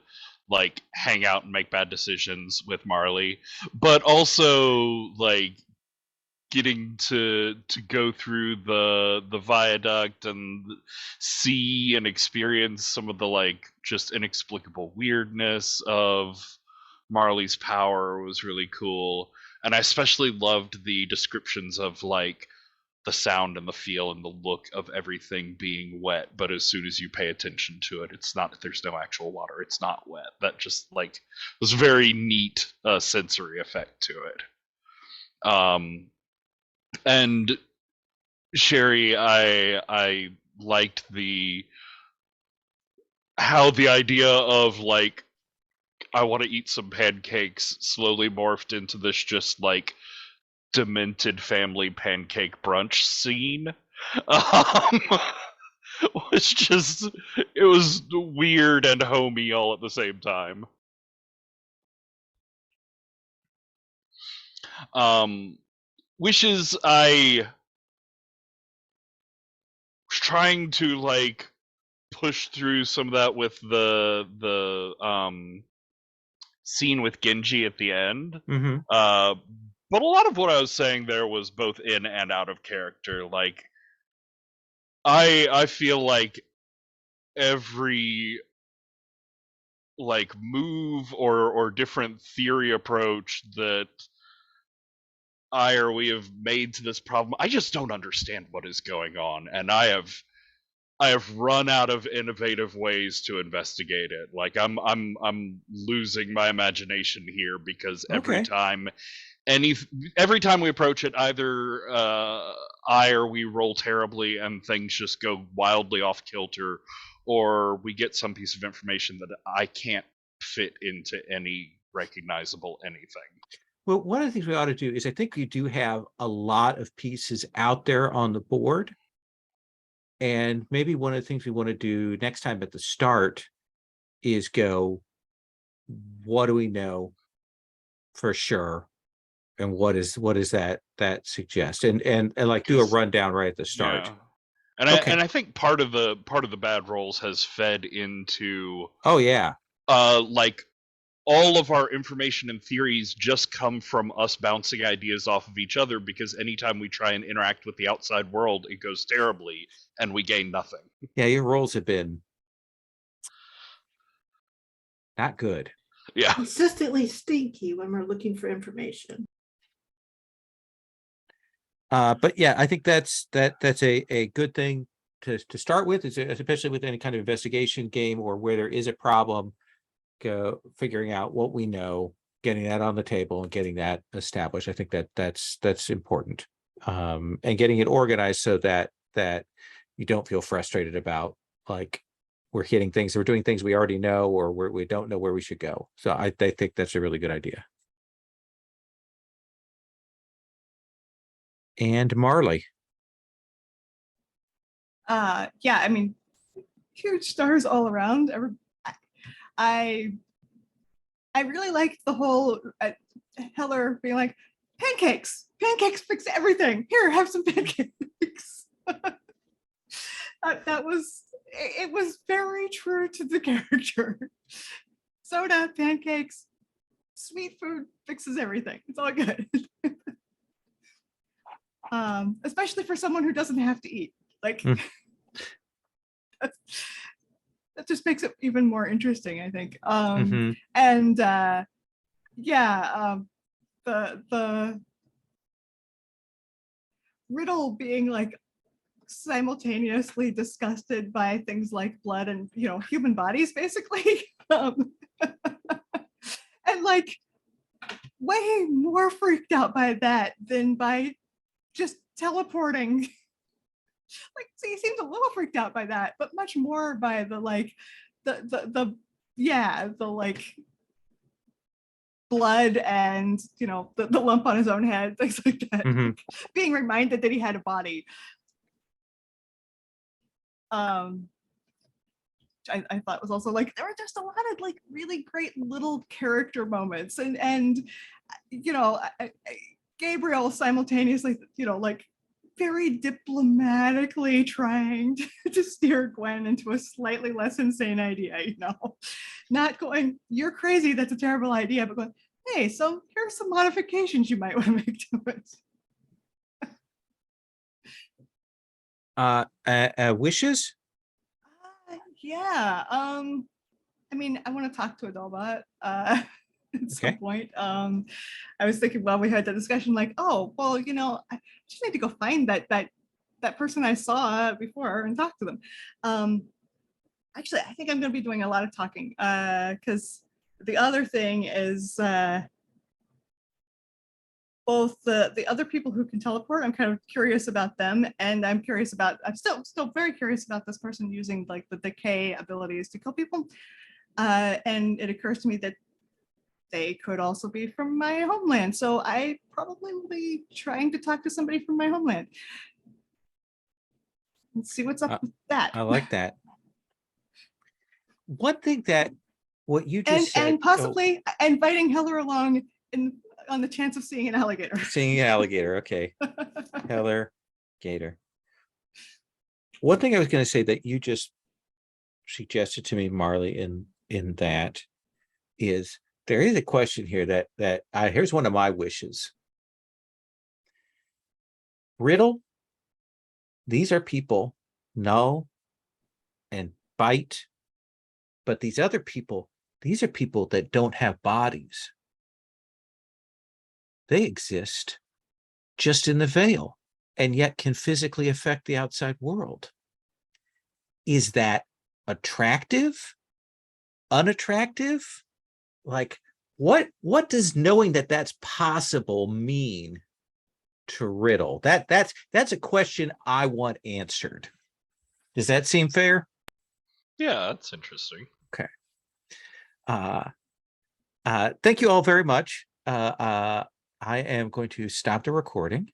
like hang out and make bad decisions with Marley, but also like getting to go through the viaduct and see and experience some of the like just inexplicable weirdness of Marley's power was really cool. And I especially loved the descriptions of like the sound and the feel and the look of everything being wet, but as soon as you pay attention to it, it's not, there's no actual water, it's not wet. That just like was very neat sensory effect to it. And Sherry, I liked how the idea of like I want to eat some pancakes slowly morphed into this just like demented family pancake brunch scene. Um, it was weird and homey all at the same time. Wishes I was trying to like push through some of that with the scene with Genji at the end. Mm-hmm. But a lot of what I was saying there was both in and out of character. Like I feel like every like move or different theory approach that I or we have made to this problem, I just don't understand what is going on, and I have run out of innovative ways to investigate it. Like I'm losing my imagination here because every Okay. time every time we approach it, either I or we roll terribly and things just go wildly off kilter, or we get some piece of information that I can't fit into any recognizable anything. Well, one of the things we ought to do is I think we do have a lot of pieces out there on the board. And maybe one of the things we want to do next time at the start is go, what do we know for sure? And what is that suggest? And like do a rundown right at the start. Yeah. And Okay. I think part of the bad rolls has fed into Oh yeah. like all of our information and theories just come from us bouncing ideas off of each other, because anytime we try and interact with the outside world, it goes terribly and we gain nothing. Yeah, your rolls have been not good. Yeah. Consistently stinky when we're looking for information. But yeah, I think that's a good thing to start with, especially with any kind of investigation game or where there is a problem. Go figuring out what we know, getting that on the table and getting that established. I think that's important. And getting it organized so that you don't feel frustrated about like we're hitting things, we're doing things we already know, or we don't know where we should go. So I think that's a really good idea. And Marley. Yeah, I mean, huge stars all around. I really liked the whole Heller being like, pancakes fix everything. Here, have some pancakes. That was, it was very true to the character. Soda, pancakes, sweet food fixes everything. It's all good. Especially for someone who doesn't have to eat. Like, that just makes it even more interesting, I think. And yeah, the riddle being like simultaneously disgusted by things like blood and human bodies, basically, and like way more freaked out by that than by just teleporting. Like, so he seems a little freaked out by that, but much more by the like the like blood and the lump on his own head, things like that. Being reminded that he had a body. I thought was also like there were just a lot of like really great little character moments, and Gabriel simultaneously like very diplomatically trying to steer Gwen into a slightly less insane idea, not going, you're crazy, that's a terrible idea, but going, hey, so here's some modifications you might want to make to it. Wishes? Yeah. I mean, I want to talk to Adolbot at some point. I was thinking while we had the discussion, like, oh, well, I just need to go find that person I saw before and talk to them. Actually, I think I'm going to be doing a lot of talking because the other thing is both the other people who can teleport, I'm kind of curious about them, and I'm still very curious about this person using like the decay abilities to kill people. And it occurs to me that they could also be from my homeland. So I probably will be trying to talk to somebody from my homeland. Let's see what's up with that. I like that. One thing that what you And just said, and possibly inviting Heller along on the chance of seeing an alligator. seeing an alligator. Okay. Heller Gator. One thing I was going to say that you just suggested to me, Marley, in that is there is a question here that here's one of my wishes. Riddle, these are people, Null and Bite, but these other people, these are people that don't have bodies. They exist just in the veil and yet can physically affect the outside world. Is that attractive? Unattractive? Like, what does knowing that that's possible mean to Riddle? That's a question I want answered. Does that seem fair? Yeah, that's interesting. Okay. Thank you all very much. I am going to stop the recording.